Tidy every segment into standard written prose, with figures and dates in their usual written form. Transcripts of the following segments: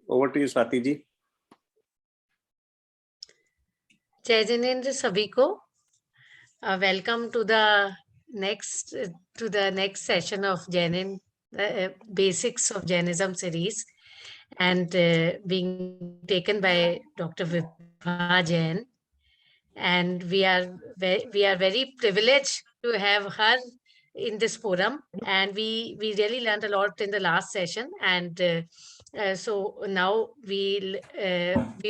Over to you, Swati ji. जय जिनेंद्र सभी को. Welcome to the next session of Jainin Basics of Jainism series, and being taken by Dr. Vibha Jain. And we are very privileged to have her in this forum, and we really learned a lot in the last session, and so now we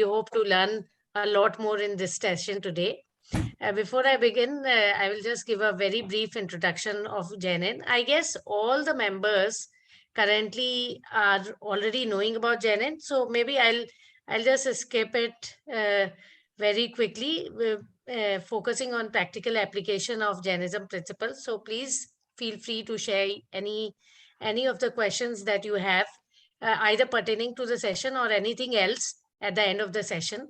hope to learn a lot more in this session today. Before I begin, I will just give a very brief introduction of Jainin. I guess all the members currently are already knowing about Jainin, so maybe I'll just skip it very quickly, focusing on practical application of Jainism principles. So please feel free to share any of the questions that you have, either pertaining to the session or anything else at the end of the session.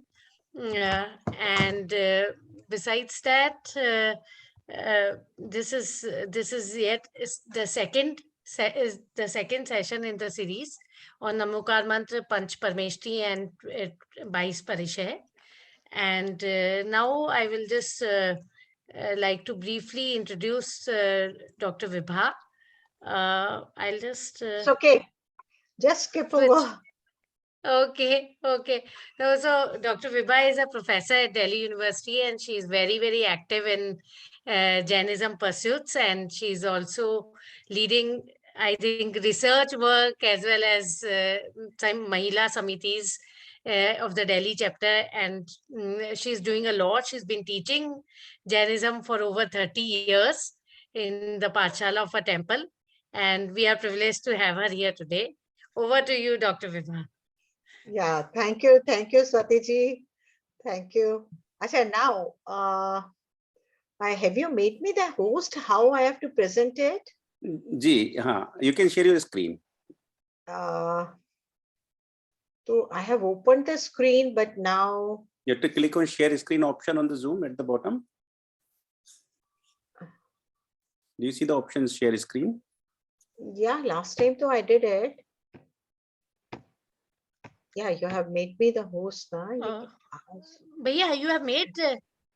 And besides that, this is the second session in the series on Namokar Mantra, Panch Parmeshti, and 22 Parishay. And now I will just like to briefly introduce Dr. Vibha. I'll just... It's okay. Just skip over. Okay. No, so Dr. Vibha is a professor at Delhi University, and she is very, very active in Jainism pursuits, and she's also leading, I think, research work as well as some Mahila Samitis of the Delhi chapter, and she's doing a lot. She's been teaching Jainism for over 30 years in the Pathshala of a temple, and we are privileged to have her here today. Over to you, Dr. Vibha. Yeah, thank you, Swati ji. Thank you. Achha, now, have you made me the host? How I have to present it? Ji, you can share your screen. So I have opened the screen, but now you have to click on share screen option on the Zoom at the bottom. Do you see the option share screen? Yeah, last time though I did it. Yeah, you have made me the host now. But yeah, you have made.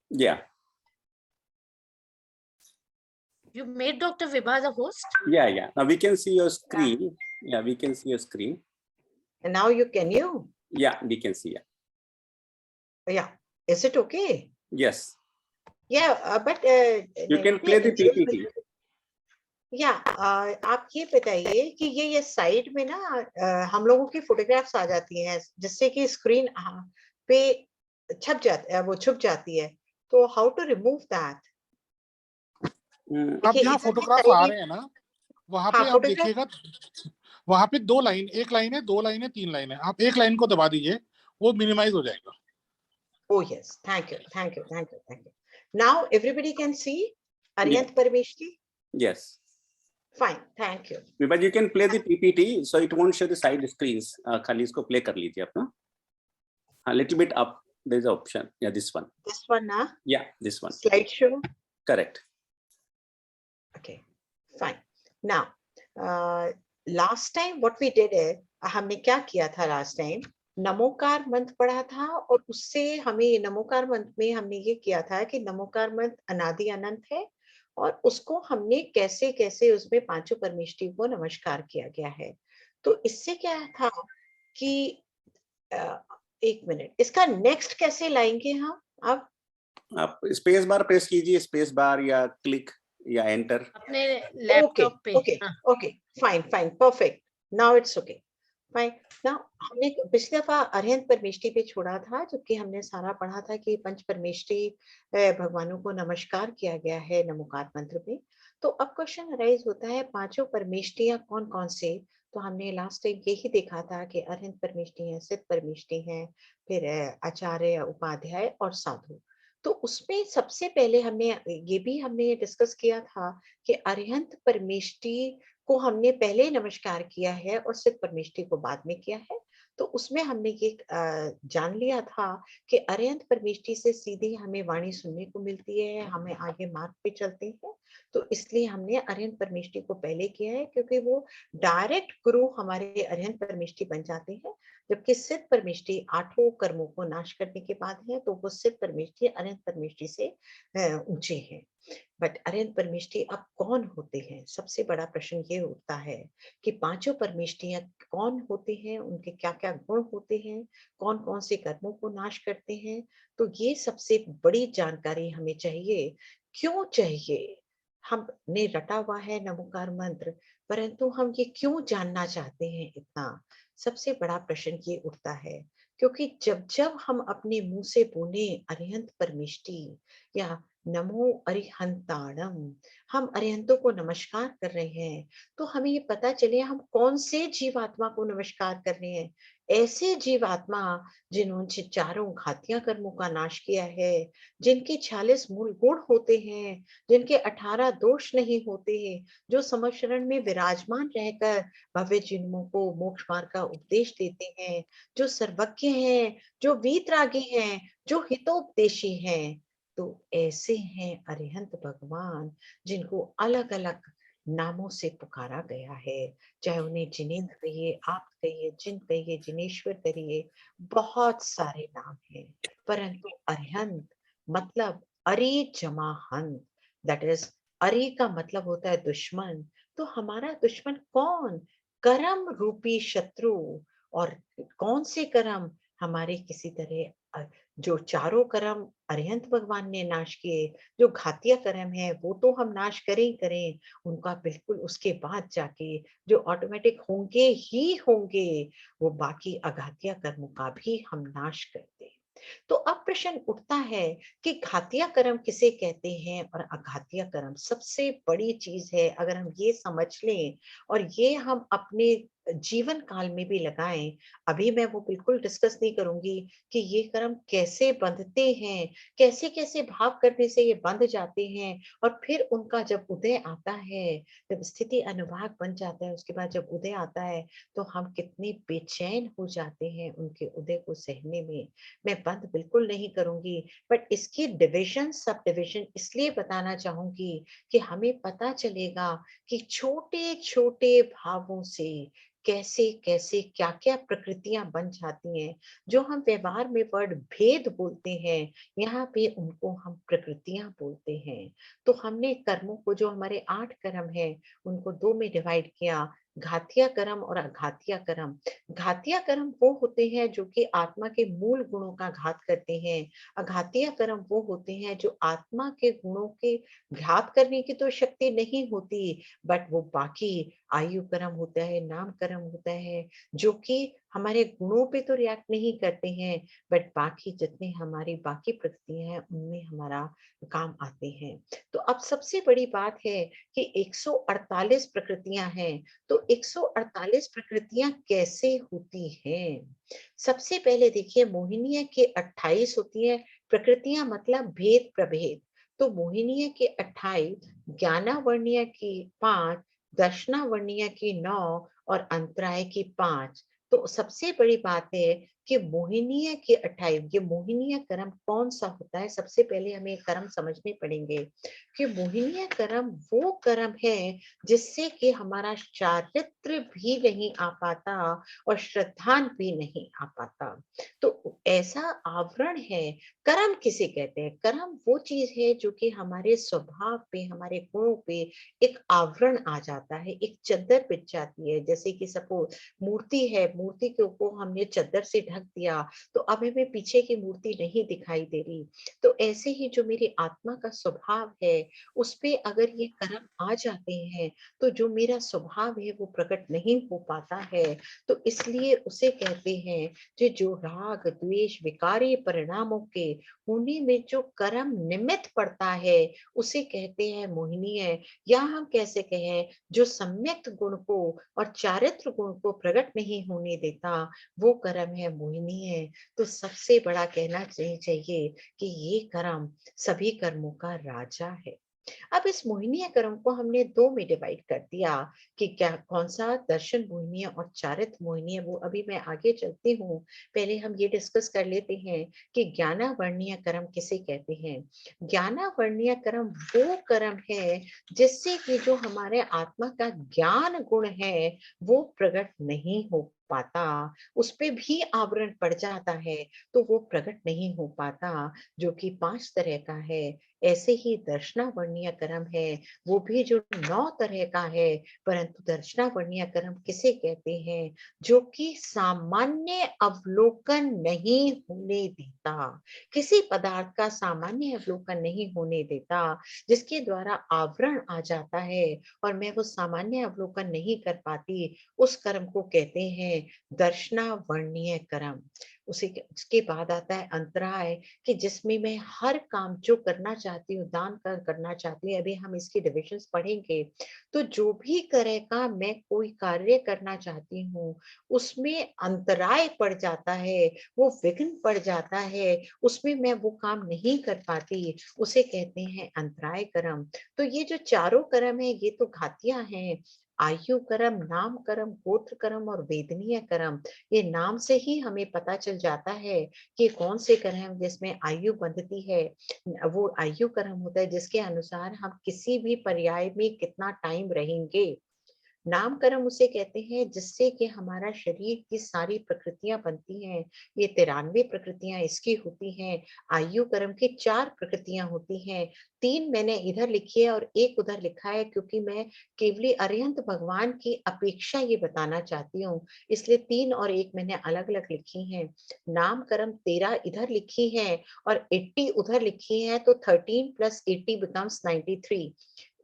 Yeah. You made Dr. Vibha the host? Yeah. Now we can see your screen. Yeah, we can see your screen. And now can you? Yeah, we can see. Yeah. Is it okay? Yes. Yeah, but you can play the PPT. Yeah, आप ये बताइए कि ये side में ना हम लोगों की फोटोग्राफ्स आ जाती हैं जिससे कि स्क्रीन पे छुप जाती है, तो हाउ टू रिमूव दैट? अब यहाँ फोटोग्राफ आ रहे हैं ना, वहाँ पे आप देखिएगा, वहाँ पे दो लाइन, एक लाइन है, दो लाइन है, तीन लाइन है, आप एक लाइन को दबा दीजिए, वो मिनिमाइज हो जाएगा. Oh yes, thank you. Now everybody can see Aryant Parameshti? Yes. Fine, thank you. But you can play the PPT, so it won't show the side screens. खाली इसको play कर लीजिए अपना. A little bit up, there is an option. Yeah, this one. This one, na? Yeah, this one. Slideshow. Correct. Okay, fine. Now, last time what we did is, हमने क्या किया था last time? Namokar मंत्र पढ़ा था, और उससे हमें नमोकार मंत्र में हमने ये किया था कि नमोकार मंत्र अनादि अनंत है, और उसको हमने कैसे कैसे उसमें पांचों परमेष्टि को नमस्कार किया गया है. तो इससे क्या था कि एक मिनट, इसका नेक्स्ट कैसे लाएंगे हम? अब आप स्पेस बार प्रेस कीजिए, स्पेस बार या क्लिक या एंटर। अपने okay, लैपटॉप पे। okay, हाँ, okay, fine, perfect. Now it's okay. Fine. Now हमने पिछली दफा अरिहंत परमेष्टि पे छोड़ा था, जबकि हमने सारा पढ़ा था कि पंच परमेष्टि भगवानों को नमस्कार किया गया है नमोकार मंत्र में। तो अब क्वेश्चन अराइज होता है, पांचों परमेष्टियां कौन कौन से? तो हमने लास्ट टाइम यही देखा था कि अरिहंत परमेष्टि है, सिद्ध परमेष्टि है, फिर आचार्य, उपाध्याय और साधु। तो उसमें सबसे पहले हमने डिस्कस किया था कि अरिहंत परमेष्टि को हमने पहले नमस्कार किया है और सिद्ध परमेष्टि को बाद में किया है। तो उसमें हमने ये जान लिया था कि अरिहंत परमेष्टि से सीधे हमें वाणी सुनने को मिलती है, हमें आगे मार्ग पे चलते हैं। तो इसलिए हमने अरिहंत परमेष्टि को पहले किया है, क्योंकि वो डायरेक्ट गुरु हमारे अरिहंत परमेष्टि बन जाते हैं। जबकि सिद्ध परमेष्टि आठों कर्मों को नाश करने के बाद है, तो वो सिद्ध परमेष्टि अरिहंत परमेष्टि से ऊंचे हैं। बट अरिहंत परमेष्टि अब कौन होते हैं? सबसे बड़ा प्रश्न ये उठता है कि पांचों परमेष्टियां कौन होते हैं, उनके क्या क्या गुण होते हैं, कौन कौन से कर्मों को नाश करते हैं। तो ये सबसे बड़ी जानकारी हमें चाहिए। क्यों चाहिए? हमने रटा हुआ है नमोकार मंत्र, परंतु हम ये क्यों जानना चाहते हैं इतना? सबसे बड़ा प्रश्न ये उठता है, क्योंकि जब जब हम अपने मुंह से बोले अरिहंत परमेष्टि या नमो अरिहंताणम, हम अरिहंतों को नमस्कार कर रहे हैं, तो हमें ये पता चले हम कौन से जीवात्मा को नमस्कार कर रहे हैं। ऐसे जीवात्मा जिन्होंने चारों घातियां कर्मों का नाश किया है, जिनके 46 मूल गुण होते हैं, जिनके 18 दोष नहीं होते हैं, जो समशरण में विराजमान रहकर भव्य जन्मों को मोक्ष मार्ग का उपदेश देते हैं, जो सर्वज्ञ हैं, जो वीतरागी हैं, जो हितोपदेशी हैं। तो ऐसे हैं अरिहंत भगवान, जिनको अलग अलग नामों से पुकारा गया है। चाहे उन्हें जिनेंद्र कहिए, आप कहिए, जिन कहिए, जिनेश्वर कहिए, बहुत सारे नाम हैं। परंतु अरिहंत मतलब अरि जमा हंत, दैट इज अरि का मतलब होता है दुश्मन। तो हमारा दुश्मन कौन? कर्म रूपी शत्रु। और कौन से कर्म? हमारे किसी तरह जो चारों कर्म अरिहंत भगवान ने नाश किए, जो घातिया कर्म है वो तो हम नाश करें ही करें, उनका बिल्कुल उसके बाद जाके जो ऑटोमेटिक होंगे ही होंगे, वो बाकी अघातिया कर्मों का भी हम नाश कर दें। तो अब प्रश्न उठता है कि घातिया कर्म किसे कहते हैं और अघातिया कर्म? सबसे बड़ी चीज है, अगर हम ये समझ लें और ये हम अपने जीवन काल में भी लगाएं। अभी मैं वो बिल्कुल डिस्कस नहीं करूंगी कि ये कर्म कैसे बंधते हैं, कैसे कैसे भाव करने से ये बंध जाते हैं, और फिर उनका जब उदय आता है, जब स्थिति अनुभाग बन जाता है, उसके बाद जब उदय आता है, तो हम कितने बेचैन हो जाते हैं उनके उदय को सहने में। मैं बंद बिल्कुल नहीं करूंगी, बट इसकी डिविजन, सब डिविजन इसलिए बताना चाहूंगी कि हमें पता चलेगा कि छोटे छोटे भावों से कैसे कैसे क्या क्या प्रकृतियां बन जाती हैं। जो हम व्यवहार में वर्ड भेद बोलते हैं, यहाँ पे उनको हम प्रकृतियां बोलते हैं। तो हमने कर्मों को, जो हमारे 8 कर्म है, उनको 2 में डिवाइड किया, घातिया कर्म और अघातिया कर्म। घातिया कर्म वो होते हैं जो कि आत्मा के मूल गुणों का घात करते हैं। अघातिया कर्म वो होते हैं जो आत्मा के गुणों के घात करने की तो शक्ति नहीं होती, बट वो बाकी आयु कर्म होता है, नाम कर्म होता है, जो कि हमारे गुणों पे तो रिएक्ट नहीं करते हैं, बट बाकी जितने हमारी बाकी प्रकृतियां हैं उनमें हमारा काम आते हैं। तो अब सबसे बड़ी बात है कि 148 प्रकृतियां हैं। तो 148 प्रकृतियां कैसे होती हैं? सबसे पहले देखिए, मोहिनीय के 28 होती है प्रकृतियां, मतलब भेद प्रभेद। तो मोहिनीय के 28, ज्ञानावर्णीय की 5, दर्शनावर्णीय की 9 और अंतराय की 5। तो सबसे बड़ी बात है कि मोहिनीय के 28, ये मोहिनीय कर्म कौन सा होता है? सबसे पहले हमें कर्म समझने पड़ेंगे कि मोहिनीय कर्म वो कर्म है जिससे कि हमारा चारित्र भी नहीं आ पाता और श्रद्धान भी नहीं आ पाता। तो ऐसा आवरण है। कर्म किसे कहते हैं? कर्म वो चीज है जो कि हमारे स्वभाव पे, हमारे गुणों पे एक आवरण आ जाता है, एक चद्दर बिछ जाती है। जैसे कि सपोज मूर्ति है, मूर्ति के ऊपर हमने चद्दर से ढक ढक दिया, तो अब हमें पीछे की मूर्ति नहीं दिखाई दे रही। तो ऐसे ही जो मेरी आत्मा का स्वभाव है, उस पे अगर ये कर्म आ जाते हैं, तो जो मेरा स्वभाव है वो प्रकट नहीं हो पाता है। तो इसलिए उसे कहते हैं जो राग द्वेष विकारी परिणामों के होने में जो कर्म निमित्त पड़ता है, उसे कहते हैं मोहिनी है। या हम कैसे कहें, जो सम्यक गुण को और चारित्र गुण को प्रकट नहीं होने देता, वो कर्म है मोहिनी है। तो सबसे बड़ा कहना चाहिए कि ये कर्म सभी कर्मों का राजा है। अब इस मोहिनीय कर्म को हमने दो में डिवाइड कर दिया कि क्या कौन सा दर्शन मोहिनीय और चारित्र मोहिनीय, वो अभी मैं आगे चलती हूँ। पहले हम ये डिस्कस कर लेते हैं कि ज्ञानावर्णीय कर्म किसे कहते हैं। ज्ञानावर्णीय कर्म वो कर्म है जिससे कि जो हमारे आत्मा का ज्ञान गुण है वो प्रकट नहीं हो पाता, उस पे भी आवरण पड़ जाता है, तो वो प्रकट नहीं हो पाता, जो कि 5 तरह का है। ऐसे ही दर्शनावर्णीय कर्म है, वो भी जो 9 तरह का है, परंतु दर्शनावर्णीय कर्म किसे कहते हैं, जो कि सामान्य अवलोकन नहीं होने देता, किसी पदार्थ का सामान्य अवलोकन नहीं होने देता, जिसके द्वारा आवरण आ जाता है और मैं वो सामान्य अवलोकन नहीं कर पाती, उस कर्म को कहते हैं दर्शनावर्णीय कर्म। उसके बाद आता है अंतराय, कि जिसमें मैं हर काम जो करना चाहती हूँ, दान करना चाहती हूँ, अभी हम इसकी डिविजन्स पढ़ेंगे। तो जो भी तरह का मैं कोई कार्य करना चाहती हूँ, उसमें अंतराय पड़ जाता है, वो विघ्न पड़ जाता है, उसमें मैं वो काम नहीं कर पाती, उसे कहते हैं अंतराय कर्म। तो ये जो चारों कर्म है, ये तो घातियां हैं। आयु कर्म, नाम कर्म, गोत्र कर्म और वेदनीय कर्म। ये नाम से ही हमें पता चल जाता है कि कौन से कर्म जिसमें आयु बंधती है। वो आयु कर्म होता है जिसके अनुसार हम किसी भी पर्याय में कितना टाइम रहेंगे। नाम कर्म उसे कहते हैं जिससे कि हमारा शरीर की सारी प्रकृतियां बनती हैं। ये 93 प्रकृतियां इसकी होती हैं। आयु कर्म की 4 प्रकृतियां होती हैं। 3 मैंने इधर लिखी है और 1 उधर लिखा है, क्योंकि मैं केवली अरिहंत भगवान की अपेक्षा ये बताना चाहती हूँ, इसलिए 3 और 1 मैंने अलग अलग लिखी हैं। नाम कर्म 13 इधर लिखी है और 80 उधर लिखी है, तो 13 + 80 becomes 93।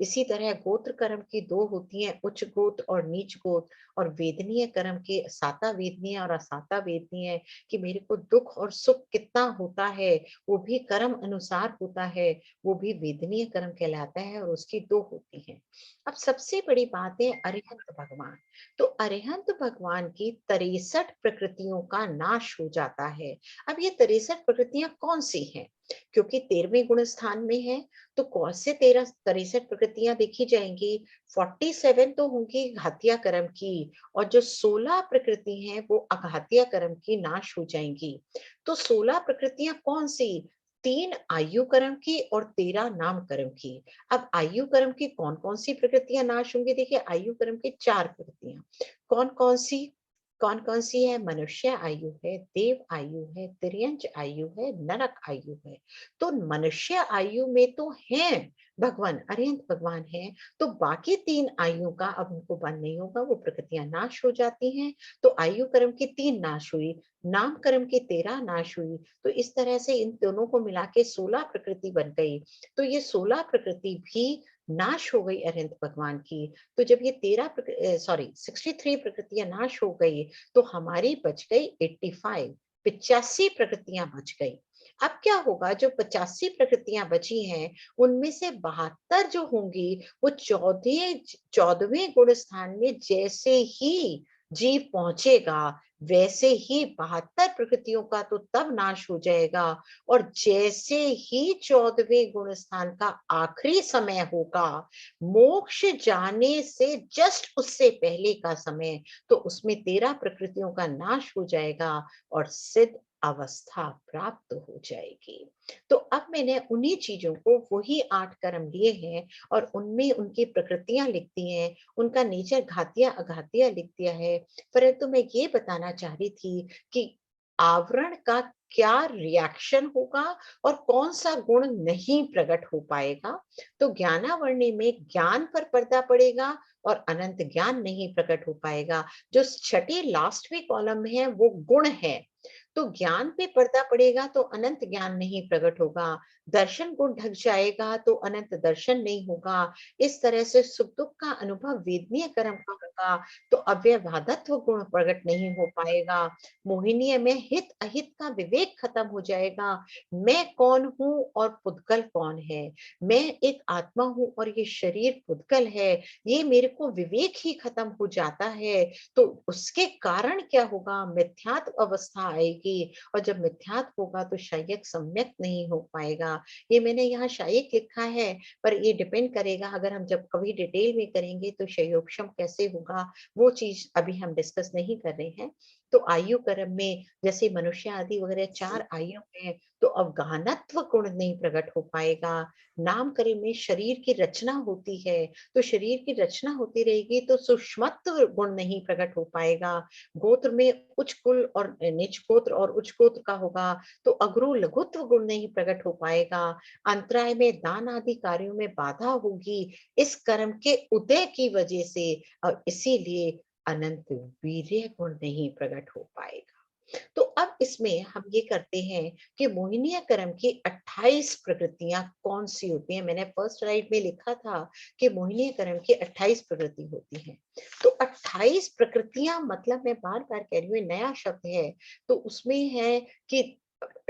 इसी तरह गोत्र कर्म की 2 होती हैं, उच्च गोत्र और नीच गोत्र। और वेदनीय कर्म के साता वेदनीय और असाता वेदनीय, कि मेरे को दुख और सुख कितना होता है, वो भी कर्म अनुसार होता है, वो भी वेदनीय कर्म कहलाता है, और उसकी 2 होती हैं। अब सबसे बड़ी बात है अरिहंत भगवान। तो अरिहंत भगवान की 63 प्रकृतियों का नाश हो जाता है। अब ये 63 प्रकृतियां कौन सी हैं, क्योंकि 13वें गुण स्थान में है, तो कौन से 63 प्रकृतियां देखी जाएंगी। 47 तो होंगी घातिया कर्म की, और जो 16 प्रकृति हैं वो अघातिया कर्म की नाश हो जाएंगी। तो 16 प्रकृतियां कौन सी, 3 आयु कर्म की और 13 नाम कर्म की। अब आयु कर्म की कौन कौन सी प्रकृतियां नाश होंगी, देखिए आयु कर्म की 4 प्रकृतियां कौन कौन सी है। मनुष्य आयु है, देव आयु है, तिर्यंच आयु है, नरक आयु है। तो मनुष्य आयु में तो हैं भगवान, अरिहंत भगवान हैं, तो बाकी 3 आयु का अब उनको बंद नहीं होगा, वो प्रकृतियां नाश हो जाती हैं। तो आयु कर्म की 3 नाश हुई, नाम कर्म की 13 नाश हुई। तो इस तरह से इन दोनों को मिला के 16 प्रकृति बन गई। तो ये 16 प्रकृति भी नाश हो गई अरिहंत भगवान की। तो जब ये 63 प्रकृतियां नाश हो गई, तो हमारी बच गई 85 प्रकृतियां बच गई। अब क्या होगा, जो 85 प्रकृतियां बची हैं, उनमें से 72 जो होंगी, वो 14वें गुण स्थान में जैसे ही जीव पहुंचेगा, वैसे ही 72 प्रकृतियों का तो तब नाश हो जाएगा। और जैसे ही 14वें गुण स्थान का आखिरी समय होगा, मोक्ष जाने से जस्ट उससे पहले का समय, तो उसमें 13 प्रकृतियों का नाश हो जाएगा और सिद्ध अवस्था प्राप्त हो जाएगी। तो अब मैंने उन्हीं चीजों को, वही 8 कर्म लिए हैं और उनमें उनकी प्रकृतियां लिख दी हैं, उनका नेचर घातिया अघातिया लिख दिया है। परंतु मैं ये बताना चाह रही थी कि आवरण का क्या रिएक्शन होगा और कौन सा गुण नहीं प्रकट हो पाएगा। तो ज्ञानावरणी में ज्ञान पर पर्दा पड़ेगा और अनंत ज्ञान नहीं प्रकट हो पाएगा। जो छठी लास्टवें कॉलम में है वो गुण है। तो ज्ञान पे पर्दा पड़ेगा तो अनंत ज्ञान नहीं प्रकट होगा, दर्शन गुण ढक जाएगा तो अनंत दर्शन नहीं होगा। इस तरह से सुख दुख का अनुभव वेदनीय कर्म का होगा तो अव्यवहारत्व गुण प्रकट नहीं हो पाएगा। मोहिनीय में हित अहित का विवेक खत्म हो जाएगा। मैं कौन हूँ और पुद्गल कौन है, मैं एक आत्मा हूँ और ये शरीर पुद्गल है, ये मेरे को विवेक ही खत्म हो जाता है। तो उसके कारण क्या होगा, मिथ्यात्व अवस्था आएगी, और जब मिथ्यात्व होगा तो शायक सम्यक नहीं हो पाएगा। ये मैंने यहाँ शायक लिखा है, पर ये डिपेंड करेगा, अगर हम जब कभी डिटेल में करेंगे तो शयोक्षम कैसे होगा, वो चीज अभी हम डिस्कस नहीं कर रहे हैं। तो आयु कर्म में जैसे मनुष्य आदि वगैरह 4 आयु में, तो अवगाहनत्व गुण नहीं प्रकट हो पाएगा। नाम कर्म में शरीर की रचना होती है, तो शरीर की रचना होती रहेगी तो सूक्ष्मत्व गुण नहीं प्रकट हो पाएगा। गोत्र में उच्च कुल और नीच गोत्र और उच्च गोत्र का होगा तो अग्रु लघुत्व गुण नहीं प्रकट हो पाएगा। अंतराय में दान आदि कार्यों में बाधा होगी इस कर्म के उदय की वजह से, और इसीलिए अनंत वीर्य गुण नहीं प्रकट हो पाएगा। तो अब इसमें हम ये करते हैं कि मोहिनीय कर्म की 28 प्रकृतियां कौन सी होती हैं। मैंने फर्स्ट स्लाइड में लिखा था कि मोहिनीय कर्म की 28 प्रकृति होती हैं। तो 28 प्रकृतियां मतलब, मैं बार बार कह रही हूँ नया शब्द है, तो उसमें है कि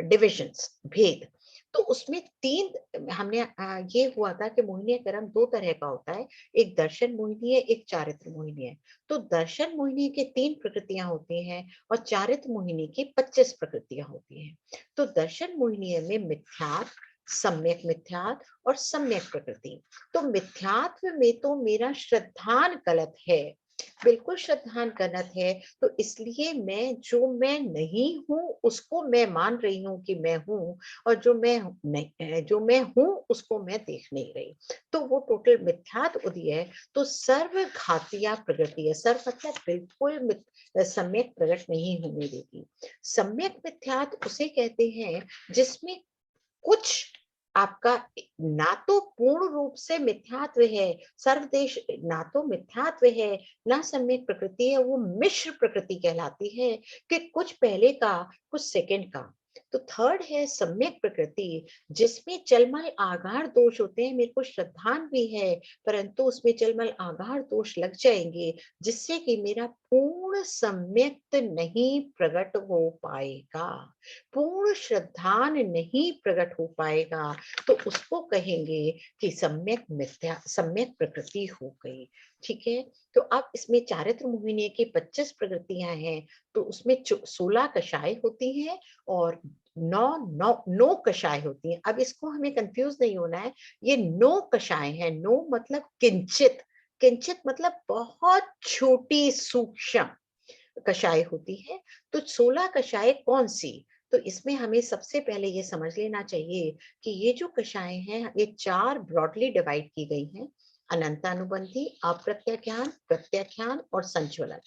डिविजन्स, भेद। तो उसमें 3 हमने ये हुआ था कि मोहिनीय कर्म 2 तरह का होता है, एक दर्शन मोहिनी है, एक चारित्र मोहिनी है। तो दर्शन मोहिनी के 3 प्रकृतियां होती हैं और चारित्र मोहिनी की 25 प्रकृतियां होती हैं। तो दर्शन मोहिनी में मिथ्यात्व, सम्यक मिथ्यात्व और सम्यक प्रकृति। तो मिथ्यात्व में तो मेरा श्रद्धान गलत है, बिल्कुल श्रद्धान गलत है। तो इसलिए मैं नहीं हूं उसको मैं मान रही हूं कि मैं हूं, और जो मैं हूं उसको मैं देख नहीं रही। तो वो टोटल मिथ्यात्व उदय है। तो सर्व घातिया प्रकृति है, सर्व मतलब बिल्कुल सम्यक प्रकट नहीं होने देगी। सम्यक मिथ्यात्व उसे कहते हैं जिसमें कुछ आपका ना तो पूर्ण रूप से मिथ्यात्व है, सर्वदेश ना तो मिथ्यात्व है ना सम्यक प्रकृति है, वो मिश्र प्रकृति कहलाती है कि कुछ पहले का कुछ सेकंड का। तो थर्ड है सम्यक प्रकृति जिसमें चलमल आगार दोष होते हैं। मेरे को श्रद्धान भी है परंतु उसमें चलमल आगार दोष लग जाएंगे जिससे कि मेरा पूर्ण सम्यक नहीं प्रकट हो पाएगा, पूर्ण श्रद्धान नहीं प्रकट हो पाएगा। तो उसको कहेंगे कि सम्यक प्रकृति हो गई। ठीक है। तो अब इसमें चारित्र मोहिनी की 25 प्रकृतियां हैं, तो उसमें 16 कषाय होती हैं और 9 कषाय होती हैं। अब इसको हमें कंफ्यूज नहीं होना है, ये 9 कषाय हैं। 9 मतलब किंचित, किंचित मतलब बहुत छोटी सूक्ष्म कषाय होती है। तो 16 कषाय कौन सी, तो इसमें हमें सबसे पहले ये समझ लेना चाहिए कि ये जो कषाय हैं ये 4 ब्रॉडली डिवाइड की गई हैं, अनंतानुबंधी, अप्रत्याख्यान, प्रत्याख्यान और संज्वलन।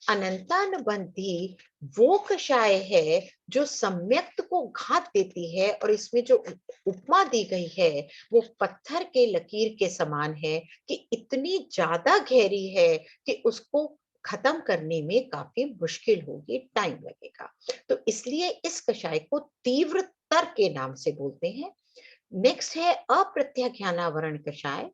अनंतानुबंधी वो कषाय है जो सम्यक्त को घात देती है, और इसमें जो उपमा दी गई है वो पत्थर के लकीर के समान है कि इतनी ज्यादा गहरी है कि उसको खत्म करने में काफी मुश्किल होगी, टाइम लगेगा। तो इसलिए इस कषाय को तीव्रतर के नाम से बोलते हैं। नेक्स्ट है अप्रत्याख्यानावरण कषाय।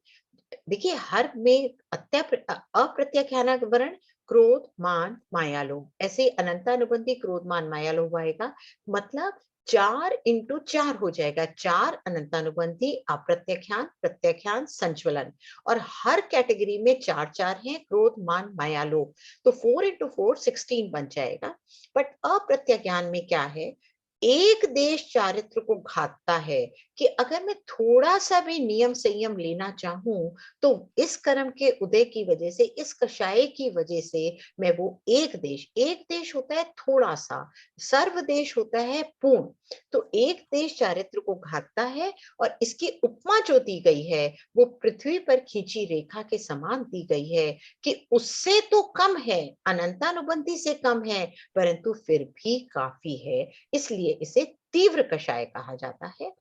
देखिए हर में अप्रत्याख्यानावरण क्रोध मान माया लोभ, ऐसे अनंतानुबंधी क्रोध मान माया लोभ आएगा, मतलब 4 इंटू 4 हो जाएगा। 4 अनंतानुबंधी, अप्रत्याख्यान, प्रत्याख्यान, संज्वलन, और हर कैटेगरी में 4 हैं, क्रोध मान माया लोभ। तो 4 इंटू 4 16 बन जाएगा। बट अप्रत्याख्यान में क्या है, एक देश चारित्र को घातता है कि अगर मैं थोड़ा सा भी नियम संयम लेना चाहूं तो इस कर्म के उदय की वजह से, इस कषाय की वजह से मैं वो एक देश होता है थोड़ा सा, सर्वदेश होता है पूर्ण। तो एक देश चारित्र को घातता है, और इसकी उपमा जो दी गई है वो पृथ्वी पर खींची रेखा के समान दी गई है कि उससे तो कम है, अनंतानुबंधी से कम है, परंतु फिर भी काफी है, इसलिए इसे तीव्र कषाय कहा जाता है।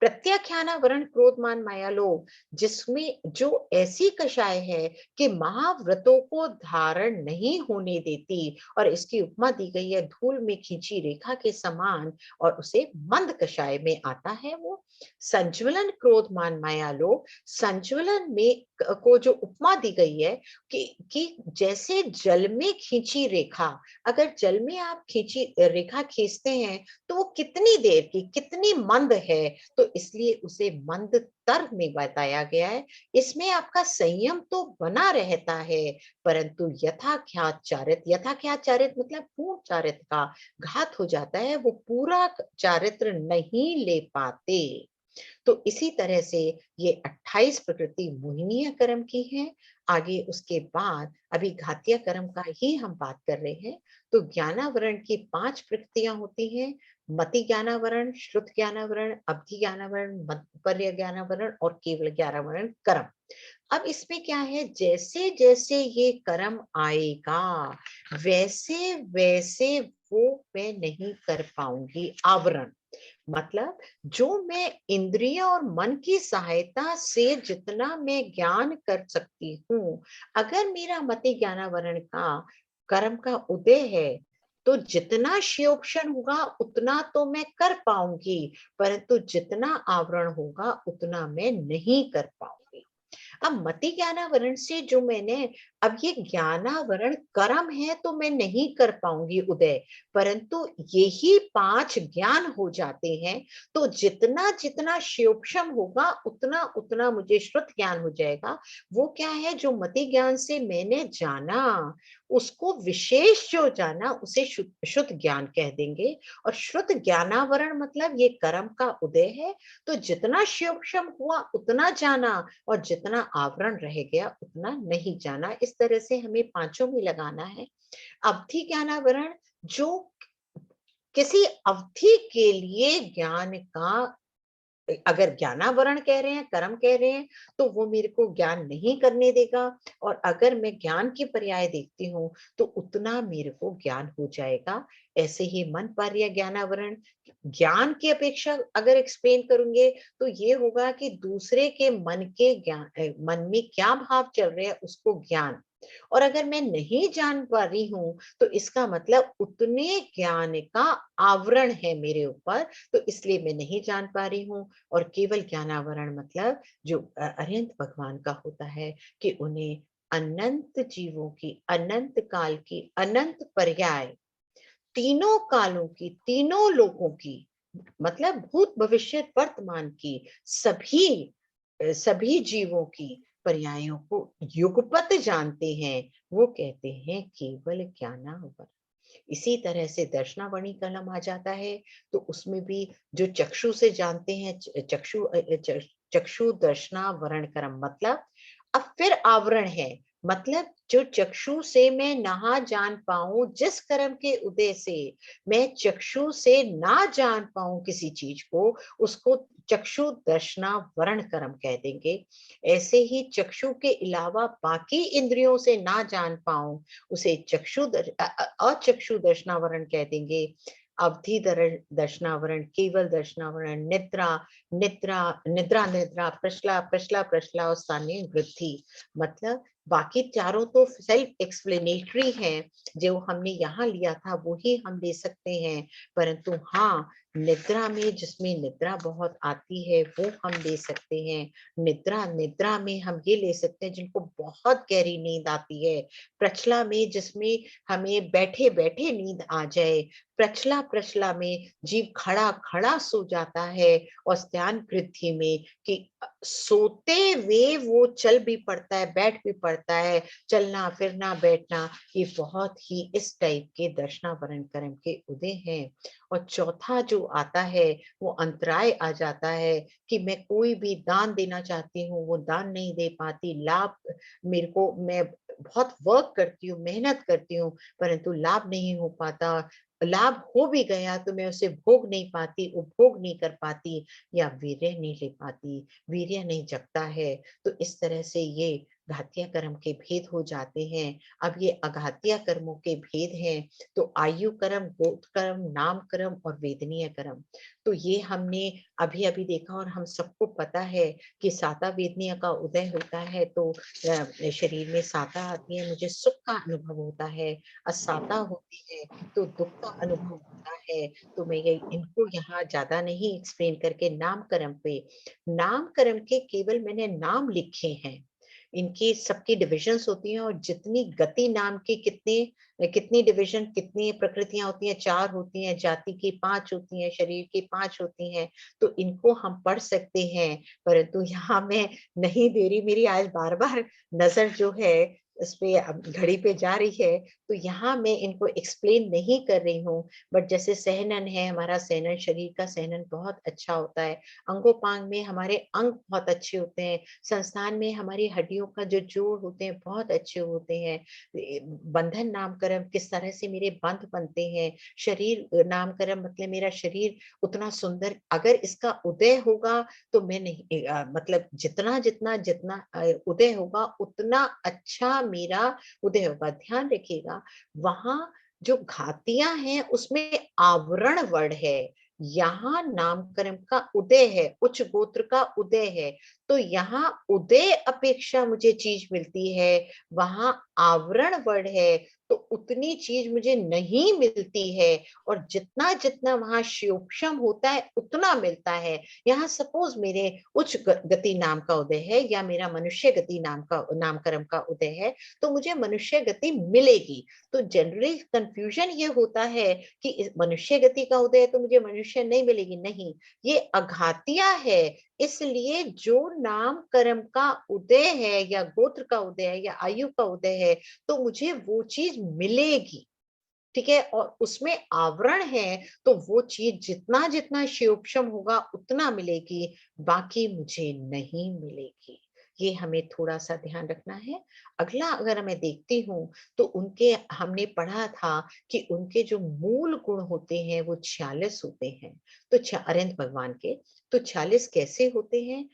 प्रत्याख्याना वरण क्रोधमान माया लोभ, जिसमें जो ऐसी कषाय है कि महाव्रतों को धारण नहीं होने देती, और इसकी उपमा दी गई है धूल में खींची रेखा के समान, और उसे मंद कषाय में आता है वो। संज्वलन क्रोधमान माया लोभ, संज्वलन में को जो उपमा दी गई है कि जैसे जल में खींची रेखा, अगर जल में आप खींची रेखा खींचते हैं तो वो कितनी देर की, कितनी मंद है, तो इसलिए उसे मंद तर में बताया गया है। इसमें आपका संयम तो बना रहता है, परंतु यथाख्यात चारित, यथाख्यात चारित मतलब पूर्ण चारित का घात हो जाता है, वो पूरा चारित्र नहीं ले पाते। तो इसी तरह से ये 28 प्रकृति मोहिनीय कर्म की है। आगे उसके बाद अभी घातीय कर्म का ही हम बात कर रहे हैं। तो ज्ञानावरण की 5 प्रकृतियां होती हैं, मति ज्ञानावरण, श्रुत ज्ञानावरण, अवधि ज्ञानावरण, मध्य ज्ञानावरण और केवल ज्ञानावरण कर्म। अब इसमें क्या है, जैसे जैसे ये कर्म आएगा वैसे वैसे वो मैं नहीं कर पाऊंगी। आवरण मतलब जो मैं इंद्रिय और मन की सहायता से जितना मैं ज्ञान कर सकती हूँ, अगर मेरा मति ज्ञानावरण का कर्म का उदय है तो जितना शियोक्षण होगा उतना तो मैं कर पाऊंगी, परंतु जितना आवरण होगा उतना मैं नहीं कर पाऊंगी। अब मति ज्ञानावरण से जो मैंने, अब ये ज्ञानावरण कर्म है तो मैं नहीं कर पाऊंगी उदय, परंतु यही 5 ज्ञान हो जाते हैं तो जितना जितना शियोक्षम होगा उतना उतना मुझे श्रुत ज्ञान हो जाएगा। वो क्या है, जो मति ज्ञान से मैंने जाना उसको विशेष जो जाना उसे शुद्ध ज्ञान कह देंगे। और श्रुत ज्ञानावरण मतलब ये कर्म का उदय है, तो जितना शियोक्षम हुआ उतना जाना और जितना आवरण रह गया उतना नहीं जाना। इस तरह से हमें पांचों में लगाना है। अवधि ज्ञानावरण जो किसी अवधि के लिए ज्ञान का, अगर ज्ञानावरण कह रहे हैं, कर्म कह रहे हैं, तो वो मेरे को ज्ञान नहीं करने देगा, और अगर मैं ज्ञान की पर्याय देखती हूँ तो उतना मेरे को ज्ञान हो जाएगा। ऐसे ही मन पर्याय ज्ञानावरण, ज्ञान की अपेक्षा अगर एक्सप्लेन करूंगे तो ये होगा कि दूसरे के मन के ज्ञान, मन में क्या भाव चल रहे हैं उसको ज्ञान, और अगर मैं नहीं जान पा रही हूं तो इसका मतलब उतने ज्ञान का आवरण है मेरे ऊपर, तो इसलिए मैं नहीं जान पा रही हूँ। और केवल ज्ञानावरण मतलब जो अरिहंत भगवान का होता है कि उन्हें अनंत जीवों की, अनंत काल की, अनंत पर्याय, तीनों कालों की, तीनों लोकों की, मतलब भूत भविष्य वर्तमान की सभी जीवों की पर्यायों को युगपत जानते हैं, वो कहते हैं केवल ज्ञानावरण। इसी तरह से दर्शनावणी कलम आ जाता है, तो उसमें भी जो चक्षु से जानते हैं, चक्षु दर्शनावरण कर्म मतलब अब फिर आवरण है, मतलब जो चक्षु से मैं ना जान पाऊं, जिस कर्म के उदय से मैं चक्षु से ना जान पाऊं किसी चीज को, उसको चक्षु दर्शनावरण कर्म कह देंगे। ऐसे ही चक्षु के अलावा बाकी इंद्रियों से ना जान पाऊं, उसे अचक्षु दर्शनावरण कह देंगे। अवधि दर्शनावरण, केवल दर्शनावरण, निद्रा निद्रा निद्रा निद्रा, प्रश्ला प्रश्ला प्रश्ला और स्थानीय वृद्धि, मतलब बाकी चारों तो सेल्फ एक्सप्लेनेटरी हैं, जो हमने यहाँ लिया था वो ही हम ले सकते हैं, परंतु हाँ निद्रा में, जिसमें निद्रा बहुत आती है वो हम ले सकते हैं। निद्रा में हम ये ले सकते हैं जिनको बहुत गहरी नींद आती है। प्रचला में जिसमें हमें बैठे बैठे नींद आ जाए। प्रचला प्रचला में जीव खड़ा खड़ा सो जाता है। और ध्यान वृद्धि में कि सोते हुए वो चल भी पड़ता है, बैठ भी पड़ता है, चलना फिरना बैठना, ये बहुत ही इस टाइप के दर्शनावरण कर्म के उदय हैं। और चौथा जो आता है वो अंतराय आ जाता है कि मैं कोई भी दान देना चाहती हूँ, वो दान नहीं दे पाती। लाभ मेरे को, मैं बहुत वर्क करती हूँ, मेहनत करती हूँ, परंतु लाभ नहीं हो पाता। लाभ हो भी गया तो मैं उसे भोग नहीं पाती, उपभोग नहीं कर पाती, या वीर्य नहीं ले पाती, वीर्य नहीं जगता है। तो इस तरह से ये घातीय कर्म के भेद हो जाते हैं। अब ये अघातीय कर्मों के भेद हैं, तो आयु कर्म, गोत्र कर्म, नाम कर्म और वेदनीय कर्म। तो ये हमने अभी अभी देखा, और हम सबको पता है कि साता वेदनीय का उदय होता है तो शरीर में साता आती है, मुझे सुख का अनुभव होता है। असाता होती है तो दुख का अनुभव होता है। तो मैं ये इनको यहाँ ज्यादा नहीं एक्सप्लेन करके नामकरण पे, नामकरण के केवल मैंने नाम लिखे हैं। इनकी सबकी डिविजन्स होती हैं, और जितनी गति नाम की कितनी डिवीजन, कितनी प्रकृतियां होती हैं, 4 होती हैं, जाति की 5 होती हैं, शरीर की 5 होती हैं। तो इनको हम पढ़ सकते हैं, परंतु यहाँ मैं नहीं दे रही, मेरी आज बार-बार नजर जो है इस पे, अब घड़ी पे जा रही है, तो यहाँ मैं इनको एक्सप्लेन नहीं कर रही हूँ। बट जैसे सहनन है, हमारा सहनन, शरीर का सहनन बहुत अच्छा होता है। अंगोपांग में हमारे अंग बहुत अच्छे होते हैं। संस्थान में हमारी हड्डियों का जो जोड़ होते हैं बहुत अच्छे होते हैं। बंधन नामकरण, किस तरह से मेरे बंध बनते हैं। शरीर नामकरण मतलब मेरा शरीर उतना सुंदर, अगर इसका उदय होगा तो मैं नहीं मतलब जितना जितना जितना उदय होगा उतना अच्छा मेरा उदय होगा। ध्यान रखिएगा, वहां जो घातियां हैं उसमें आवरण वर्ण है, यहाँ नामकरण का उदय है, उच्च गोत्र का उदय है। तो यहाँ उदय अपेक्षा मुझे चीज मिलती है, वहां आवरण वर्ण है तो उतनी चीज मुझे नहीं मिलती है। और जितना जितना वहां शियोक्षम होता है उतना मिलता है। यहाँ सपोज मेरे उच्च गति नाम का उदय है, या मेरा मनुष्य गति नामकरण का उदय है, तो मुझे मनुष्य गति मिलेगी। तो जनरली कंफ्यूजन ये होता है कि मनुष्य गति का उदय है तो मुझे मनुष्य नहीं मिलेगी, नहीं, ये अघातिया है। इसलिए जो नाम कर्म का उदय है, या गोत्र का उदय है, या आयु का उदय है, तो मुझे वो चीज मिलेगी। ठीक है, और उसमें आवरण है तो वो चीज जितना जितना शियोक्षम होगा उतना मिलेगी, बाकी मुझे नहीं मिलेगी। ये हमें थोड़ा सा ध्यान रखना है। अगला अगर मैं देखती हूँ तो उनके, हमने पढ़ा था कि उनके जो मूल गुण होते हैं वो 46 होते हैं। तो अरिहंत भगवान के तो 46 कैसे होते हैं?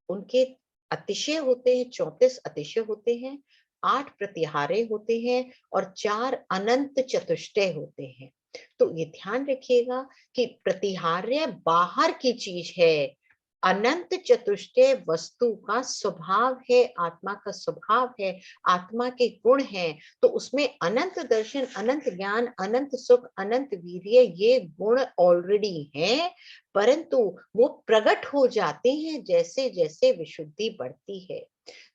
उनके अतिशय होते हैं, 34 अतिशय होते हैं, 8 प्रतिहारे होते हैं, और 4 अनंत चतुष्टय होते हैं। तो ये ध्यान रखिएगा कि प्रतिहार्य बाहर की चीज है, अनंत चतुष्टय वस्तु का स्वभाव है, आत्मा का स्वभाव है, आत्मा के गुण हैं। तो उसमें अनंत दर्शन, अनंत ज्ञान, अनंत सुख, अनंत वीर्य, ये गुण ऑलरेडी हैं, परंतु वो प्रकट हो जाते हैं जैसे जैसे विशुद्धि बढ़ती है।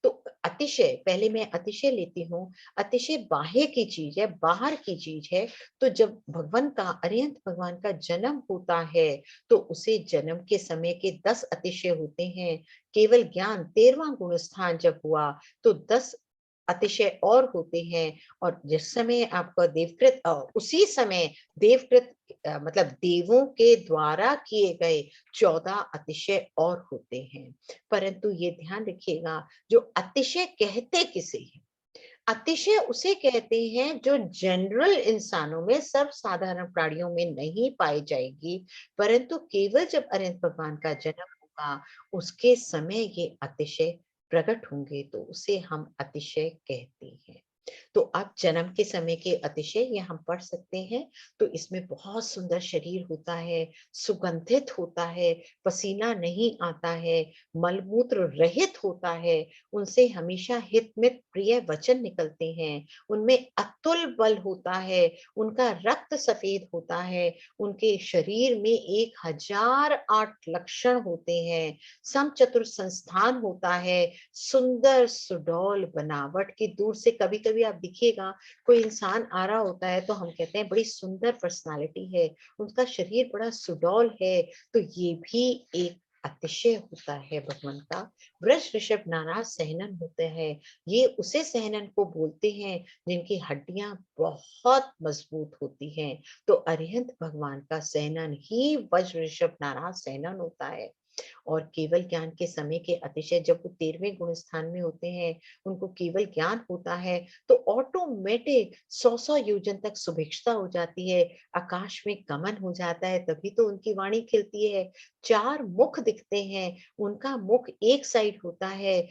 तो अतिशय, पहले मैं अतिशय लेती हूँ। अतिशय बाह्य की चीज है, बाहर की चीज है। तो जब भगवान का, अरिहंत भगवान का जन्म होता है तो उसे जन्म के समय के 10 अतिशय होते हैं। केवल ज्ञान 13वां गुण स्थान जब हुआ तो 10 अतिशय और होते हैं। और जिस समय आपका देवकृत, उसी समय देवकृत मतलब देवों के द्वारा किए गए 14 अतिशय और होते हैं। परंतु ये ध्यान रखिएगा, जो अतिशय कहते किसे हैं? अतिशय उसे कहते हैं जो जनरल इंसानों में, सर्व साधारण प्राणियों में नहीं पाई जाएगी, परंतु केवल जब अरिहंत भगवान का जन्म होगा उसके समय ये अतिशय प्रकट होंगे, तो उसे हम अतिशय कहते हैं। तो आप जन्म के समय के अतिशय ये हम पढ़ सकते हैं। तो इसमें बहुत सुंदर शरीर होता है, सुगंधित होता है, पसीना नहीं आता है, मलमूत्र रहित होता है, उनसे हमेशा हित मित प्रिय वचन निकलते हैं, उनमें अतुल बल होता है, उनका रक्त सफेद होता है, उनके शरीर में 1008 लक्षण होते हैं, समचतुर संस्थान होता है, सुंदर सुडौल बनावट की। दूर से कभी कभी आप दिखिएगा, कोई इंसान आ रहा होता है तो हम कहते हैं बड़ी सुंदर पर्सनालिटी है, उनका शरीर बड़ा सुडौल है। तो ये भी एक अतिशय होता है भगवान का। वृष ऋषभ नाराज सहनन होते हैं, ये उसे सहनन को बोलते हैं जिनकी हड्डियां बहुत मजबूत होती हैं। तो अरिहंत भगवान का सहनन ही वज्र ऋषभ नाराज सहनन होता है। और केवल ज्ञान के समय के अतिशय जब वो 13वें गुण स्थान में होते हैं, उनको केवल ज्ञान होता है, तो ऑटोमेटिक 100-100 योजन तक सुभिक्षता हो जाती है, आकाश में गमन हो जाता है, तभी तो उनकी वाणी खिलती है। 4 मुख दिखते हैं, उनका मुख एक साइड होता है,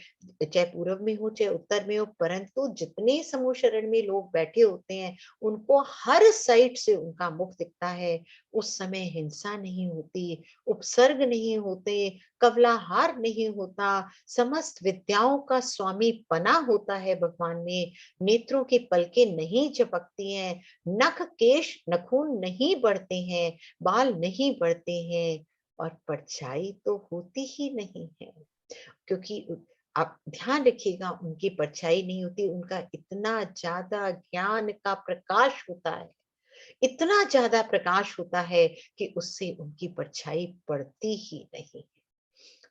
चाहे पूर्व में हो चाहे उत्तर में हो, परंतु जितने समूह शरण में लोग बैठे होते हैं, उनको हर साइड से उनका मुख दिखता है। उस समय हिंसा नहीं होती, उपसर्ग नहीं होते, कवलाहार नहीं होता, समस्त विद्याओं का स्वामी पना होता है भगवान में, नेत्रों की पलकें नहीं झपकती हैं, नख केश नखून नहीं बढ़ते हैं, बाल नहीं बढ़ते हैं, और परछाई तो होती ही नहीं है, क्योंकि आप ध्यान रखिएगा उनकी परछाई नहीं होती, उनका इतना ज्यादा ज्ञान का प्रकाश होता है, इतना ज्यादा प्रकाश होता है कि उससे उनकी परछाई पड़ती ही नहीं।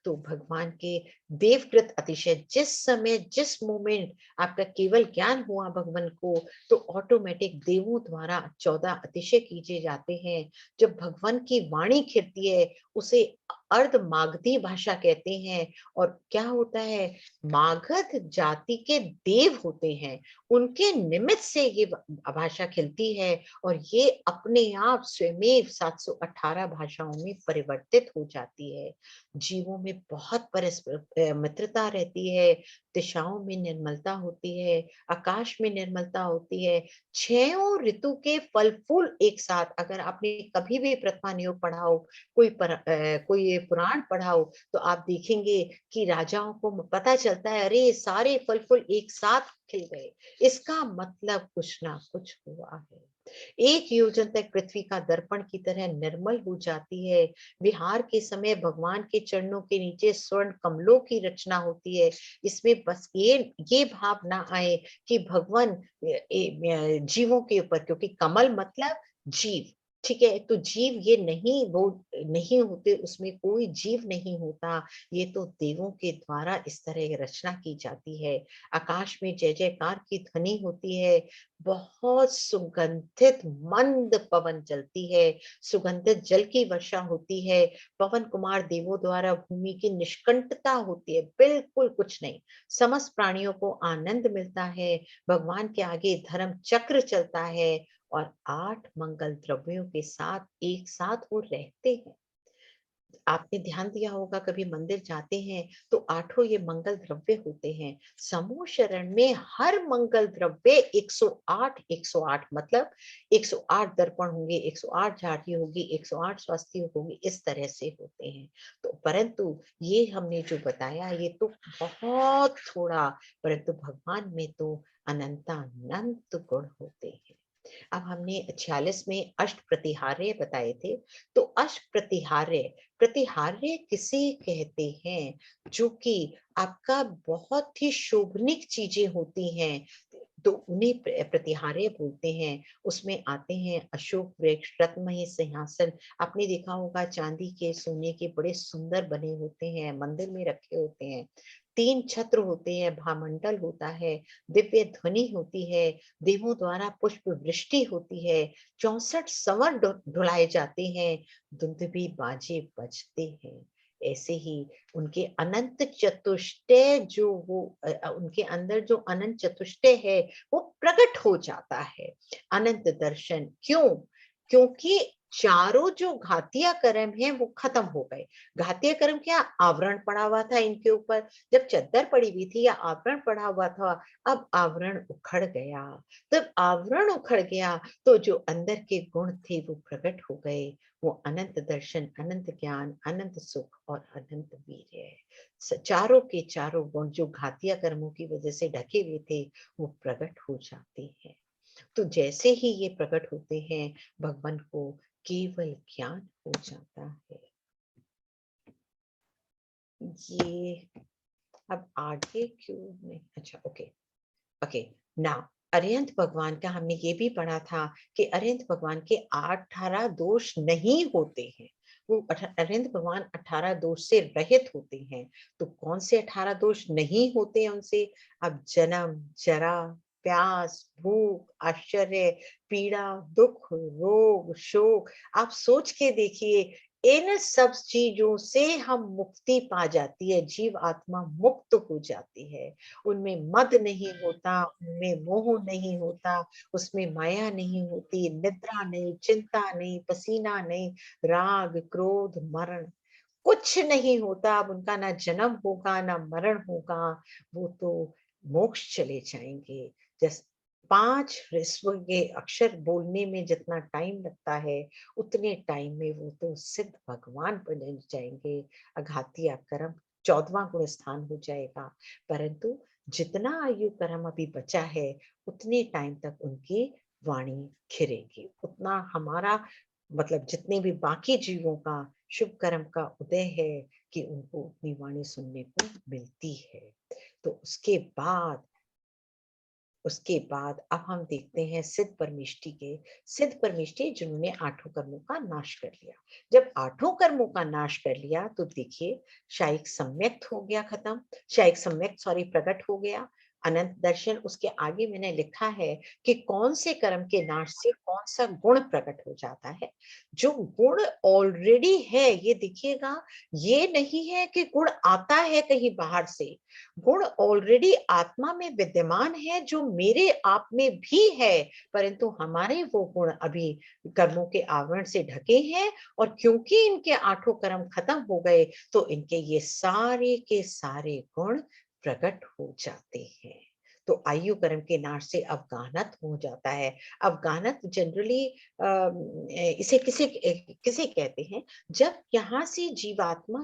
तो भगवान के देवकृत अतिशय, जिस समय जिस मोमेंट आपका केवल ज्ञान हुआ भगवान को, तो ऑटोमेटिक देवों द्वारा 14 अतिशय कीजे जाते हैं। जब भगवान की वाणी खिलती है, उसे अर्ध मागधी भाषा कहते हैं। और क्या होता है, मागध जाति के देव होते हैं, उनके निमित्त से ये भाषा खिलती है, और ये अपने आप स्वयं 718 भाषाओं में परिवर्तित हो जाती है। जीवों में बहुत परस्पर मित्रता रहती है, दिशाओं में निर्मलता होती है, आकाश में निर्मलता होती है। 6 ऋतु के फल फूल एक साथ, अगर आपने कभी भी प्रथमा नियोग पढ़ा हो, कोई पुराण पढ़ा हो, तो आप देखेंगे कि राजाओं को पता चलता है, अरे सारे फल फूल एक साथ खिल गए, इसका मतलब कुछ ना कुछ हुआ है। 1 योजन तक पृथ्वी का दर्पण की तरह निर्मल हो जाती है। विहार के समय भगवान के चरणों के नीचे स्वर्ण कमलों की रचना होती है। इसमें बस ये भाव ना आए कि भगवान जीवों के ऊपर, क्योंकि कमल मतलब जीव, ठीक है, तो जीव ये नहीं, वो नहीं होते, उसमें कोई जीव नहीं होता, ये तो देवों के द्वारा इस तरह रचना की जाती है। आकाश में जय जयकार की ध्वनि होती है, बहुत सुगंधित मंद पवन चलती है, सुगंधित जल की वर्षा होती है, पवन कुमार देवों द्वारा भूमि की निष्कंटता होती है, बिल्कुल कुछ नहीं, समस्त प्राणियों को आनंद मिलता है, भगवान के आगे धर्म चक्र चलता है, और 8 मंगल द्रव्यों के साथ एक साथ वो रहते हैं। आपने ध्यान दिया होगा, कभी मंदिर जाते हैं तो 8 ये मंगल द्रव्य होते हैं। समूह शरण में हर मंगल द्रव्य 108 108 मतलब 108 दर्पण होंगे, 108 झाड़ी होगी, 108 स्वास्थ्य होगी, इस तरह से होते हैं। तो परंतु ये हमने जो बताया ये तो बहुत थोड़ा, परंतु भगवान में तो अनंतानंत गुण होते हैं। अब हमने 46 में अष्ट प्रतिहार्य बताए थे, तो अष्ट प्रतिहार्य, प्रतिहार्य किसे कहते हैं, जो कि आपका बहुत ही शोभनिक चीजें होती हैं, तो उन्हें प्रतिहार्य बोलते हैं। उसमें आते हैं अशोक वृक्ष, रत्नमयी सिंहासन, आपने देखा होगा चांदी के सोने के बड़े सुंदर बने होते हैं, मंदिर में रखे होते हैं। 3 छत्र होते हैं, भामंडल होता है, दिव्य ध्वनि होती है, देवों द्वारा पुष्प वृष्टि होती है, 64 संवर ढुलाए जाते हैं, दुंदुभी बाजे बजते हैं। ऐसे ही उनके अनंत चतुष्टय, जो वो उनके अंदर जो अनंत चतुष्टय है वो प्रकट हो जाता है। अनंत दर्शन, क्यों? क्योंकि चारों जो घातिया कर्म है वो खत्म हो गए। घातिया कर्म क्या, आवरण पड़ा हुआ था इनके ऊपर, जब चद्दर पड़ी हुई थी या आवरण पड़ा हुआ था, अब आवरण उखड़ गया। तब आवरण उखड़ गया तो जो अंदर के गुण थे वो प्रकट हो गए, वो अनंत दर्शन, अनंत ज्ञान, अनंत सुख और अनंत वीर्य है। चारों के चारों गुण जो घातिया कर्मों की वजह से ढके हुए थे वो प्रकट हो जाते हैं। तो जैसे ही ये प्रकट होते हैं, भगवान को केवल ज्ञान हो जाता है। ये अब आगे क्यों नहीं, अच्छा ओके ओके नाउ अरिहंत भगवान का हमने ये भी पढ़ा था कि अरिहंत भगवान के 18 दोष नहीं होते हैं। वो अरिहंत भगवान 18 दोष से रहित होते हैं। तो कौन से 18 दोष नहीं होते हैं उनसे? अब जन्म, जरा, प्यास, भूख, आश्चर्य, पीड़ा, दुख, रोग, शोक, आप सोच के देखिए, इन सब चीजों से हम मुक्ति पा जाती है, जीव आत्मा मुक्त हो जाती है। उनमें मद नहीं होता, उनमें मोह नहीं होता, उसमें माया नहीं होती, निद्रा नहीं, चिंता नहीं, पसीना नहीं, राग क्रोध मरण कुछ नहीं होता। अब उनका ना जन्म होगा ना मरण होगा, वो तो मोक्ष चले जाएंगे। जैसे 5 ऋस्व के अक्षर बोलने में जितना टाइम लगता है, उतने टाइम में वो तो सिद्ध भगवान बन जाएंगे। अघातिया कर्म 14वां गुण स्थान हो जाएगा। परंतु जितना आयु कर्म अभी बचा है, उतने टाइम तक उनकी वाणी खिरेगी, उतना हमारा मतलब जितने भी बाकी जीवों का शुभ कर्म का उदय है कि उनको अपनी वाणी सुनने को मिलती है। तो उसके बाद अब हम देखते हैं सिद्ध परमिष्टि के। सिद्ध परमिष्टि जिन्होंने 8 कर्मों का नाश कर लिया। जब 8 कर्मों का नाश कर लिया तो देखिए शायिक सम्यक्त हो गया खत्म, शायिक सम्यक्त सॉरी प्रकट हो गया। अनंत दर्शन, उसके आगे मैंने लिखा है कि कौन से कर्म के नाश से कौन सा गुण प्रकट हो जाता है। जो गुण ऑलरेडी है, ये देखिएगा, ये नहीं है कि गुण आता है कहीं बाहर से, गुण ऑलरेडी आत्मा में विद्यमान है, जो मेरे आप में भी है, परंतु हमारे वो गुण अभी कर्मों के आवरण से ढके हैं। और क्योंकि इनके 8 कर्म खत्म हो गए, तो इनके ये सारे के सारे गुण प्रकट हो जाते हैं। तो आयु कर्म के नाश से अवगाहनत हो जाता है। अवगाहनत जनरली इसे किसे किसे कहते हैं, जब यहाँ से जीवात्मा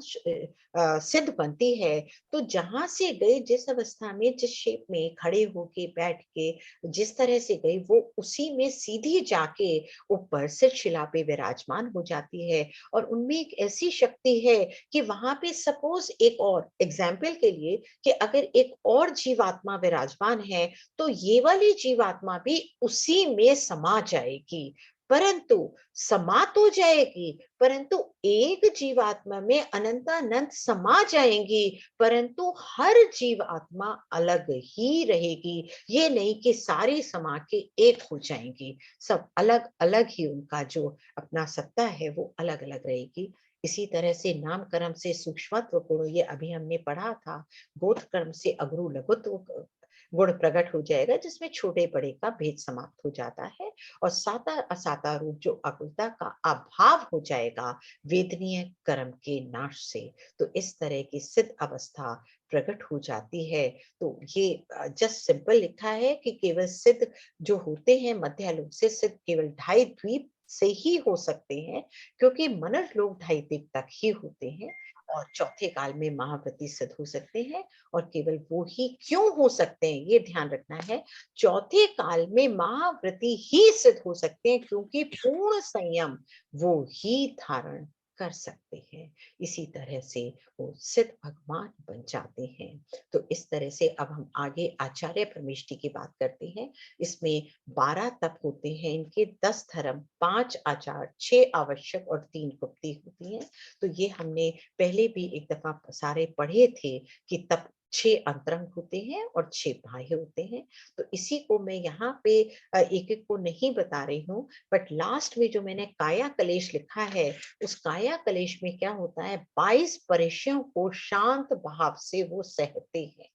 सिद्ध बनती है, तो जहां से गए, जिस अवस्था में, जिस शेप में खड़े होके बैठ के जिस तरह से गई, वो उसी में सीधी जाके ऊपर सिर शिला पे विराजमान हो जाती है। और उनमें एक ऐसी शक्ति है कि वहां पे सपोज एक और एग्जाम्पल के लिए कि अगर एक और जीवात्मा विराजमान है, तो ये वाली जीवात्मा भी उसी में समा जाएगी। परंतु समा तो जाएगी, परंतु एक जीवात्मा में अनंतानंत समा जाएंगी, परंतु हर जीव आत्मा अलग ही रहेगी। ये नहीं कि सारी समा के एक हो जाएंगी, सब अलग अलग ही उनका जो अपना सत्ता है वो अलग अलग रहेगी। इसी तरह से नाम कर्म से सूक्ष्मत्व गुण, ये अभी हमने पढ़ा था, बोध कर्म से अगुरु लघुत्व गुण प्रकट हो जाएगा, जिसमें छोटे बड़े का भेद समाप्त हो जाता है। और साता असाता रूप जो अकुलता का अभाव हो जाएगा वेदनीय कर्म के नाश से। तो इस तरह की सिद्ध अवस्था प्रकट हो जाती है। तो ये जस्ट सिंपल लिखा है कि केवल सिद्ध जो होते हैं मध्यालोक से, सिद्ध केवल 2.5 द्वीप से ही हो सकते हैं, क्योंकि मनुष्य लोग 2.5 द्वीप तक ही होते हैं। और चौथे काल में महाव्रती सिद्ध हो सकते हैं। और केवल वो ही क्यों हो सकते हैं, ये ध्यान रखना है, चौथे काल में महाव्रती ही सिद्ध हो सकते हैं, क्योंकि पूर्ण संयम वो ही धारण कर सकते हैं। इसी तरह से वो सिद्ध भगवान बन जाते हैं। तो इस तरह से अब हम आगे आचार्य परमेष्टि की बात करते हैं। इसमें 12 तप होते हैं इनके, 10 धर्म, 5 आचार, 6 आवश्यक और 3 गुप्ती होती हैं। तो ये हमने पहले भी एक दफा सारे पढ़े थे कि तप 6 अंतरंग होते हैं और 6 बाह्य होते हैं। तो इसी को मैं यहाँ पे एक एक को नहीं बता रही हूँ, बट लास्ट में जो मैंने काया कलेश लिखा है, उस काया कलेश में क्या होता है, 22 परिचयों को शांत भाव से वो सहते हैं।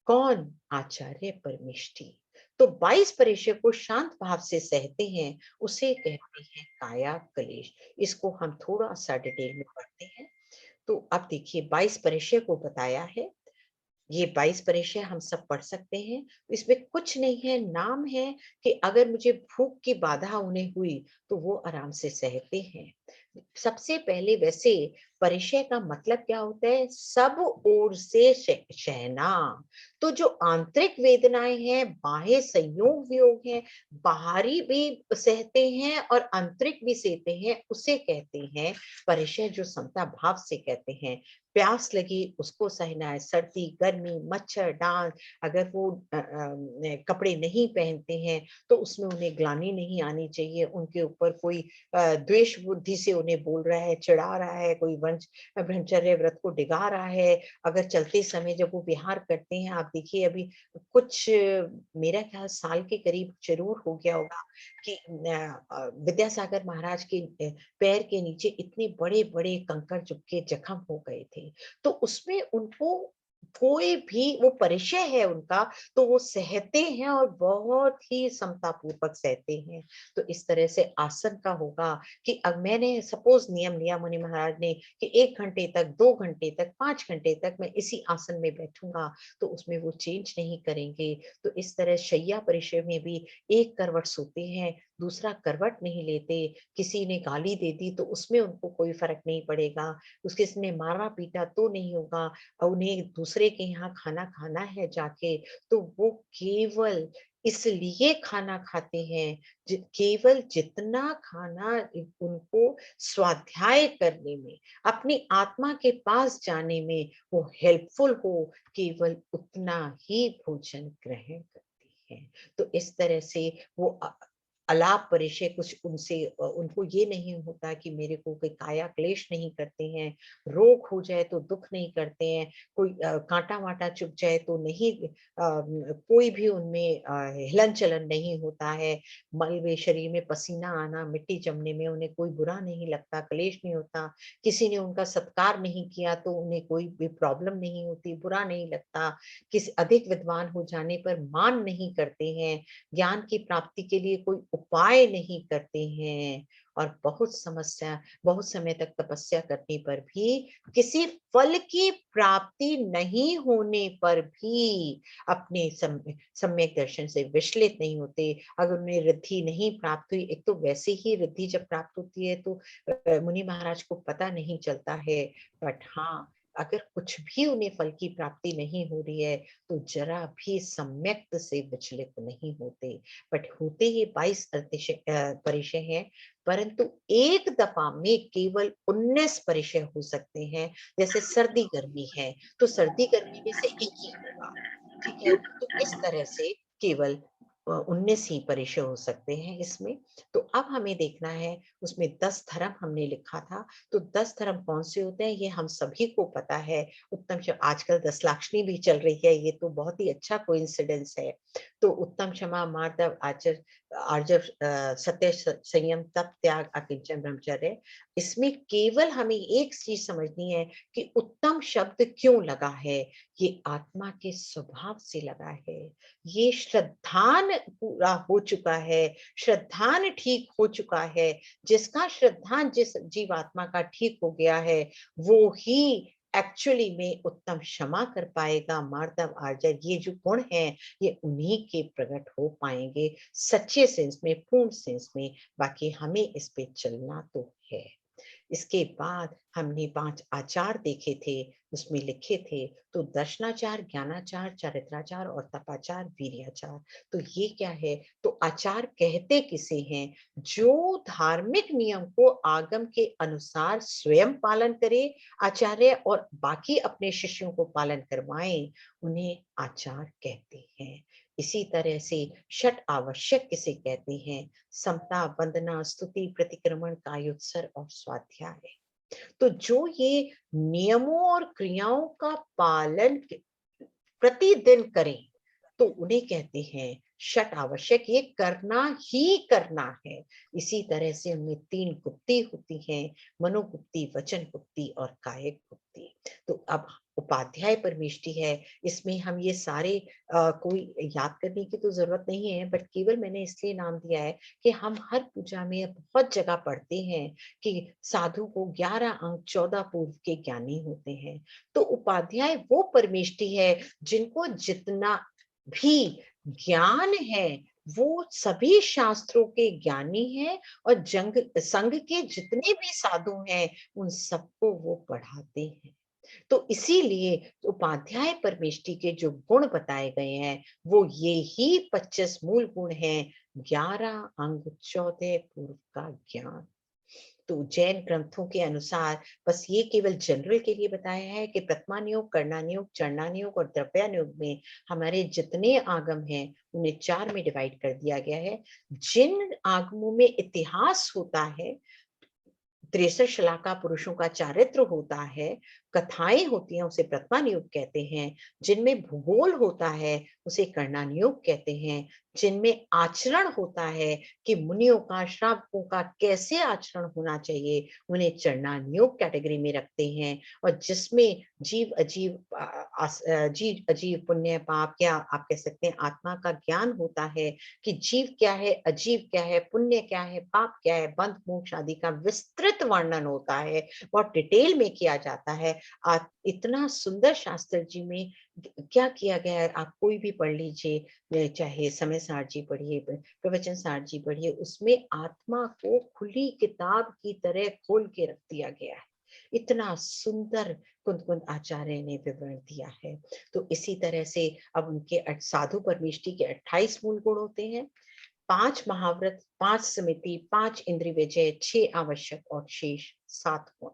कौन? आचार्य परमेष्टि। तो 22 परिचय को शांत भाव से सहते हैं, उसे कहते हैं काया कलेश। इसको हम थोड़ा सा डिटेल में पढ़ते हैं। तो अब देखिए 22 परिचय को बताया है। ये 22 परिचय हम सब पढ़ सकते हैं। इसमें कुछ नहीं है, नाम है कि अगर मुझे भूख की बाधा उन्हें हुई तो वो आराम से सहते हैं। सबसे पहले वैसे परिचय का मतलब क्या होता है, सब ओर से सहना। तो जो आंतरिक वेदनाएं हैं, बाह्य संयोग वियोग है, बाहरी भी सहते हैं और आंतरिक भी सहते हैं, उसे कहते हैं परिचय, जो समता भाव से कहते हैं। प्यास लगी उसको सहना है, सर्दी गर्मी मच्छर डांस, अगर वो कपड़े नहीं पहनते हैं तो उसमें उन्हें ग्लानि नहीं आनी चाहिए। उनके ऊपर कोई द्वेष बुद्धि से उन्हें बोल रहा है, चिढ़ा रहा है, कोई ब्रह्मचर्य व्रत को डिगा रहा है। अगर चलते समय जब वो विहार करते हैं, आप देखिए अभी कुछ मेरा ख्याल साल के करीब जरूर हो गया होगा कि विद्यासागर महाराज के पैर के नीचे इतने बड़े बड़े कंकड़ चुपके जख्म हो गए थे। तो उसमें उनको कोई भी वो परिचय है उनका, तो वो सहते हैं और बहुत ही समता पूर्वक सहते हैं। तो इस तरह से आसन का होगा कि अब मैंने सपोज नियम लिया मुनि महाराज ने कि 1 घंटे तक, 2 घंटे तक, 5 घंटे तक मैं इसी आसन में बैठूंगा, तो उसमें वो चेंज नहीं करेंगे। तो इस तरह शैया परिचय में भी एक करवट सोते हैं, दूसरा करवट नहीं लेते। किसी ने गाली दे दी तो उसमें उनको कोई फर्क नहीं पड़ेगा, उसके इसने मारा पीटा तो नहीं होगा, और उन्हें दूसरे के यहाँ खाना खाना है जाके, तो वो केवल इसलिए खाना खाते हैं, केवल जितना खाना उनको स्वाध्याय करने में, अपनी आत्मा के पास जाने में वो हेल्पफुल हो, केवल उतना ही भोजन ग्रहण करती हैं। तो इस तरह से वो अलाप परिचय कुछ उनसे उनको ये नहीं होता कि मेरे को कोई काया क्लेश नहीं करते हैं, रोग हो जाए तो दुख नहीं करते हैं, कोई कांटा वाटा चुभ जाए तो नहीं, कोई भी उनमें हिलन चलन नहीं होता है, मलबे शरीर में पसीना आना, मिट्टी जमने में उन्हें कोई बुरा नहीं लगता, क्लेश नहीं होता। किसी ने उनका सत्कार नहीं किया तो उन्हें कोई भी प्रॉब्लम नहीं होती, बुरा नहीं लगता। किसी अधिक विद्वान हो जाने पर मान नहीं करते हैं, ज्ञान की प्राप्ति के लिए कोई उपाय नहीं करते हैं, और बहुत समय तक तपस्या करने पर भी, किसी फल की प्राप्ति नहीं होने पर भी अपने सम्यक दर्शन से विचलित नहीं होते। अगर उन्हें रिद्धि नहीं प्राप्त हुई, एक तो वैसे ही रिद्धि जब प्राप्त होती है तो मुनि महाराज को पता नहीं चलता है, बट हाँ अगर कुछ भी उन्हें फल की प्राप्ति नहीं हो रही है तो जरा भी सम्यक्त से विचलित नहीं होते। बट होते ही 22 परिचय हैं, परंतु एक दफा में केवल 19 परिचय हो सकते हैं। जैसे सर्दी गर्मी है तो सर्दी गर्मी में से एक ही होगा, ठीक है। तो इस तरह से केवल 19 ही परिचय हो सकते हैं इसमें। तो अब हमें देखना है, उसमें 10 धर्म हमने लिखा था, तो 10 धर्म कौन से होते हैं ये हम सभी को पता है। उत्तम आजकल 10 लाक्षणी भी चल रही है, ये तो बहुत ही अच्छा कोइंसिडेंस है। तो उत्तम क्षमा मार्दव आर्जव सत्य संयम तप त्याग अकिंचन ब्रह्मचर्य, इसमें केवल हमें एक चीज समझनी है कि उत्तम शब्द क्यों लगा है। ये आत्मा के स्वभाव से लगा है, ये श्रद्धान पूरा हो चुका है, श्रद्धान ठीक हो चुका है। जिसका श्रद्धान जिस जीवात्मा का ठीक हो गया है वो ही एक्चुअली में उत्तम क्षमा कर पाएगा। मार्दव आर्जव ये जो गुण है ये उन्हीं के प्रकट हो पाएंगे सच्चे सेंस में, पूर्ण सेंस में। बाकी हमें इस पे चलना तो है। इसके बाद हमने 5 आचार देखे थे, उसमें लिखे थे तो दर्शनाचार, ज्ञानाचार, चारित्राचार और तपाचार, वीर्याचार। तो ये क्या है, तो आचार कहते किसे हैं, जो धार्मिक नियम को आगम के अनुसार स्वयं पालन करे आचार्य और बाकी अपने शिष्यों को पालन करवाएं, उन्हें आचार कहते हैं। इसी तरह से षट आवश्यक किसे कहते हैं, समता, वंदना, स्तुति, प्रतिक्रमण, कायोत्सर्ग और स्वाध्याय। तो जो ये नियमों और क्रियाओं का पालन प्रतिदिन करें तो उन्हें कहते हैं षट आवश्यक, ये करना ही करना है। इसी तरह से उनमें 3 गुप्ती होती हैं, मनोगुप्ती, वचन गुप्ती और कायिक गुप्ती। तो अब उपाध्याय परमेष्टि है, इसमें हम ये सारे कोई याद करने की तो जरूरत नहीं है, बट केवल मैंने इसलिए नाम दिया है कि हम हर पूजा में बहुत जगह पढ़ते हैं कि साधु को 11 अंक 14 पूर्व के ज्ञानी होते हैं। तो उपाध्याय वो परमेष्टि है जिनको जितना भी ज्ञान है वो सभी शास्त्रों के ज्ञानी हैं, और संघ के जितने भी साधु हैं उन सबको वो पढ़ाते हैं। तो इसीलिए उपाध्याय परमेष्टि के जो गुण बताए गए हैं वो ये ही 25 मूल गुण हैं, 11 अंग 14 पूर्व का ज्ञान। तो जैन ग्रंथों के अनुसार बस ये केवल जनरल के लिए बताया है कि प्रथमानुयोग, कर्णानुयोग, चरणानुयोग और द्रव्यानुयोग में हमारे जितने आगम हैं उन्हें 4 में डिवाइड कर दिया गया है। जिन आगमों में इतिहास होता है, 63 शलाका पुरुषों का चारित्र होता है, कथाएं होती हैं उसे प्रथमान युग कहते हैं, जिनमें भूगोल होता है उसे कर्णान युग कहते हैं, जिनमें आचरण होता है कि मुनियों का श्रावकों का कैसे आचरण होना चाहिए उन्हें चरणान युग कैटेगरी में रखते हैं, और जिसमें जीव अजीव पुण्य पाप, या आप कह सकते हैं आत्मा का ज्ञान होता है कि जीव क्या है, अजीव क्या है, पुण्य क्या है, पाप क्या है, बंध मोक्ष आदि का विस्तृत वर्णन होता है, बहुत डिटेल में किया जाता है। इतना सुंदर शास्त्र जी में क्या किया गया है, आप कोई भी पढ़ लीजिए, चाहे समय सार जी पढ़िए, प्रवचन सार जी पढ़िए, उसमें आत्मा को खुली किताब की तरह खोल के रख दिया गया है। इतना सुंदर कुंद कुंद आचार्य ने विवरण दिया है। तो इसी तरह से अब उनके साधु परमेष्टि के 28 मूल गुण होते हैं, 5 महाव्रत, 5 समिति, 5 इंद्रिय विजय, 6 आवश्यक और शेष 7 गुण।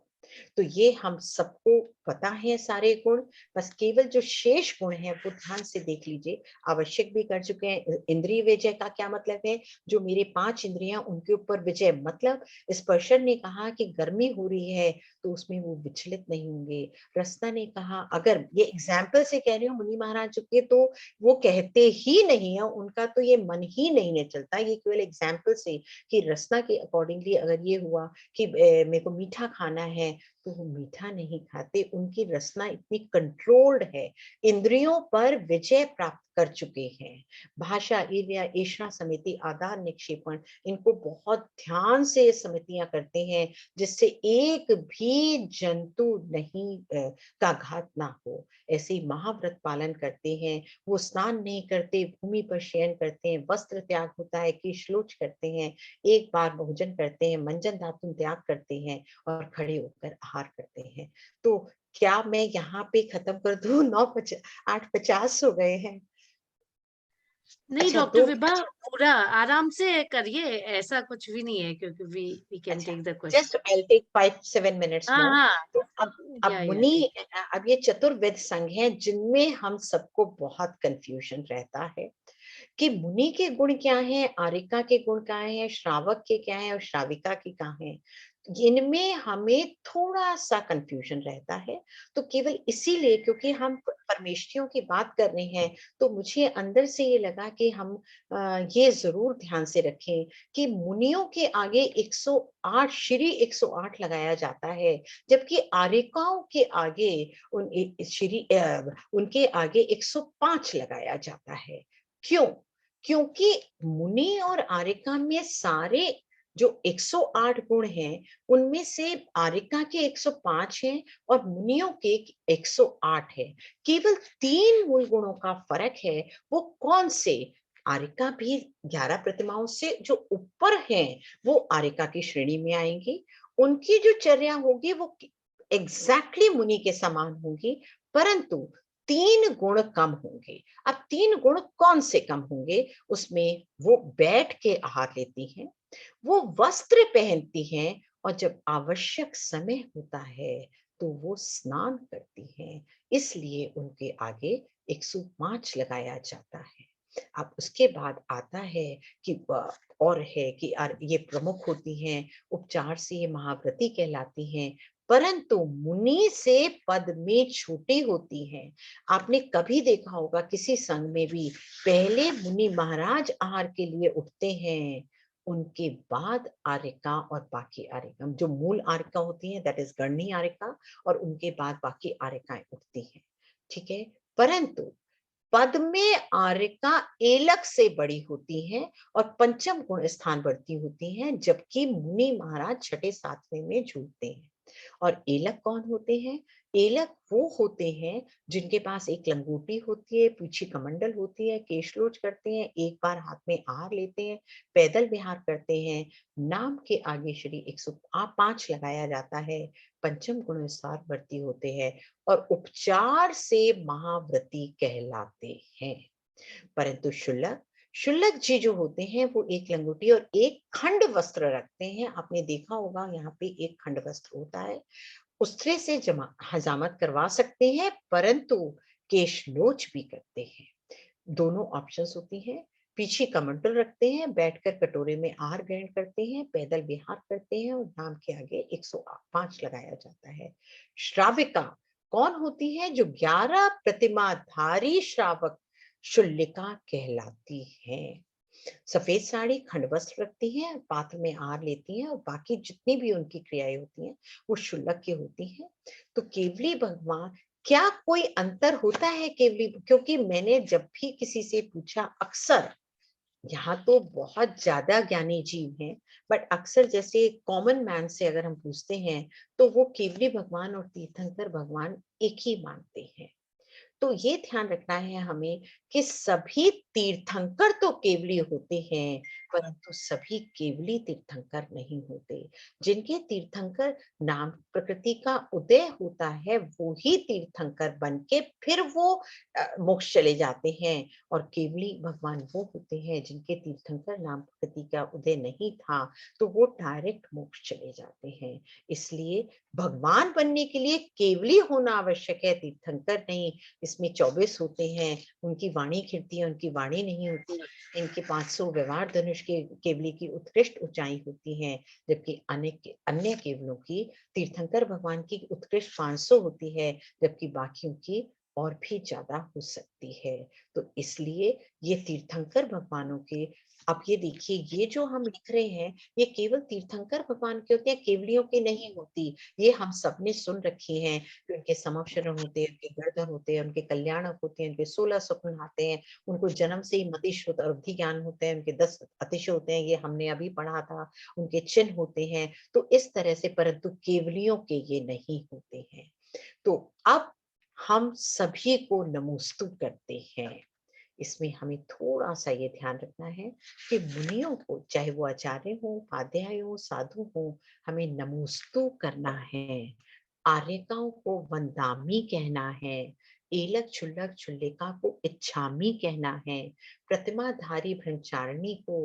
तो ये हम सबको पता है सारे गुण, बस केवल जो शेष गुण है वो ध्यान से देख लीजिए। आवश्यक भी कर चुके हैं। इंद्रिय विजय का क्या मतलब है, जो मेरे 5 इंद्रियां उनके ऊपर विजय, मतलब स्पर्शन ने कहा कि गर्मी हो रही है तो उसमें वो विचलित नहीं होंगे। रसना ने कहा, अगर ये एग्जाम्पल से कह रही हूँ मुनि महाराज के, तो वो कहते ही नहीं है, उनका तो ये मन ही नहीं चलता, ये केवल एग्जाम्पल से कि रसना के अकॉर्डिंगली अगर ये हुआ कि मेरे को मीठा खाना है तो वो मीठा नहीं खाते, उनकी रसना इतनी कंट्रोल्ड है, इंद्रियों पर विजय प्राप्त कर चुके हैं। भाषा, ईर्ष्या, ईर्ष्या समिति, आदान निक्षेपण, इनको बहुत ध्यान से ये समितियां करते हैं जिससे एक भी जंतु नहीं का घात ना हो। ऐसे ही महाव्रत पालन करते हैं, वो स्नान नहीं करते, भूमि पर शयन करते हैं, वस्त्र त्याग होता है, केशलोच करते हैं, एक बार भोजन करते हैं, मंजन धातु त्याग करते हैं और खड़े होकर आहार करते हैं। तो क्या मैं यहाँ पे खत्म कर दूं? 8:50 हो गए हैं। नहीं अच्छा, डॉक्टर विभा, पूरा आराम से करिए, ऐसा कुछ भी नहीं है, क्योंकि we can take the question. Just I take 5-7 minutes हाँ मोर। हाँ, तो अब या मुनि, अब ये चतुर्वेद संघ है जिनमें हम सबको बहुत कंफ्यूजन रहता है कि मुनि के गुण क्या है, आरिका के गुण क्या है, श्रावक के क्या है और श्राविका के क्या है, इनमें हमें थोड़ा सा कंफ्यूजन रहता है। तो केवल इसीलिए क्योंकि हम परमेष्ठियों की बात कर रहे हैं, तो मुझे अंदर से ये लगा कि हम ये जरूर ध्यान से रखें कि मुनियों के आगे 108 श्री 108 लगाया जाता है, जबकि आरिकाओं के आगे उनके आगे 105 लगाया जाता है। क्यों? क्योंकि मुनि और आरिका में सारे जो 108 गुण हैं, उनमें से आरिका के 105 हैं और मुनियों के 108 है। केवल 3 मूल गुणों का फर्क है। वो कौन से? आरिका भी 11 प्रतिमाओं से जो ऊपर हैं, वो आरिका की श्रेणी में आएंगी। उनकी जो चर्या होगी वो एग्जैक्टली मुनि के समान होगी, परंतु 3 गुण कम होंगे। अब 3 गुण कौन से कम होंगे? उसमें वो बैठ के आहार लेती हैं, वो वस्त्र पहनती हैं, और जब आवश्यक समय होता है तो वो स्नान करती हैं। इसलिए उनके आगे 105 लगाया जाता है। अब उसके बाद आता है कि और है कि ये प्रमुख होती हैं, उपचार से ये महाव्रती कहलाती हैं, परंतु मुनि से पद में छोटी होती हैं। आपने कभी देखा होगा किसी संघ में भी पहले मुनि महाराज आहार के लिए उठते हैं, उनके बाद आरिका और बाकी आरिका, जो मूल आरिका होती है दैट इज गणनी आरिका, और उनके बाद बाकी आरिकाएं उठती हैं। ठीक है, परंतु पद में आरिका एलक से बड़ी होती हैं और पंचम गुण स्थान बढ़ती होती हैं, जबकि मुनि महाराज 6-7वें में झूलते हैं। और एलक कौन होते हैं? एलक वो होते हैं जिनके पास एक लंगोटी होती है, पीछे कमंडल होती है, केशलोच करते हैं, एक बार हाथ में आहार लेते हैं, पैदल विहार करते हैं, नाम के आगे श्री 105 लगाया जाता है, पंचम गुण विस्तार वर्ती होते हैं और उपचार से महाव्रती कहलाते हैं। परंतु शुल्लक जी जो होते हैं वो एक लंगोटी और एक खंड वस्त्र रखते हैं। आपने देखा होगा यहाँ पे एक खंड वस्त्र होता है, उससे से हजामत करवा सकते हैं, परंतु केशलोच भी करते हैं। दोनों ऑप्शंस होती हैं। पीछे कमंडल रखते हैं, बैठकर कटोरे में आहार ग्रहण करते हैं, पैदल विहार करते हैं और नाम के आगे 105 लगाया जाता है। श्राविका कौन होती है? जो 11 प्रतिमाधारी श्रावक शुल्लिका कहलाती है। सफेद साड़ी खंड वस्त्र रखती हैं, पात्र में आहार लेती हैं और बाकी जितनी भी उनकी क्रियाएं होती हैं वो शुल्लक की होती हैं। तो केवली भगवान, क्या कोई अंतर होता है केवली? क्योंकि मैंने जब भी किसी से पूछा, अक्सर यहाँ तो बहुत ज्यादा ज्ञानी जीव हैं, बट अक्सर जैसे कॉमन मैन से अगर हम पूछते हैं तो वो केवली भगवान और तीर्थंकर भगवान एक ही मानते हैं। तो ये ध्यान रखना है हमें कि सभी तीर्थंकर तो केवली होते हैं, परंतु सभी केवली तीर्थंकर नहीं होते। जिनके तीर्थंकर नाम प्रकृति का उदय होता है वो ही तीर्थंकर बन के फिर वो मोक्ष चले जाते हैं, और केवली भगवान वो होते हैं जिनके तीर्थंकर नाम प्रकृति का उदय नहीं था तो वो डायरेक्ट मोक्ष चले जाते हैं। इसलिए भगवान बनने के लिए केवली होना आवश्यक है, तीर्थंकर नहीं। इसमें 24 होते हैं, उनकी वाणी खिड़ती है, उनकी वाणी नहीं होती। इनके 500 व्यवहार धनुष के केवली की उत्कृष्ट ऊंचाई होती है, जबकि अन्य केवलों की, तीर्थंकर भगवान की उत्कृष्ट 500 होती है, जबकि बाकियों की और भी ज्यादा हो सकती है। तो इसलिए ये तीर्थंकर भगवानों के, अब ये देखिए, ये जो हम लिख रहे हैं ये केवल तीर्थंकर भगवान के होते हैं, केवलियों के नहीं होती। ये हम सबने सुन रखी हैं कि उनके समक्षरण होते हैं, उनके गर्दन होते हैं, उनके कल्याणक होते हैं, उनके 16 स्वप्न आते हैं, उनको जन्म से ही मतिष्ठ और अवधि ज्ञान होते हैं, उनके 10 अतिशय होते हैं, ये हमने अभी पढ़ा था, उनके चिन्ह होते हैं। तो इस तरह से, परंतु केवलियों के ये नहीं होते हैं। तो अब हम सभी को नमोस्तु करते हैं। इसमें हमें थोड़ा सा ये ध्यान रखना है कि मुनियों को, चाहे वो आचार्य हो, उपाध्याय हो, साधु हो, हमें नमोस्तु करना है। आर्यकाओं को वंदामी कहना है, एलक छुल्लक छुल्लिका को इच्छामी कहना है, प्रतिमाधारी ब्रह्मचारिणी को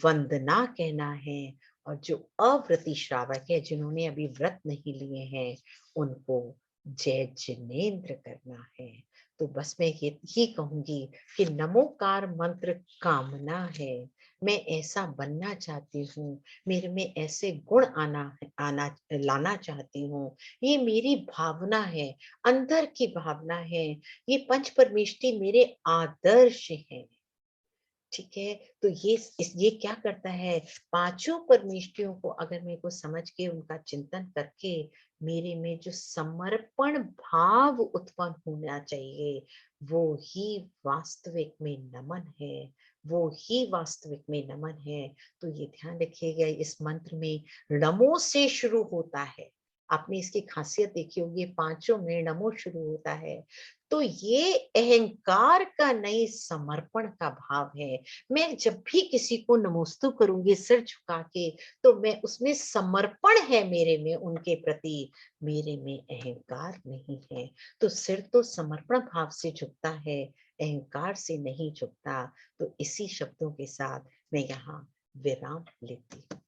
वंदना कहना है, और जो अव्रती श्रावक है, जिन्होंने अभी व्रत नहीं लिए हैं, उनको जय जिनेन्द्र करना है। तो बस मैं ये कहूंगी कि नमोकार मंत्र कामना है। मैं ऐसा बनना चाहती हूँ, मेरे में ऐसे गुण लाना चाहती हूँ। ये मेरी भावना है, अंदर की भावना है। ये पंच परमेष्टि मेरे आदर्श हैं। ठीक है, तो ये क्या करता है, पांचों परमेष्टियों को अगर मेरे को समझ के उनका चिंतन करके मेरे में जो समर्पण भाव उत्पन्न होना चाहिए, वो ही वास्तविक में नमन है, वो ही वास्तविक में नमन है। तो ये ध्यान रखिएगा, इस मंत्र में नमो से शुरू होता है। आपने इसकी खासियत देखी होगी, पांचों में नमो शुरू होता है। तो ये अहंकार का नहीं, समर्पण का भाव है। मैं जब भी किसी को नमोस्तु करूंगी सिर झुका के, तो मैं उसमें समर्पण है मेरे में उनके प्रति, मेरे में अहंकार नहीं है। तो सिर तो समर्पण भाव से झुकता है, अहंकार से नहीं झुकता। तो इसी शब्दों के साथ मैं यहाँ विराम लेती हूँ।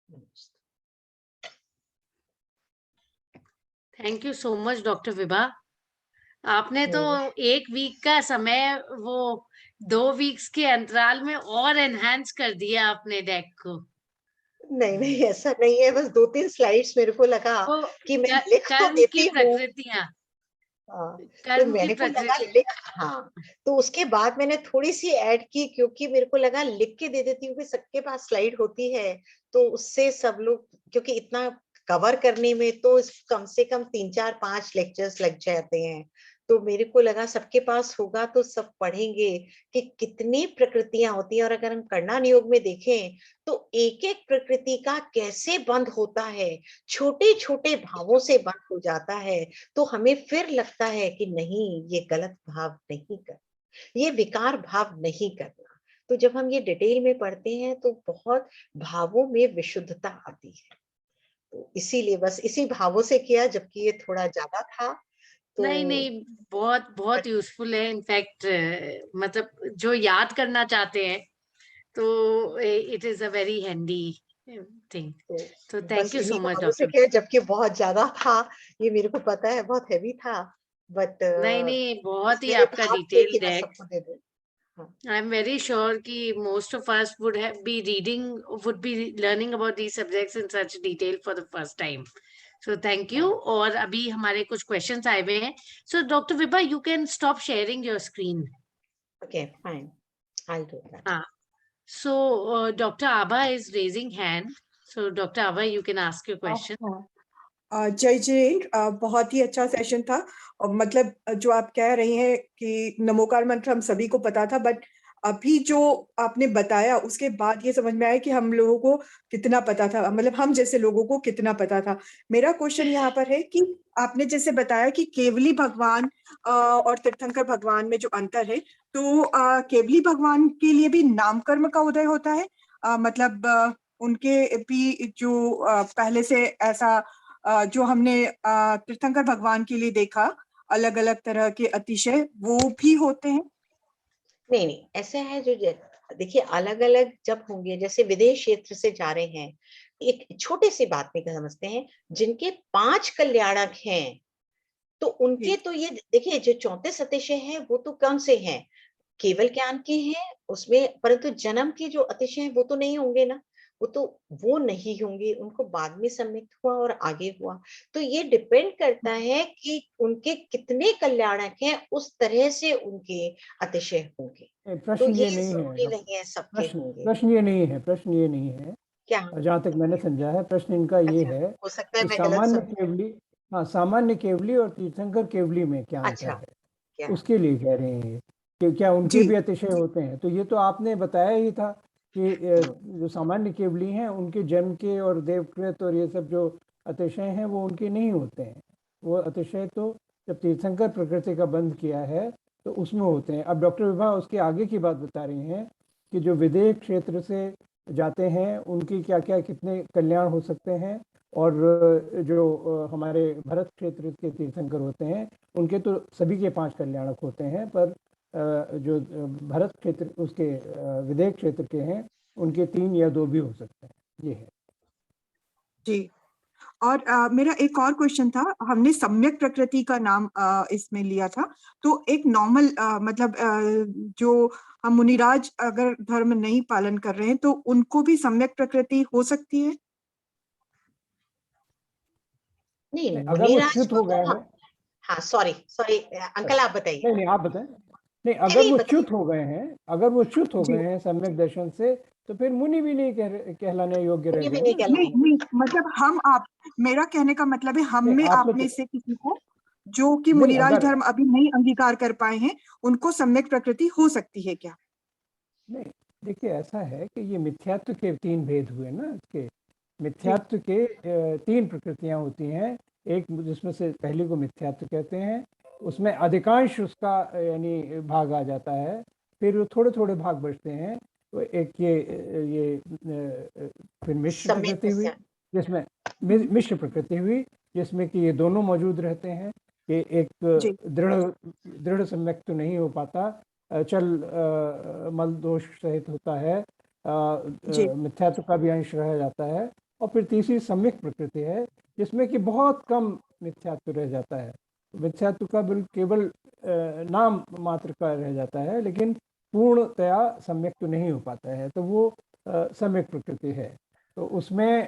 नमस्ते। Thank you so much doctor Vibha. आपने तो एक वीक का समय वो 2 वीक्स के अंतराल में और एनहांस कर दिया अपने डेक को। नहीं ऐसा नहीं है, बस 2-3 स्लाइड्स मेरे को लगा कि मैं लिख तो कर्म देती की हूँ। प्रकृतियां, तो कर्म की मेरे को लगा प्रकृति। हाँ, तो उसके बाद मैंने थोड़ी सी ऐड की, क्योंकि मेरे को लगा लिख के दे देती हूँ कि सबके पास स्लाइड होती है, तो उससे सब लोग, क्योंकि इतना कवर करने में तो कम से कम 3-4-5 लेक्चर्स लग जाते हैं। तो मेरे को लगा सबके पास होगा तो सब पढ़ेंगे कि कितनी प्रकृतियां होती हैं। और अगर हम करणान योग में देखें तो एक एक प्रकृति का कैसे बंद होता है, छोटे छोटे भावों से बंद हो जाता है। तो हमें फिर लगता है कि नहीं, ये गलत भाव नहीं करना, ये विकार भाव नहीं करना। तो जब हम ये डिटेल में पढ़ते हैं तो बहुत भावों में विशुद्धता आती है। तो इसीलिए बस इसी भावों से किया, जबकि ये थोड़ा ज्यादा था। तो नहीं, बहुत बहुत यूजफुल है। इनफैक्ट मतलब जो याद करना चाहते हैं तो it is a very handy thing. तो thank you so much doctor. जबकि बहुत ज्यादा था, ये मेरे को पता है, बहुत हैवी था, बट नहीं बहुत ही मेरे आपका भाव थे डिटेल कि मैं डेक। सबको दे दूं। I'm very sure कि most of us would be learning about these subjects in such detail for the first time. So thank you. और अभी हमारे कुछ questions आए हुए हैं. So Dr. Vibha, you can stop sharing your screen. Okay, fine. I'll do that. हाँ. So Dr. Abha is raising hand. So Dr. Abha, you can ask your question. जय जिनेन्द्र, बहुत ही अच्छा सेशन था। और मतलब जो आप कह रही हैं कि नमोकार मंत्र हम सभी को पता था, बट अभी जो आपने बताया उसके बाद ये समझ में आया कि हम लोगों को कितना पता था, मतलब हम जैसे लोगों को कितना पता था। मेरा क्वेश्चन यहाँ पर है कि आपने जैसे बताया कि केवली भगवान और तीर्थंकर भगवान में जो अंतर है, तो केवली भगवान के लिए भी नामकर्म का उदय होता है, मतलब उनके भी जो पहले से ऐसा जो हमने तीर्थंकर भगवान के लिए देखा अलग अलग तरह के अतिशय, वो भी होते हैं? नहीं, ऐसा है जो देखिए अलग अलग जब होंगे, जैसे विदेश क्षेत्र से जा रहे हैं, एक छोटे सी बात में समझते हैं, जिनके 5 कल्याणक हैं, तो उनके तो ये देखिए जो 34 अतिशय है वो तो कौन से हैं, केवल ज्ञान के हैं उसमें, परंतु जन्म के जो अतिशय हैं वो तो नहीं होंगे ना, वो नहीं होंगे, उनको बाद में सम्मिलित हुआ और आगे हुआ। तो ये डिपेंड करता है कि उनके कितने कल्याणक हैं, उस तरह से उनके अतिशय होंगे। तो प्रश्न ये ये नहीं जरूरी है, नहीं है सबके होंगे। प्रश्न ये नहीं है, प्रश्न ये नहीं है, क्या जहाँ तक मैंने समझा है प्रश्न इनका ये अच्छा, है हो सकता है कि मैं गलत सामान्य समझी। केवली, हाँ सामान्य केवली और तीर्थंकर केवली में क्या अंतर अच्छा, है, क्या उसके लिए कह रहे हैं कि क्या उनके जी। भी अतिशय होते हैं। तो ये तो आपने बताया ही था कि जो सामान्य केवली हैं उनके जन्म के और देवकृत और ये सब जो अतिशय हैं वो उनके नहीं होते हैं। वो अतिशय तो जब तीर्थंकर प्रकृति का बंध किया है तो उसमें होते हैं। अब डॉक्टर विभा उसके आगे की बात बता रही हैं कि जो विदेह क्षेत्र से जाते हैं उनकी क्या क्या कितने कल्याण हो सकते हैं, और जो हमारे भरत क्षेत्र के तीर्थंकर होते हैं उनके तो सभी के 5 कल्याणक होते हैं, पर जो भरत क्षेत्र उसके विदेह क्षेत्र के हैं उनके 3 या 2 भी हो सकते हैं। ये है जी। और मेरा एक और क्वेश्चन था, हमने सम्यक प्रकृति का नाम इसमें लिया था, तो एक नॉर्मल मतलब जो हम मुनिराज अगर धर्म नहीं पालन कर रहे हैं तो उनको भी सम्यक प्रकृति हो सकती है? नहीं, अगर वो मुनिराज च्युत को हो तो गए हैं, हाँ सॉरी अंकल आप बताइए। नहीं आप बताएं। नहीं, अगर नहीं वो बताइए। च्युत हो गए हैं, अगर वो च्युत हो जी। गए हैं सम्यक दर्शन से, तो फिर मुनि भी नहीं कहलाने योग्य रह मुनि भी गए नहीं ना। नहीं कहलाएंगे। नहीं, मतलब आप, मेरा कहने का मतलब है हम नहीं में आप आप में तो से किसी को जो कि नहीं, मुनिराज अगर धर्म अभी नहीं अंगीकार कर पाए हैं, उनको सम्यक प्रकृति हो सकती है क्या? नहीं, देखिए ऐसा है कि ये मिथ्यात्व के 3 भेद हुए ना, इसके मिथ्यात्व के 3 प्रकृतियां होती हैं। एक जिसमें से पहली को मिथ्यात्व कहते हैं, उसमें अधिकांश उसका यानी भाग आ जाता है, फिर थोड़े थोड़े भाग बचते हैं। तो एक फिर मिश्र सम्यक प्रकृति हुई, जिसमें मिश्र प्रकृति हुई जिसमें कि ये दोनों मौजूद रहते हैं कि एक जी। दृढ़ सम्यक तो नहीं हो पाता, चल मल दोष सहित होता है, जी। मिथ्यात्व का भी अंश रह जाता है। और फिर तीसरी सम्यक प्रकृति है जिसमें कि बहुत कम मिथ्यात्व रह जाता है। मिथ्यात्व का केवल नाम मात्र का रह जाता है, लेकिन पूर्णतया सम्यक तो नहीं हो पाता है, तो वो सम्यक प्रकृति है। तो उसमें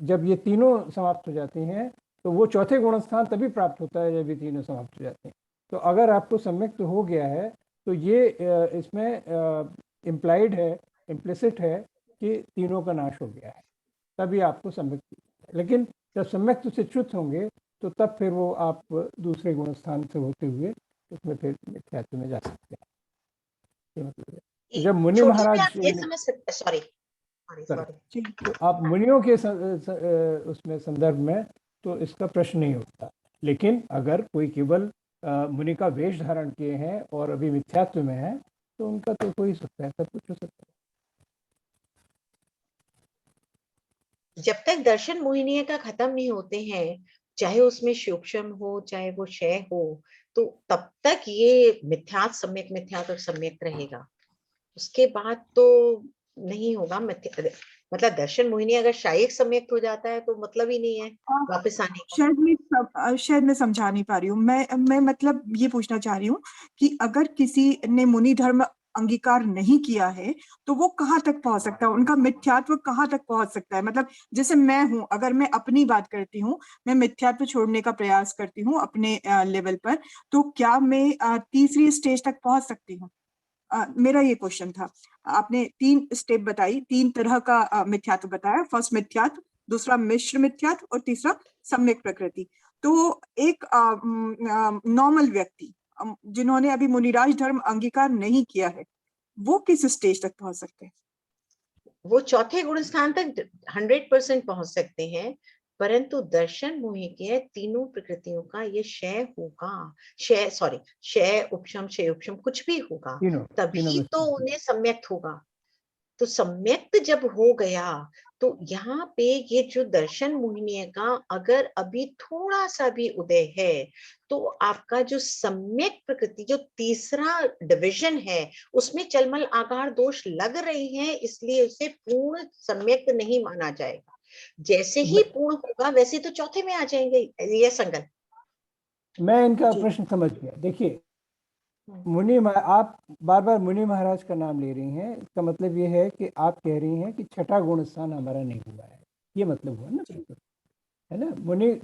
जब ये तीनों समाप्त हो जाती हैं तो वो चौथे गुण स्थान तभी प्राप्त होता है जब ये तीनों समाप्त हो जाते हैं। तो अगर आपको सम्यक तो हो गया है तो ये इसमें इम्प्लाइड है, इम्प्लिसिट है कि तीनों का नाश हो गया है, तभी आपको सम्यक। लेकिन जब सम्यक से च्युत होंगे तो तब फिर वो आप दूसरे गुण स्थान से होते हुए उसमें फिर मिथ्यात्व में जा सकते हैं। ये मतलब है। तो जब मुनि छोटी महाराज, में आप ये समझ सकते, सॉरी जी। तो आप मुनियों के उसमें संदर्भ में तो इसका प्रश्न नहीं उठता। लेकिन अगर कोई केवल मुनि का वेश धारण किए हैं और अभी मिथ्यात्व में है तो उनका तो हो ही सकता है, सब कुछ हो सकता है। जब तक दर्शन मोहिनी का खत्म नहीं होते हैं, चाहे उसमें सूक्ष्म हो चाहे वो क्षय हो, तो तब तक ये मिथ्यात सम्यक और सम्यक रहेगा। उसके बाद तो नहीं होगा। मतलब दर्शन मोहिनी अगर शायक सम्यक्त हो जाता है तो मतलब ही नहीं है हाँ, वापस आने का। शायद मैं समझा नहीं पा रही हूँ। मैं मतलब ये पूछना चाह रही हूँ कि अगर किसी ने मुनि धर्म अंगीकार नहीं किया है तो वो कहाँ तक पहुंच सकता है, उनका मिथ्यात्व कहाँ तक पहुंच सकता है? मतलब जैसे मैं हूँ, अगर मैं अपनी बात करती हूँ, मैं मिथ्यात्व छोड़ने का प्रयास करती हूँ अपने लेवल पर, तो क्या मैं तीसरी स्टेज तक पहुंच सकती हूँ? मेरा ये क्वेश्चन था। आपने 3 स्टेप बताई, 3 तरह का मिथ्यात्व बताया। फर्स्ट मिथ्यात्व, दूसरा मिश्र मिथ्यात्व और तीसरा सम्यक प्रकृति। तो एक नॉर्मल व्यक्ति जिन्होंने अभी मुनिराज धर्म अंगीकार नहीं किया है, वो किस स्टेज तक पहुंच सकते हैं? वो चौथे गुण स्थान तक 100% पहुंच सकते हैं, परंतु दर्शन मोहि के तीनों प्रकृतियों का ये क्षय होगा, क्षय उपशम कुछ भी होगा, तीनों तभी में तो से। उन्हें सम्यक्त होगा। तो सम्यक्त जब हो गया तो यहाँ पे ये जो दर्शन मोहिनी का अगर अभी थोड़ा सा भी उदय है तो आपका जो सम्यक प्रकृति, जो तीसरा डिविजन है, उसमें चलमल आकार दोष लग रहे हैं, इसलिए उसे पूर्ण सम्यक्त नहीं माना जाएगा। जैसे ही पूर्ण होगा वैसे तो चौथे में आ जाएंगे ये संगत। मैं इनका जी। प्रश्न समझ गया। देखिए, आप बार बार मुनि महाराज का नाम ले रही हैं, इसका मतलब ये है कि आप कह रही हैं कि छठा गुण स्थान हमारा नहीं हुआ है, ये मतलब हुआ ना, है ना।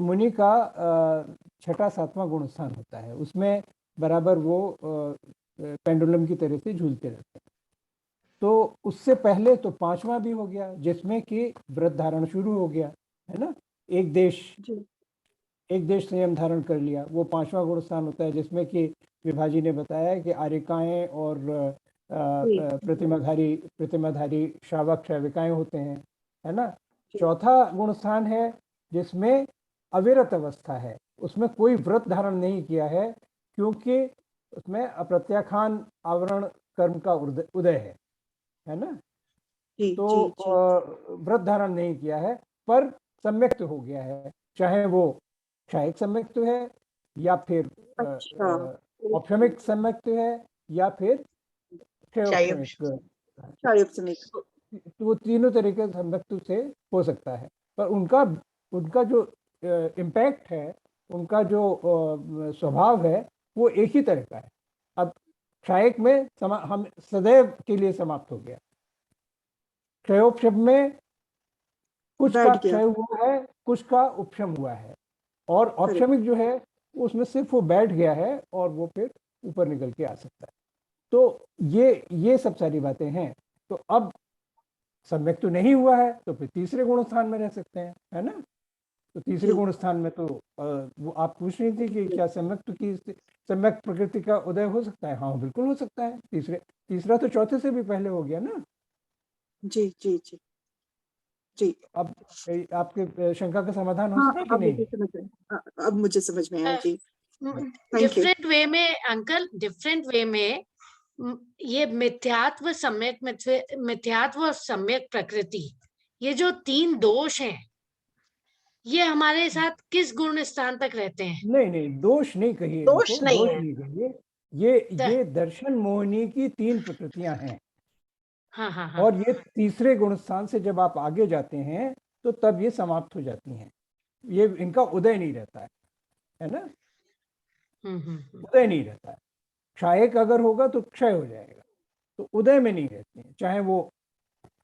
मुनि का छठा सातवां गुण स्थान होता है, उसमें बराबर वो पेंडुलम की तरह से झूलते रहते हैं। तो उससे पहले तो पांचवा भी हो गया, जिसमें कि व्रत धारण शुरू हो गया, है ना। एक देश संयम धारण कर लिया, वो पांचवा गुण स्थान होता है, जिसमें कि विभाजी ने बताया कि आर्यिकाएं और प्रतिमाधारी श्रावक श्राविकाएं होते हैं, है ना। चौथा गुण स्थान है जिसमें अविरत अवस्था है, उसमें कोई व्रत धारण नहीं किया है, क्योंकि उसमें अप्रत्याखान आवरण कर्म का उदय है ना। तो व्रत धारण नहीं किया है पर सम्यक्त हो गया है, चाहे वो क्षयिक सम्यक्त है या फिर औपशमिक सम्यक्त है या फिर क्षयोपशमिक। तो वो तीनों तरीके से सम्यक्त से हो सकता है, पर उनका जो इम्पैक्ट है, उनका जो स्वभाव है, वो एक ही तरह का है। अब क्षयिक में हम सदैव के लिए समाप्त हो गया, क्षयोपशम में कुछ का क्षय हुआ है, कुछ का उपशम हुआ है, और औपशमिक जो है उसमें सिर्फ वो बैठ गया है और वो फिर ऊपर निकल के आ सकता है। तो ये सब सारी बातें हैं। तो अब सम्यक तो नहीं हुआ है तो फिर तीसरे गुण स्थान में रह सकते हैं, है ना। तो तीसरे गुण स्थान में तो वो आप पूछ रही थी कि क्या सम्यक प्रकृति का उदय हो सकता है? हाँ, बिल्कुल हो सकता है। तीसरा तो चौथे से भी पहले हो गया ना। जी जी जी जी। अब आपके शंका का समाधान हो सका कि नहीं? अब मुझे समझ में आया जी। डिफरेंट वे में अंकल, डिफरेंट वे में ये मिथ्यात्व, सम्यक मिथ्यात्व और सम्यक प्रकृति, ये जो 3 दोष हैं, ये हमारे साथ किस गुण स्थान तक रहते हैं? नहीं, दोष नहीं कहिए, दोष इनको नहीं दोष है। नहीं कहिए। ये दर्शन मोहिनी की 3 प्रकृतियां हैं। हाँ। और ये तीसरे गुण स्थान से जब आप आगे जाते हैं तो तब ये समाप्त हो जाती हैं, ये इनका उदय नहीं रहता है ना। उदय नहीं रहता है। क्षयिक अगर होगा तो क्षय हो जाएगा, तो उदय में नहीं रहते हैं, चाहे वो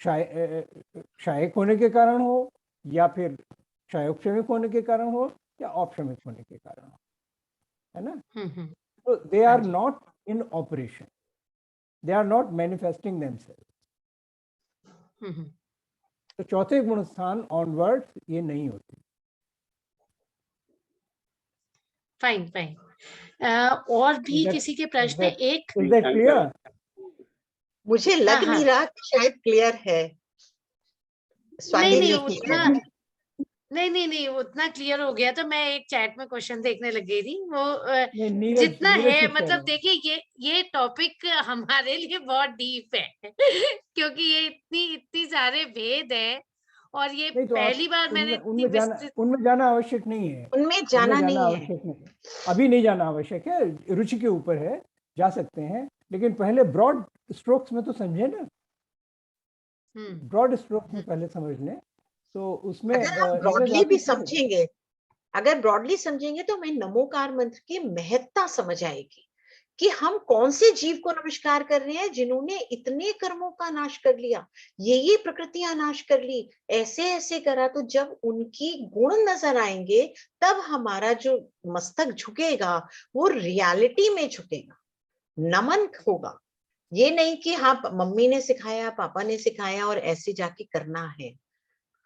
क्षयिक होने के कारण हो या फिर क्षयोपशमिक होने के कारण हो या औपशमिक होने के कारण हो, है ना। तो they are not in operation, they are not manifesting themselves. तो चौथे गुण स्थान ऑनवर्ड ये नहीं होती। फाइन। और भी किसी के प्रश्न? एक क्लियर? मुझे लग नहीं रहा कि शायद क्लियर है। नहीं उतना नहीं उतना क्लियर हो गया। तो मैं एक चैट में क्वेश्चन देखने लग गई थी, वो जितना है, मतलब देखिए ये टॉपिक हमारे लिए बहुत डीप है क्योंकि ये इतनी सारे भेद है, और ये तो पहली बार मैंने उनमें जाना आवश्यक नहीं है। उनमें जाना नहीं आवश्यक नहीं, अभी नहीं जाना आवश्यक है, रुचि के ऊपर है, जा सकते हैं, लेकिन पहले ब्रॉड स्ट्रोक्स में तो समझे ना। ब्रॉड स्ट्रोक में पहले समझ लें तो उसमें अगर हम इसमें ब्रॉडली जाके भी क्या होगा? समझेंगे, अगर ब्रॉडली समझेंगे तो हमें नमोकार मंत्र की महत्ता समझ आएगी कि हम कौन से जीव को नमस्कार कर रहे हैं जिन्होंने इतने कर्मों का नाश कर लिया, ये प्रकृतियां नाश कर ली, ऐसे ऐसे करा। तो जब उनकी गुण नजर आएंगे तब हमारा जो मस्तक झुकेगा वो रियलिटी में झुकेगा, नमन होगा। ये नहीं कि हाँ मम्मी ने सिखाया, पापा ने सिखाया और ऐसे जाके करना है।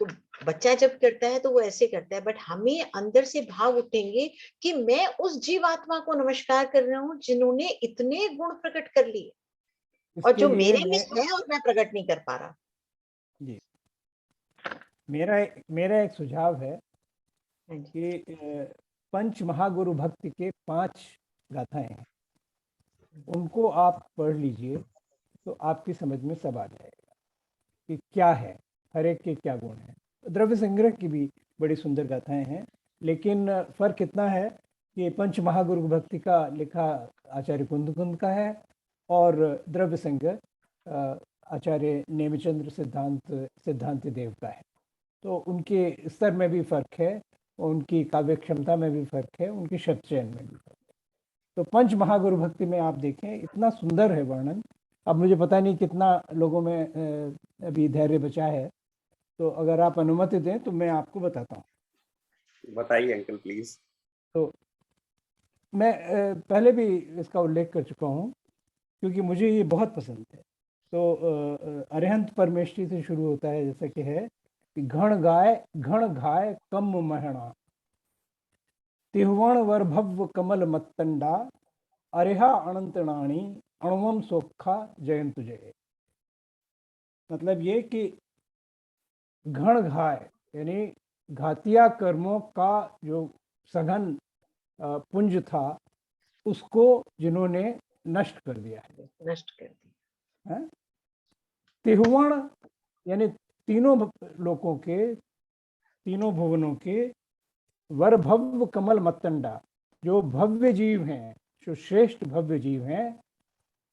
तो बच्चा जब करता है तो वो ऐसे करता है, बट हमें अंदर से भाव उठेंगे कि मैं उस जीवात्मा को नमस्कार कर रहा हूँ जिन्होंने इतने गुण प्रकट कर लिए और इसके जो लिए मेरे में मैं है और मैं प्रकट नहीं कर पा रहा। जी मेरा एक सुझाव है हाँ जी। कि पंच महागुरु भक्ति के 5 गाथाएं हैं, उनको आप पढ़ लीजिए तो आपकी समझ में सब आ जाएगा कि क्या है, हर एक के क्या गुण हैं। द्रव्य संग्रह की भी बड़ी सुंदर गाथाएं हैं, लेकिन फर्क इतना है कि पंच महागुरु भक्ति का लिखा आचार्य कुंद का है और द्रव्य संग्रह आचार्य नेमिचंद्र सिद्धांत देव का है। तो उनके स्तर में भी फर्क है, उनकी काव्य क्षमता में भी फर्क है, उनकी शब्द चयन में भी फर्क है। तो पंच महागुरु भक्ति में आप देखें इतना सुंदर है वर्णन। अब मुझे पता नहीं कितना लोगों में अभी धैर्य बचा है, तो अगर आप अनुमति दें तो मैं आपको बताता हूँ। बताइए अंकल प्लीज। तो मैं पहले भी इसका उल्लेख कर चुका हूँ क्योंकि मुझे ये बहुत पसंद है। तो अरिहंत परमेष्टि से शुरू होता है, जैसा कि है कि घण घाय कम महणा तिहवण वर भव्य कमल मत्तंडा अरिहा अनंतणाणी अणुवम सोखा जयंत जय। मतलब ये कि घण घाय यानी घातिया कर्मों का जो सघन पुंज था उसको जिन्होंने नष्ट कर दिया है, नष्ट कर दिया। तिहवण यानी तीनों लोकों के, तीनों भुवनों के, वर भव्य कमल मत्तंडा जो भव्य जीव हैं, जो श्रेष्ठ भव्य जीव हैं,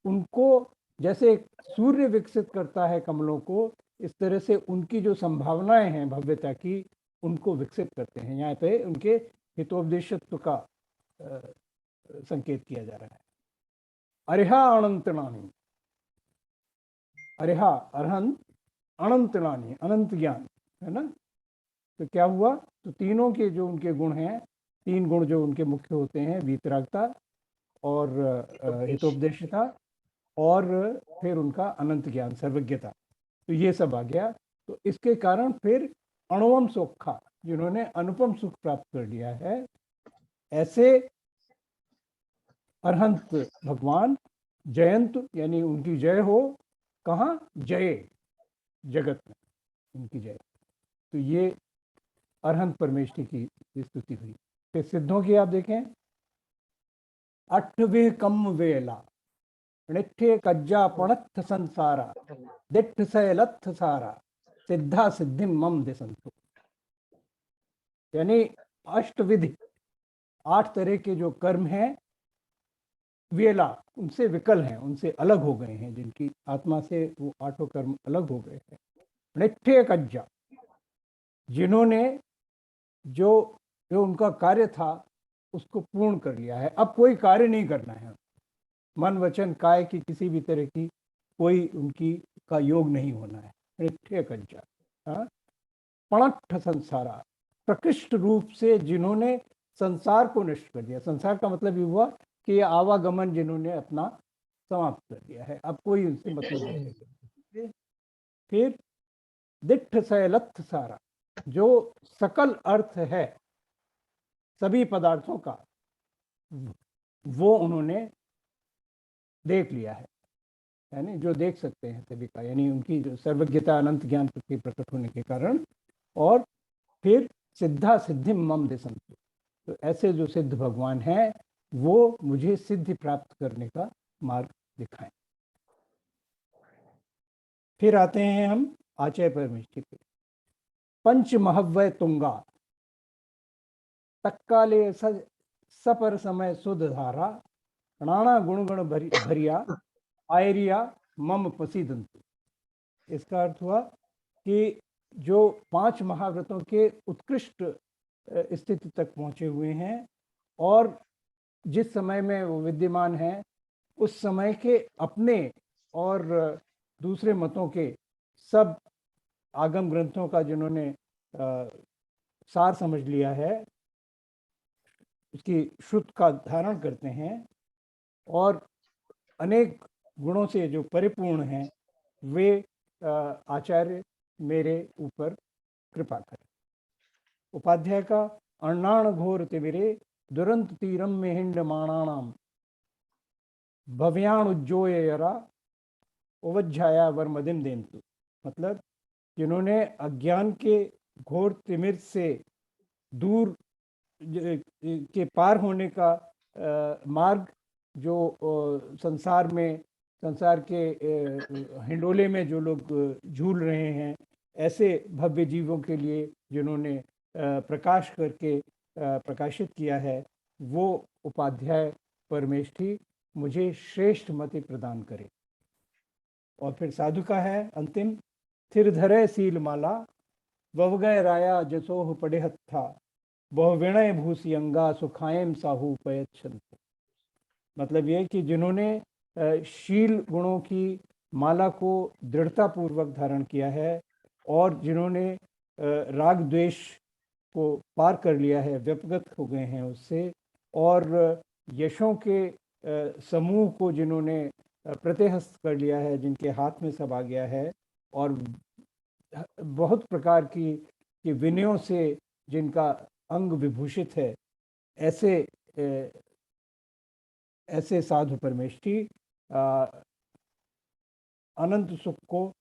उनको जैसे सूर्य विकसित करता है कमलों को, इस तरह से उनकी जो संभावनाएं हैं भव्यता की उनको विकसित करते हैं। यहाँ पे उनके हितोपदेशत्व का संकेत किया जा रहा है। अरिहा अनंतनानी, अरिहा अरहंत, अनंतनानी अनंत ज्ञान है ना। तो क्या हुआ, तो तीनों के जो उनके गुण हैं, 3 गुण जो उनके मुख्य होते हैं, वीतरागता और हितोपदेशता और फिर उनका अनंत ज्ञान, सर्वज्ञता, तो ये सब आ गया। तो इसके कारण फिर अणुवम सोखा, जिन्होंने अनुपम सुख प्राप्त कर लिया है, ऐसे अरहंत भगवान जयंत यानी उनकी जय हो। कहाँ? जय, जगत में उनकी जय। तो ये अरहंत परमेष्टि की स्तुति हुई। फिर सिद्धों की आप देखें, अट्ठवे कम वेला निठ्ठे कज्जा पणत्थ संसारा दिट्ठ सैलत्थ सारा सिद्धा सिद्धिम मम दिसंतु। यानी अष्टविधि, 8 तरह के जो कर्म हैं, वेला उनसे विकल हैं, उनसे अलग हो गए हैं, जिनकी आत्मा से वो 8 कर्म अलग हो गए हैं। निठ्ठे कज्जा, जिन्होंने जो उनका कार्य था उसको पूर्ण कर लिया है, अब कोई कार्य नहीं करना है, मन वचन काय की किसी भी तरह की कोई उनकी का योग नहीं होना है। निठ्ठे कज्जा, पणट्ठ संसारा, प्रकृष्ट रूप से जिन्होंने संसार को नष्ट कर दिया। संसार का मतलब ये हुआ कि ये आवागमन जिन्होंने अपना समाप्त कर दिया है, अब कोई उनसे मतलब नहीं है। फिर दिट्ठ सैलत्थ सारा, जो सकल अर्थ है सभी पदार्थों का, वो उन्होंने देख लिया है, यानी जो देख सकते हैं सभी का, यानी उनकी जो सर्वज्ञता अनंत ज्ञान के प्रकट होने के कारण। और फिर सिद्धा सिद्धिम मम दिसंतु, तो ऐसे जो सिद्ध भगवान हैं वो मुझे सिद्धि प्राप्त करने का मार्ग दिखाएं। फिर आते हैं हम आचार्य परमेष्टि पे। पंच महव्वय तुंगा तत्काले सपर समय सुध धारा राणा गुणगण भरिया आयरिया मम पसीदंतु। इसका अर्थ हुआ कि जो 5 महाव्रतों के उत्कृष्ट स्थिति तक पहुँचे हुए हैं और जिस समय में वो विद्यमान हैं उस समय के अपने और दूसरे मतों के सब आगम ग्रंथों का जिन्होंने सार समझ लिया है, उसकी श्रुत का धारण करते हैं और अनेक गुणों से जो परिपूर्ण हैं, वे आचार्य मेरे ऊपर कृपा करें। उपाध्याय का अर्णाण घोर तिमिरे दुरंत तीरम में हिंड माणाणाम भव्याण उज्जोयरा उवज्झाया वर्मदिम देन्तु। मतलब जिन्होंने अज्ञान के घोर तिमिर से दूर के पार होने का मार्ग, जो संसार के हिंडोले में जो लोग झूल रहे हैं, ऐसे भव्य जीवों के लिए जिन्होंने प्रकाश करके प्रकाशित किया है, वो उपाध्याय परमेष्ठी मुझे श्रेष्ठ मति प्रदान करे। और फिर साधु का है अंतिम, थिर धरे सील माला ववगय राया जसोह पढ़ेहत था बहु विणय भूसी अंगा सुखायम साहू पयच्छन्त। मतलब ये कि जिन्होंने शील गुणों की माला को दृढ़ता पूर्वक धारण किया है और जिन्होंने राग द्वेष को पार कर लिया है, व्यपगत हो गए हैं उससे, और यशों के समूह को जिन्होंने प्रतिहस्त कर लिया है, जिनके हाथ में सब आ गया है, और बहुत प्रकार की विनयों से जिनका अंग विभूषित है, ऐसे साधु परमेष्ठी अनंत सुख को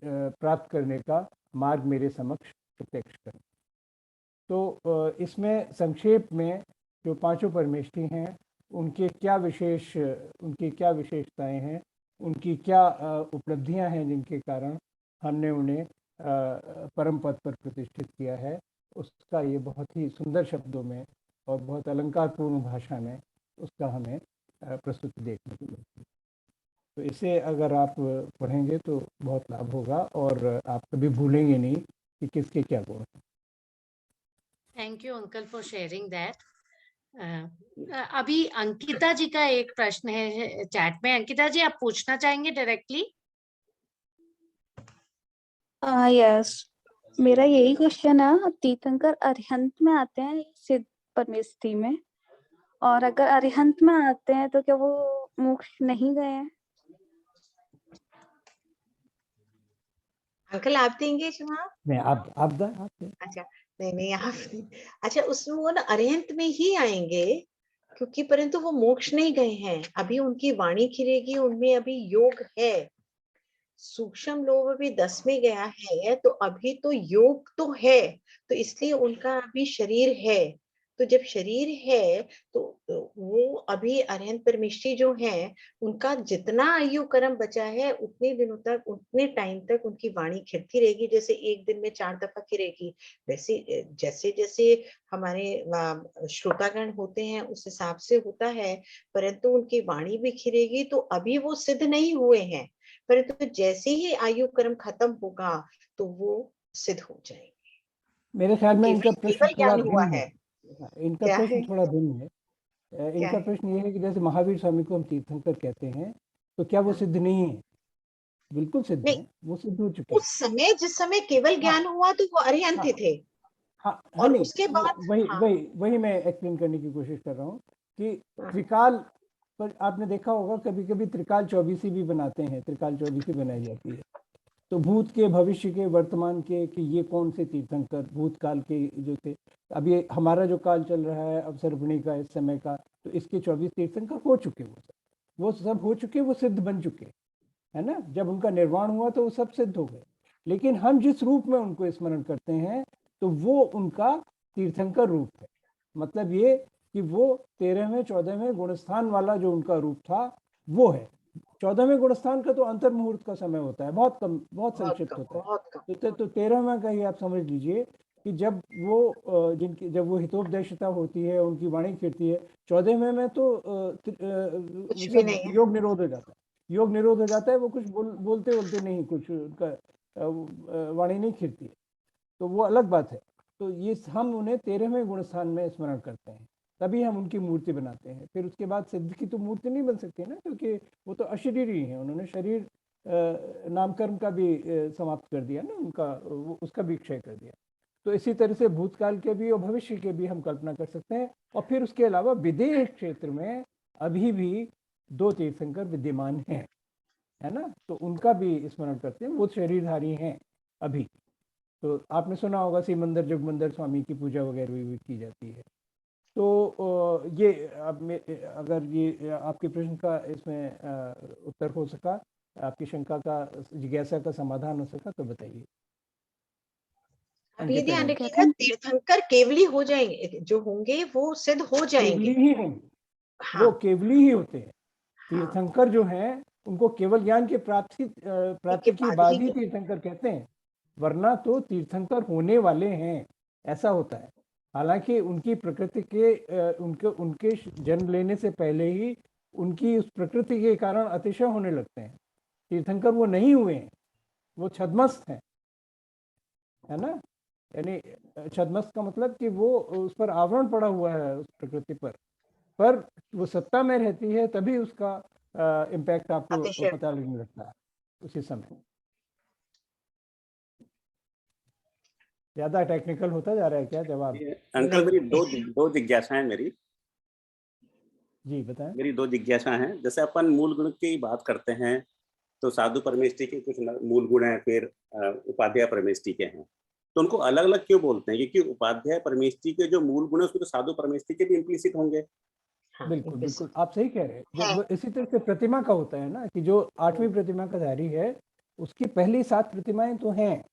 प्राप्त करने का मार्ग मेरे समक्ष प्रत्यक्ष करें। तो इसमें संक्षेप में जो 5 परमेष्ठी हैं, उनकी क्या विशेषताएं हैं, उनकी क्या उपलब्धियां हैं जिनके कारण हमने उन्हें परम पद पर प्रतिष्ठित किया है, उसका ये बहुत ही सुंदर शब्दों में और बहुत अलंकारपूर्ण भाषा में उसका हमें प्रस्तुति देखने को मिलती है। तो इसे अगर आप पढ़ेंगे तो बहुत लाभ होगा और आप कभी भूलेंगे नहीं कि किसके क्या गुण हैं। Thank you uncle for sharing that. अभी अंकिता जी का एक प्रश्न है चैट में। अंकिता जी, आप पूछना चाहेंगे डायरेक्टली? यस, मेरा यही क्वेश्चन है। तीर्थंकर अरिहंत में आते हैं सिद्ध परमेष्ठी में, और अगर अरिहंत में आते हैं तो क्या वो मोक्ष नहीं गए हैं? अंकल आप देंगे जवाब? नहीं, आप दें। अच्छा, नहीं आप। अच्छा, उसमें वो ना अरिहंत में ही आएंगे, क्योंकि परंतु वो मोक्ष नहीं गए हैं। अभी उनकी वाणी खिलेगी, उनमें अभी योग है। सूक्ष्म लोभ अभी 10 में गया है, तो अभी तो योग तो है, तो इसलिए उनका अभी शरीर है। तो जब शरीर है तो वो अभी अरिहंत परमेष्ठी जो है, उनका जितना आयु कर्म बचा है उतने दिनों तक, उतने टाइम तक उनकी वाणी खिलती रहेगी। जैसे एक दिन में 4 दफा खिलेगी, वैसे जैसे जैसे हमारे श्रोतागण होते हैं उस हिसाब से होता है, परंतु उनकी वाणी भी खिलेगी। तो अभी वो सिद्ध नहीं हुए हैं, परंतु जैसे ही आयु कर्म खत्म होगा तो वो सिद्ध हो जाएंगे। मेरे ख्याल में इनका प्रश्न केवल थोड़ा ज्ञान हुआ भिन्न है। है। इनका क्या प्रश्न है? थोड़ा भिन्न है। क्या इनका है? प्रश्न ये है कि जैसे महावीर स्वामी को हम तीर्थंकर कहते हैं, तो क्या वो सिद्ध नहीं है? बिल्कुल सिद्ध नहीं, है, वो सिद्ध हो चुके उस समय जिस समय केवल ज्ञान हुआ तो वो अरिहंत हाँ, थे। हाँ, और नहीं, उसके बाद वही मैं एक्सप्लेन करने की कोशिश कर रहा हूँ कि त्रिकाल पर आपने देखा होगा कभी कभी त्रिकाल चौबीसी भी बनाते हैं, त्रिकाल चौबीसी बनाई जाती है। तो भूत के, भविष्य के, वर्तमान के, कि ये कौन से तीर्थंकर भूतकाल के जो थे, अब ये हमारा जो काल चल रहा है अवसर्पिणी का, इस समय का, तो इसके 24 तीर्थंकर हो चुके, वो सब हो चुके, वो सिद्ध बन चुके, है ना। जब उनका निर्वाण हुआ तो वो सब सिद्ध हो गए। लेकिन हम जिस रूप में उनको स्मरण करते हैं तो वो उनका तीर्थंकर रूप है। मतलब ये कि वो 13वें 14वें गुणस्थान वाला जो उनका रूप था वो है। 14वें गुणस्थान का तो अंतर मुहूर्त का समय होता है, बहुत कम, बहुत संक्षिप्त होता है। तो 13वें का ही आप समझ लीजिए कि जब वो हितोपदेशता होती है, उनकी वाणी खिलती है। 14वें में तो सब योग निरोध हो जाता है। योग निरोध हो जाता है, वो कुछ बोलते बोलते नहीं, कुछ उनका वाणी नहीं खिरती है, तो वो अलग बात है। तो ये हम उन्हें 13वें गुण स्थान में स्मरण करते हैं, तभी हम उनकी मूर्ति बनाते हैं। फिर उसके बाद सिद्ध की तो मूर्ति नहीं बन सकती ना, क्योंकि वो तो अशरीरी है, उन्होंने शरीर नामकर्म का भी समाप्त कर दिया ना, उनका उसका भी क्षय कर दिया। तो इसी तरह से भूतकाल के भी और भविष्य के भी हम कल्पना कर सकते हैं। और फिर उसके अलावा विदेह क्षेत्र में अभी भी 2 तीर्थंकर विद्यमान हैं, है ना, तो उनका भी स्मरण करते हैं, वो शरीरधारी हैं अभी। तो आपने सुना होगा सिमंदर जोगमंदर स्वामी की पूजा वगैरह भी की जाती है। तो ये अगर ये आपके प्रश्न का इसमें उत्तर हो सका, आपकी शंका का, जिज्ञासा का समाधान हो सका, तो बताइए। अब ये ध्यान रखिएगा, तीर्थंकर केवली हो जाएंगे, जो होंगे वो सिद्ध हो जाएंगे। केवली ही होंगे, हाँ, वो केवली ही होते हैं। हाँ, तीर्थंकर जो हैं उनको केवल ज्ञान के प्राप्ति के बाद ही तीर्थंकर कहते हैं, वरना तो तीर्थंकर होने वाले हैं, ऐसा होता है। हालांकि उनकी प्रकृति के उनके जन्म लेने से पहले ही उनकी उस प्रकृति के कारण अतिशय होने लगते हैं। तीर्थंकर वो नहीं हुए हैं, वो छद्मस्त हैं, है ना। यानी छद्मस्त का मतलब कि वो उस पर आवरण पड़ा हुआ है उस प्रकृति पर वो सत्ता में रहती है, तभी उसका इम्पैक्ट आपको पता लगने लगता है उसी समय। ज्यादा टेक्निकल होता जा रहा है क्या जवाब? अंकल मेरी दो जिज्ञासाएं मेरी। जी बताएं। मेरी 2 जिज्ञासा हैं। जैसे अपन मूल गुण की बात करते हैं तो साधु परमेष्ठी के कुछ मूल गुण हैं, फिर उपाध्याय परमेष्ठी के हैं, तो उनको अलग अलग क्यों बोलते हैं? क्योंकि उपाध्याय परमेष्ठी के जो मूल गुण है उसमें तो साधु परमेष्ठी के भी इम्प्लिसिट होंगे। हाँ, बिल्कुल बिल्कुल आप सही कह रहे हैं। वो इसी तरह से प्रतिमा का होता है ना, कि जो 8वीं प्रतिमा का धारी है उसकी पहली 7 प्रतिमाएं तो हैं,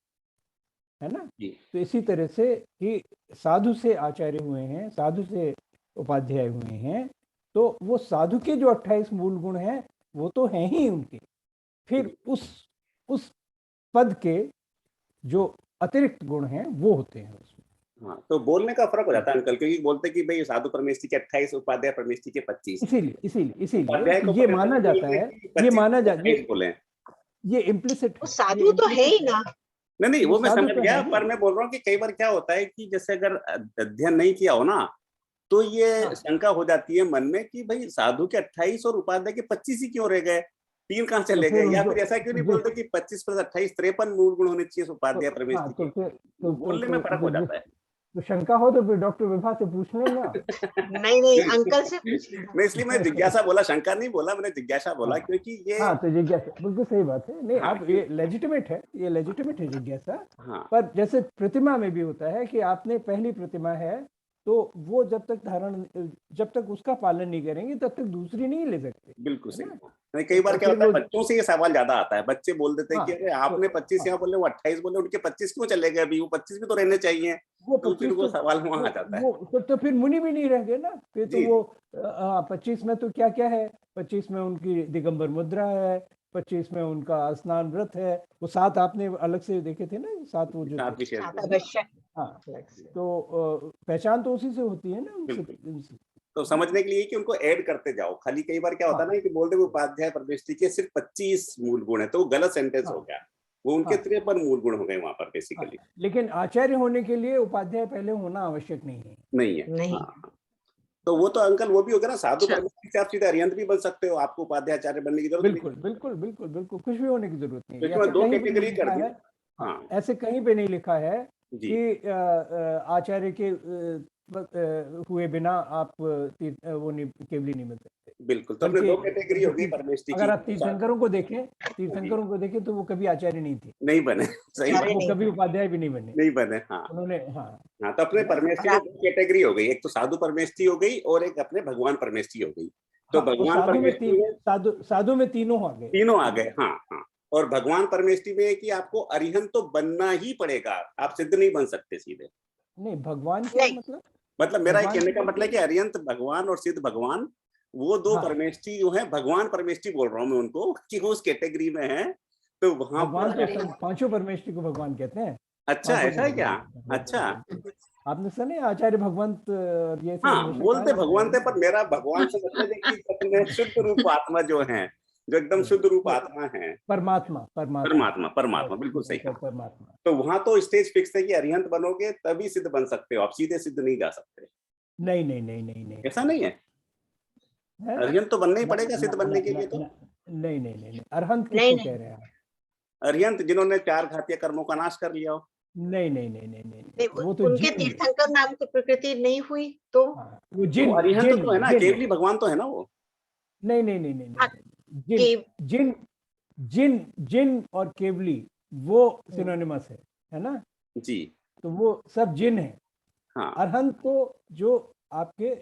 है ना। तो इसी तरह से कि साधु से आचार्य हुए हैं, साधु से उपाध्याय हुए हैं, तो वो साधु के जो 28 मूल गुण हैं वो तो हैं ही उनके। फिर उस पद के जो अतिरिक्त गुण हैं वो होते हैं उसमें। हाँ, तो बोलने का फर्क हो जाता है अंकल, क्योंकि बोलते कि भाई साधु परमेष्ठी के 28, उपाध्याय परमेष्ठी के 25। इसीलिए ये माना जाता है, ये इम्प्लिसिट साधु तो है ही ना। नहीं वो मैं समझ गया, पर मैं बोल रहा हूँ कि कई बार क्या होता है कि जैसे अगर अध्ययन नहीं किया हो ना, तो ये शंका हो जाती है मन में कि भाई साधु के 28 और उपाध्याय के 25 ही क्यों रह गए, 3 कहाँ चले गए? या फिर ऐसा क्यों नहीं बोलते कि 25 + 28 53 मूल गुण होने चाहिए उपाध्याय परमेष्ठी के? बोलने में फर्क हो जाता है। तो शंका हो तो फिर डॉक्टर विभा से पूछ लेना। नहीं अंकल से मैं इसलिए मैं जिज्ञासा बोला, शंका नहीं बोला, मैंने जिज्ञासा बोला, क्योंकि ये तो जिज्ञासा बिल्कुल सही बात है। नहीं आप ये लेजिटिमेट है जिज्ञासा। पर जैसे प्रतिमा में भी होता है कि आपने पहली प्रतिमा है तो वो जब तक उसका पालन नहीं करेंगे तब तक दूसरी नहीं ले सकते। बिल्कुल सही। कई बार क्या होता है, बच्चों से ये सवाल ज्यादा आता है, बच्चे बोल देते हैं कि अरे आपने 25 यहाँ बोले, वो 28 बोले, उनके 25 क्यों चले गए? अभी वो 25 भी तो रहने चाहिए। वो फिर वो सवाल वहां आ जाता है। तो फिर मुनि भी नहीं रह गए ना फिर तो वो 25 में तो क्या क्या है, 25 में उनकी दिगंबर मुद्रा है, 25 में उनका स्नान व्रत है, वो 7 आपने अलग से देखे थे ना, 7 वो जो हाँ, तो पहचान तो उसी से होती है ना। तो समझने के लिए कि उनको ऐड करते जाओ। खाली कई बार क्या होता है ना कि बोलते उपाध्याय परमेष्ठी के सिर्फ 25 मूल गुण है, तो वो गलत सेंटेंस हो गया, वो उनके 53 मूल गुण हो गए वहां पर बेसिकली। लेकिन आचार्य होने के लिए उपाध्याय पहले होना आवश्यक नहीं है। तो वो तो अंकल वो भी हो गया ना, साधु परमेष्ठी से आप सीधे अरिहंत भी बन सकते हो, आपको उपाध्याय आचार्य बनने की जरूरत नहीं। बिल्कुल कुछ भी होने की जरूरत नहीं है। 2 कैटेगरी कर दी। ऐसे कहीं पे नहीं लिखा है कि आचार्य के हुए बिना आप वो केवली नहीं मिल सकते। बिल्कुल, तो हमने 2 कैटेगरी हो गई परमेष्ठी की। अगर आप तीर्थंकरों को देखें तो वो कभी आचार्य नहीं बने। सही, वो कभी उपाध्याय भी नहीं बने। हाँ उन्होंने तो अपने परमेष्ठी में 2 कैटेगरी हो गई, एक तो साधु परमेष्ठी हो गई और एक अपने भगवान परमेष्ठी हो गई। तो भगवान परमेष्ठी में साधु में तीनों आ गए। हाँ। और भगवान परमेष्ठी में है कि आपको अरिहंत तो बनना ही पड़ेगा, आप सिद्ध नहीं बन सकते सीधे। नहीं भगवान क्या मतलब मेरा कहने का मतलब कि अरिहंत भगवान और सिद्ध भगवान, वो 2 परमेष्ठी जो है, भगवान परमेष्ठी बोल रहा हूँ मैं उनको, कि वो उस कैटेगरी में है। तो वहां पर 5 परमेष्ठी को भगवान कहते हैं। अच्छा, ऐसा है क्या? अच्छा, आपने सुने आचार्य भगवंत ये बोलते भगवान थे, पर मेरा भगवान से मतलब है कि अपने शुद्ध रूप आत्मा जो है जो एकदम शुद्ध रूप आत्मा है, परमात्मा परमात्मा परमात्मा परमात्मा, बिल्कुल सही कहा। परमात्मा। तो वहां तो स्टेज फिक्स है कि अरिहंत बनोगे तभी सिद्ध बन सकते हो, आप सीधे सिद्ध नहीं जा सकते। नहीं नहीं नहीं नहीं नहीं, ऐसा नहीं है, है? अरिहंत तो बनना ही ना, पड़ेगा सिद्ध ना, बनने ना, के लिए। ना, तो ना, नहीं नहीं नहीं नहीं, अरहंत नहीं, किसको नहीं। कह रहे हैं आप? अरिहंत जिन्होंने 4 घातीय कर्मों का नाश कर लिया हो। नहीं नहीं नहीं नहीं नहीं, नहीं, वो तो उनके जिन हुए। तीर्थंकर नाम की प्रकृति नहीं हुई तो हाँ, वो तो जिन अरिहंत जिन तो है ना, जिन केवली भगवान तो है ना वो। नहीं नहीं नहीं नहीं हाँ, नहीं, जिन केव- जिन जिन जिन और केवली वो सिनोनिमस है ना? जी तो वो सब जिन है। हाँ। अरहंत तो जो आपके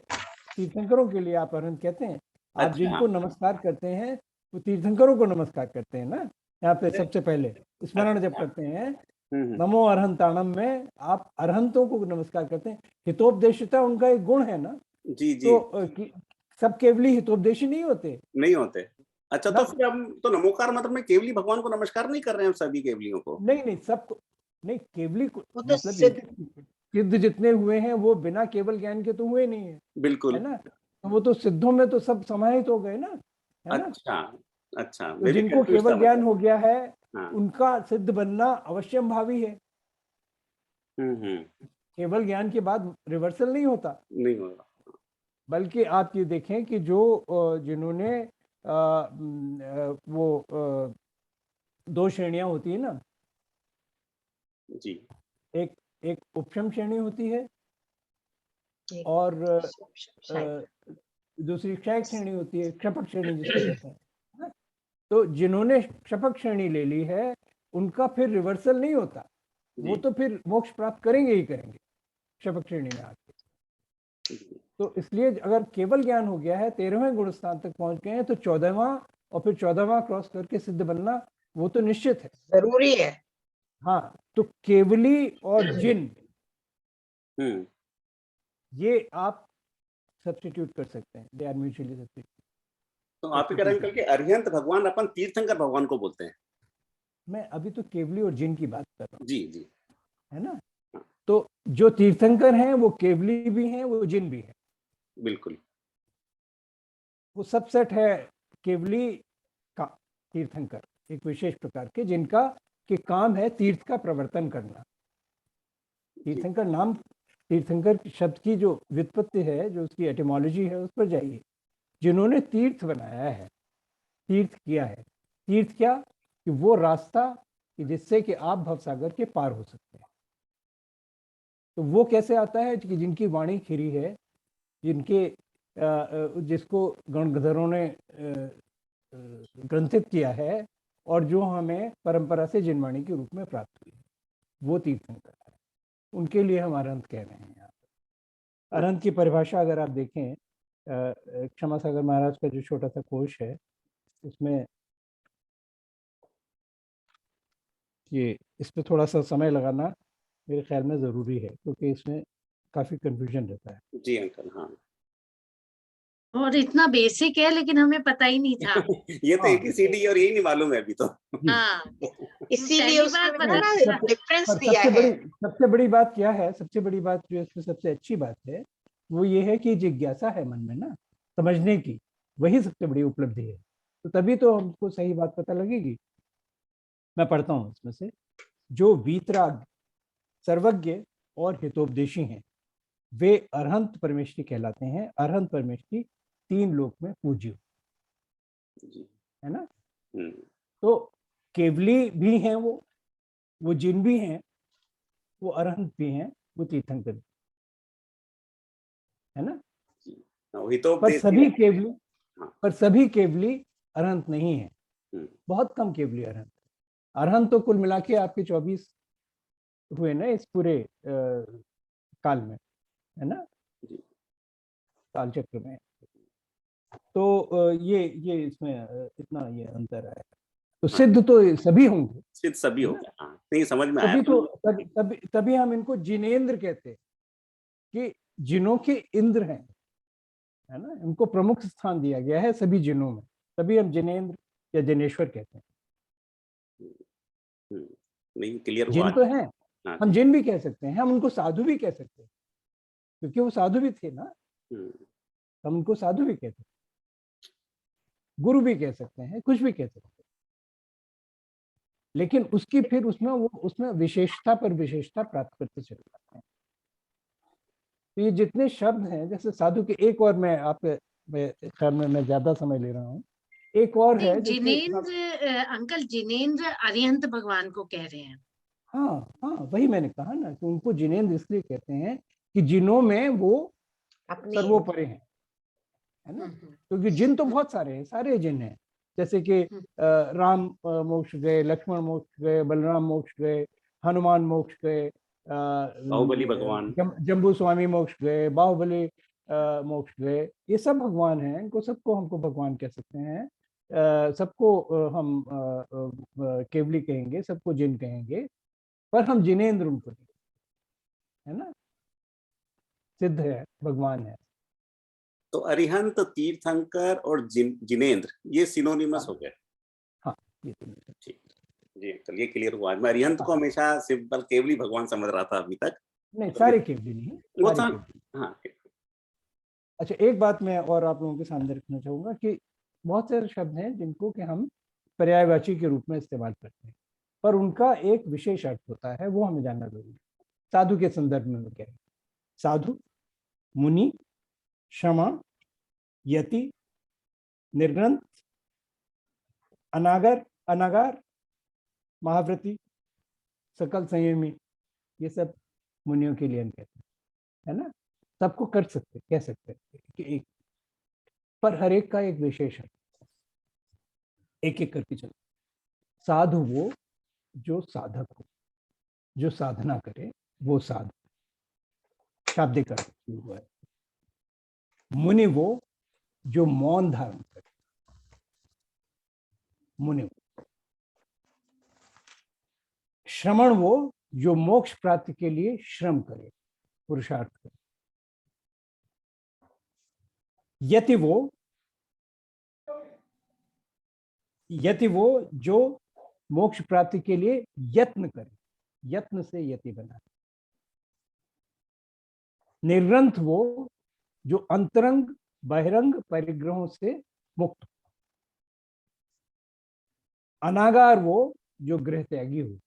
तीर्थंकरों के लिए आप अरहंत कहते हैं, आप अच्छा। जिनको नमस्कार करते हैं वो तीर्थंकरों को नमस्कार करते हैं ना। यहाँ पे सबसे पहले स्मरण जब करते हैं नमो अरहंताणम में आप अरहंतों को नमस्कार करते हैं। हितोपदेशिता उनका एक गुण है ना। जी जी। तो सब केवली हितोपदेशी नहीं होते, नहीं होते। अच्छा, ना? तो फिर हम तो नमोकार मंत्र में केवली भगवान को नमस्कार नहीं कर रहे हैं, हम सभी केवलियों को। नहीं नहीं सबको नहीं, केवली को वो तो मतलब ये सिद्ध जितने हुए हैं वो बिना केवल ज्ञान के तो हुए नहीं है, बिल्कुल। है ना? तो वो तो सिद्धों में तो सब समाहित हो गए ना, है ना? अच्छा अच्छा, तो जिनको केवल ज्ञान हो गया है हाँ। उनका सिद्ध बनना अवश्यम भावी है। हम्म। केवल ज्ञान के बाद रिवर्सल नहीं होता, नहीं होगा। बल्कि आप ये देखें कि जो जिन्होंने वो 2 श्रेणियां होती है ना, जी। एक एक उपशम श्रेणी होती है एक और शायद। दूसरी क्षयक श्रेणी होती है, क्षपक श्रेणी जिसको कहते हैं ना? तो जिन्होंने क्षपक श्रेणी ले ली है उनका फिर रिवर्सल नहीं होता, वो जी। तो फिर मोक्ष प्राप्त करेंगे ही करेंगे क्षपक श्रेणी में आके। तो इसलिए अगर केवल ज्ञान हो गया है, 13वें गुण स्थान तक पहुंच गए हैं, तो 14वां और फिर 14वां क्रॉस करके सिद्ध बनना वो तो निश्चित है, जरूरी है। हाँ। तो केवली और जिन ये आप सब्स्टिट्यूट कर सकते हैं, दे आर म्यूचुअली सब्स्टिट्यूट। तो आप कह रहे हैं कि अरिहंत भगवान अपन तीर्थंकर भगवान को बोलते हैं। मैं अभी तो केवली और जिन की बात कर रहा हूँ, जी जी, है ना? तो जो तीर्थंकर हैं वो केवली भी हैं, वो जिन भी है, बिल्कुल। वो सबसेट है केवली का तीर्थंकर, एक विशेष प्रकार के जिनका के काम है तीर्थ का प्रवर्तन करना। तीर्थंकर नाम, तीर्थंकर शब्द की जो व्युत्पत्ति है, जो उसकी एटिमोलॉजी है, उस पर जाइए। जिन्होंने तीर्थ बनाया है, तीर्थ किया है। तीर्थ क्या? कि वो रास्ता कि जिससे कि आप भवसागर के पार हो सकते हैं। तो वो कैसे आता है? कि जिनकी वाणी खिरी है, जिनके जिसको गणधरों ने ग्रंथित किया है और जो हमें परंपरा से जिनवाणी के रूप में प्राप्त हुई, वो तीर्थंकर है। उनके लिए हम अरहंत कह रहे हैं। यहाँ अरहंत की परिभाषा अगर आप देखें, क्षमा सागर महाराज का जो छोटा सा कोश है उसमें ये इस पे थोड़ा सा समय लगाना मेरे ख्याल में ज़रूरी है, क्योंकि इसमें काफ़ी कंफ्यूजन रहता है। जी अंकल, हाँ। और इतना बेसिक है लेकिन हमें पता ही नहीं था। ये तो एक ही सीडी और यही नहीं मालूम है अभी तो। हाँ, इसीलिए पहली बार उसमें पता ना चला। डिफरेंस पर दिया है। सबसे बड़ी बात क्या है? सबसे बड़ी बात जो इसमें सबसे अच्छी बात है वो ये है कि जिज्ञासा है मन में ना, समझने की, वही सबसे बड़ी उपलब्धि है। तो तभी तो हमको सही बात पता लगेगी। मैं पढ़ता हूँ इसमें से, जो वीतराग, सर्वज्ञ और हितोपदेशी हैं वे अरहंत परमेष्ठी कहलाते हैं। अरहंत परमेष्ठी 3 लोक में पूज्य, है ना? तो केवली भी हैं, वो जिन भी हैं, वो अरहंत भी हैं, वो तीर्थंकर भी, है ना? वही तो पर सभी केवली अरहंत नहीं है। बहुत कम केवली अरहंत। अरहंत तो कुल मिला के आपके 24 हुए ना इस पूरे काल में, है ना? काल चक्र में। तो ये इसमें इतना ये अंतर है। तो सिद्ध तो सभी होंगे, सिद्ध सभी होंगे। हाँ, नहीं समझ में आया। तभी तो तभी हम इनको जिनेंद्र कहते हैं कि जिनों के इंद्र हैं, है ना? इनको प्रमुख स्थान दिया गया है सभी जिनों में, तभी हम जिनेंद्र या जिनेश्वर कहते हैं। नहीं, क्लियर हुआ। जिन तो हैं, हाँ, हम जिन भी कह सकते हैं, हम उनको साधु भी कह सकते हैं, क्योंकि वो साधु भी थे ना, हम उनको साधु भी कहते हैं। गुरु भी कह सकते हैं, कुछ भी कह सकते हैं, लेकिन उसकी फिर उसमें विशेषता पर विशेषता प्राप्त करते चले जाते हैं। तो ये जितने शब्द हैं, जैसे साधु के एक और, मैं आपके ख्याल में मैं ज्यादा समय ले रहा हूँ, एक और है जिनेंद्र अंकल, जिनेंद्र अरिहंत भगवान को कह रहे हैं। हाँ हाँ, वही मैंने कहा ना कि उनको जिनेंद्र इसलिए कहते हैं कि जिनों में वो सर्वोपरि हैं, है ना। क्योंकि जिन तो बहुत सारे हैं, सारे जिन हैं, जैसे कि राम मोक्ष गए, लक्ष्मण मोक्ष गए, बलराम मोक्ष गए, हनुमान मोक्ष गए, बाहुबली भगवान, जम्बू स्वामी मोक्ष गए, बाहुबली मोक्ष गए, ये सब भगवान हैं। इनको सबको हमको भगवान कह सकते हैं, सबको हम केवली कहेंगे, सबको जिन कहेंगे, पर हम जिनेंद्र उनको कहेंगे, है ना, सिद्ध है, भगवान है। तो अरिहंत, तीर्थंकर और जिनेंद्र ये सिनोनिमस हो गए। हाँ, ये ठीक जी अंकल, ये क्लियर हुआ। मैं अरिहंत को हमेशा सिंपल केवली भगवान समझ रहा था अभी तक। नहीं, सारे केवली नहीं, वो सारे था, केवली। हाँ। अच्छा, एक बात मैं और आप लोगों के सामने रखना चाहूंगा कि बहुत सारे शब्द हैं जिनको कि हम पर्यायवाची के रूप में इस्तेमाल करते हैं, पर उनका एक विशेष अर्थ होता है, वो हमें जानना जरूरी है। साधु के संदर्भ में क्या है? साधु, मुनि, क्षमा, यति, निर्ग्रंथ, अनागर, अनागार, महाव्रती, सकल संयमी, ये सब मुनियों के लिए हम कहते हैं, है ना। सबको कर सकते, कह सकते हैं कि एक, पर हर एक का एक विशेष है, एक एक करके चलो। साधु वो जो साधक हो, जो साधना करे, वो साधु, शाब्दिक अर्थ हुआ है। मुनि वो जो मौन धारण करे, मुनि वो। श्रमण वो जो मोक्ष प्राप्ति के लिए श्रम करे, पुरुषार्थ करे। यति वो जो मोक्ष प्राप्ति के लिए यत्न करे, यत्न से यति बना। निर्ग्रंथ वो जो अंतरंग बहिरंग परिग्रहों से मुक्त। अनागार वो जो गृह त्यागी हो।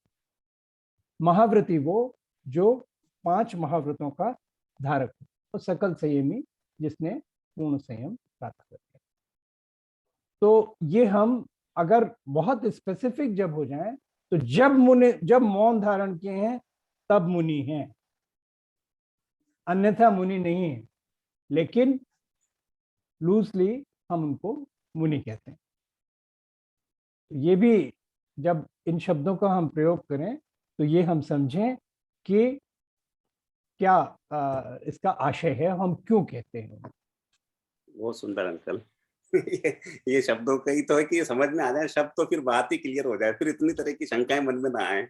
महाव्रती वो जो 5 महाव्रतों का धारक हो। और सकल संयमी जिसने पूर्ण संयम प्राप्त कर लिया। तो ये हम अगर बहुत स्पेसिफिक जब हो जाएं, तो जब मौन धारण किए हैं तब मुनि हैं, अन्यथा मुनि नहीं है। लेकिन लूजली हम उनको मुनि कहते हैं। ये भी जब इन शब्दों का हम प्रयोग करें तो ये हम समझें कि क्या इसका आशय है, हम क्यों कहते हैं। बहुत सुंदर अंकल। ये शब्दों का ही तो है कि ये समझ में आ जाए शब्द, तो फिर बात ही क्लियर हो जाए, फिर इतनी तरह की शंकाएं मन में ना आए।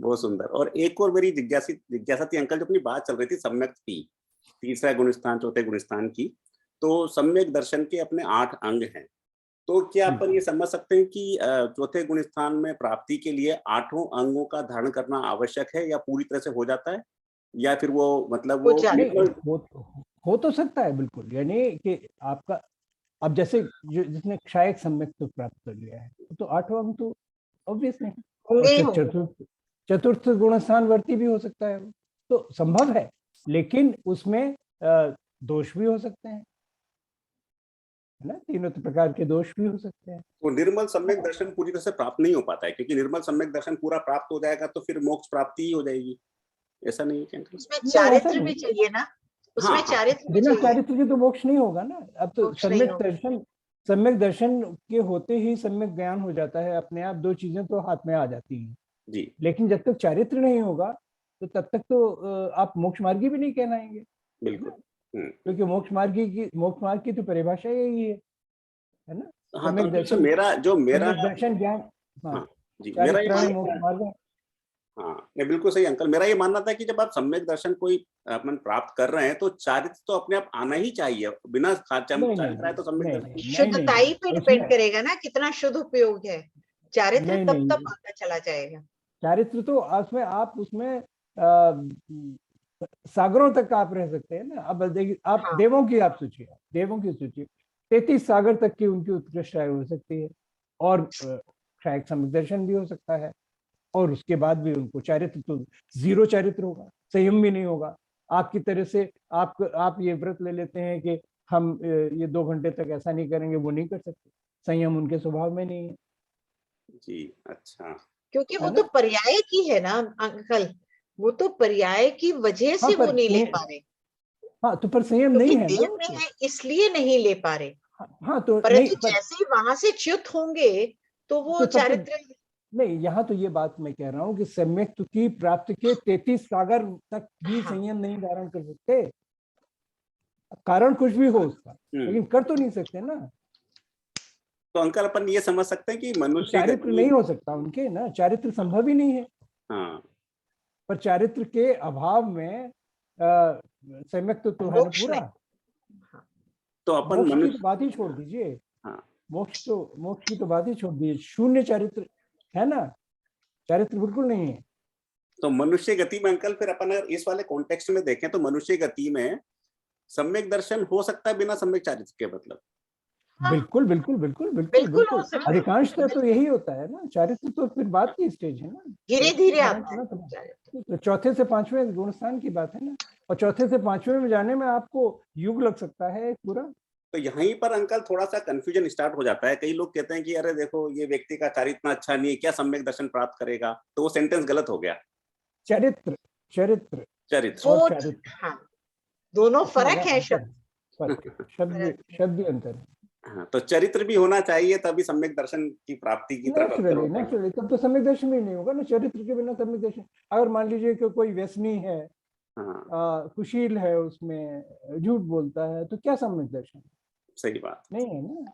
बहुत सुंदर। और एक और मेरी जिज्ञासा थी अंकल, जो अपनी बात चल रही थी सम्यक की, तीसरा गुणस्थान, चौथे गुणस्थान की, तो सम्यक दर्शन के अपने 8 अंग हैं। तो क्या अपन ये समझ सकते हैं कि चौथे गुणस्थान में प्राप्ति के लिए 8 अंगों का धारण करना आवश्यक है, या पूरी तरह से हो जाता है, या फिर वो मतलब वो हो तो सकता है बिल्कुल। यानी कि आपका अब जैसे जिसने क्षायक सम्यक तो प्राप्त कर लिया है, तो 8वां अंग तो ऑब्वियस नहीं। चतुर्थ गुणस्थान वर्ती भी हो सकता है, तो संभव है, लेकिन उसमें दोष भी हो सकते हैं, है ना। तीनों प्रकार के दोष भी हो सकते हैं। तो निर्मल सम्यक दर्शन पूरी तरह से प्राप्त नहीं हो पाता है, क्योंकि निर्मल सम्यक दर्शन पूरा प्राप्त हो जाएगा तो फिर मोक्ष प्राप्ति ही हो जाएगी, ऐसा नहीं है? उसमें चारित्र भी चाहिए ना, उसमें चारित्र भी चाहिए। चारित्र की तो मोक्ष नहीं होगा ना। अब तो सम्यक दर्शन के होते ही सम्यक ज्ञान हो जाता है अपने आप। 2 चीजें तो हाथ में आ जाती हैं जी। लेकिन जब तक चारित्र नहीं होगा तो तब तक तो आप मोक्ष मार्गी भी नहीं कहलाएंगे। बिल्कुल। क्योंकि मोक्ष मार्ग की तो परिभाषा यही है ना। हाँ, तो मेरा दर्शन ज्ञान, हाँ जी, मेरा ये मोक्ष मार्ग है। हाँ, नहीं बिल्कुल सही अंकल। मेरा ये मानना था कि जब आप सम्यक दर्शन कोई अपन प्राप्त कर रहे हैं तो चारित्र तो अपने आप आना ही चाहिए, बिना चारित्र आए तो सम्यक दर्शन। शुद्धताई पे डिपेंड करेगा ना, कितना शुद्ध उपयोग है। चारित्र तब आता चला जाएगा। चारित्र तो आप उसमें सागरों तक आप रह सकते हैं ना। अब देखिए, आप देवों की आप सोचिए, 33 सागर तक की उनकी उत्कृष्टता हो सकती है, और शायद सम्यक दर्शन भी हो सकता है, और उसके बाद भी उनको चारित्र तो जीरो चारित्र होगा, संयम भी नहीं होगा। आपकी तरह से आप ये व्रत ले लेते हैं कि हम ये 2 घंटे तक ऐसा नहीं करेंगे, वो नहीं कर सकते, संयम उनके स्वभाव में नहीं है। जी, अच्छा। क्योंकि वो है तो ना? पर्याय की है ना अंकल, वो तो पर्याय की वजह हाँ से वो पर नहीं ले पा रहे, हाँ तो पर संयम क्योंकि नहीं है ना देह में उनको। है इसलिए नहीं ले पा रहे। हाँ तो नहीं, परंतु पर जैसे ही वहां से च्युत होंगे तो वो तो तब तो चारित्र नहीं, यहाँ तो ये बात मैं कह रहा हूँ कि सम्यक की प्राप्ति के 33 सागर तक भी हाँ संयम नहीं धारण कर सकते, कारण कुछ भी हो उसका, लेकिन कर तो नहीं सकते ना। तो अंकल अपन ये समझ सकते हैं कि तो मनुष्य चारित्र गति, नहीं हो सकता उनके ना, चारित्र संभव ही नहीं है। हाँ, पर चारित्र के अभाव में सम्यक तो है ना मोक्ष पूरा। हाँ। तो अपन मोक्ष की तो मनुष्य, बात ही छोड़ दीजिए, हाँ, मोक्ष की तो बात ही छोड़ दीजिए, शून्य चारित्र है ना, चारित्र बिल्कुल नहीं है। तो मनुष्य गति में अंकल फिर अपन अगर इस वाले कॉन्टेक्स्ट में देखें तो मनुष्य गति में सम्यक दर्शन हो सकता है बिना सम्यक चारित्र के, मतलब हाँ, बिल्कुल बिल्कुल बिल्कुल बिल्कुल बिल्कुल हो बिल्कुल, सकता है, अधिकांशतः तो यही होता है ना, चारित्र तो फिर बात की स्टेज है ना, धीरे धीरे मैंने आता है सुना था। चारित्र। तो चौथे से पांचवें गुणस्थान की बात है ना, और चौथे से पांचवें में जाने में आपको युग लग सकता है पूरा। तो यहीं पर अंकल थोड़ा सा कंफ्यूजन स्टार्ट हो जाता है। कई लोग कहते हैं कि अरे देखो ये व्यक्ति का चारित्र इतना अच्छा नहीं है, क्या सम्यक दर्शन प्राप्त करेगा, तो वो सेंटेंस गलत हो गया। चरित्र चरित्र चरित्र, वो और चारित्र, हाँ, दोनों इसमें फर्क है अंतर शब्द। फर्क, शब्द अंतर है। हाँ, तो चरित्र भी होना चाहिए तभी सम्यक दर्शन की प्राप्ति की तरफ अग्रसर होते हैं। नेचुरली तब तो सम्यक दर्शन भी नहीं होगा ना, चरित्र के बिना सम्यक दर्शन। अगर मान लीजिए कि कोई व्यसनी है, हाँ, कुशील है, उसमें झूठ बोलता है, तो क्या सम्यक दर्शन? सही बात, नहीं है ना।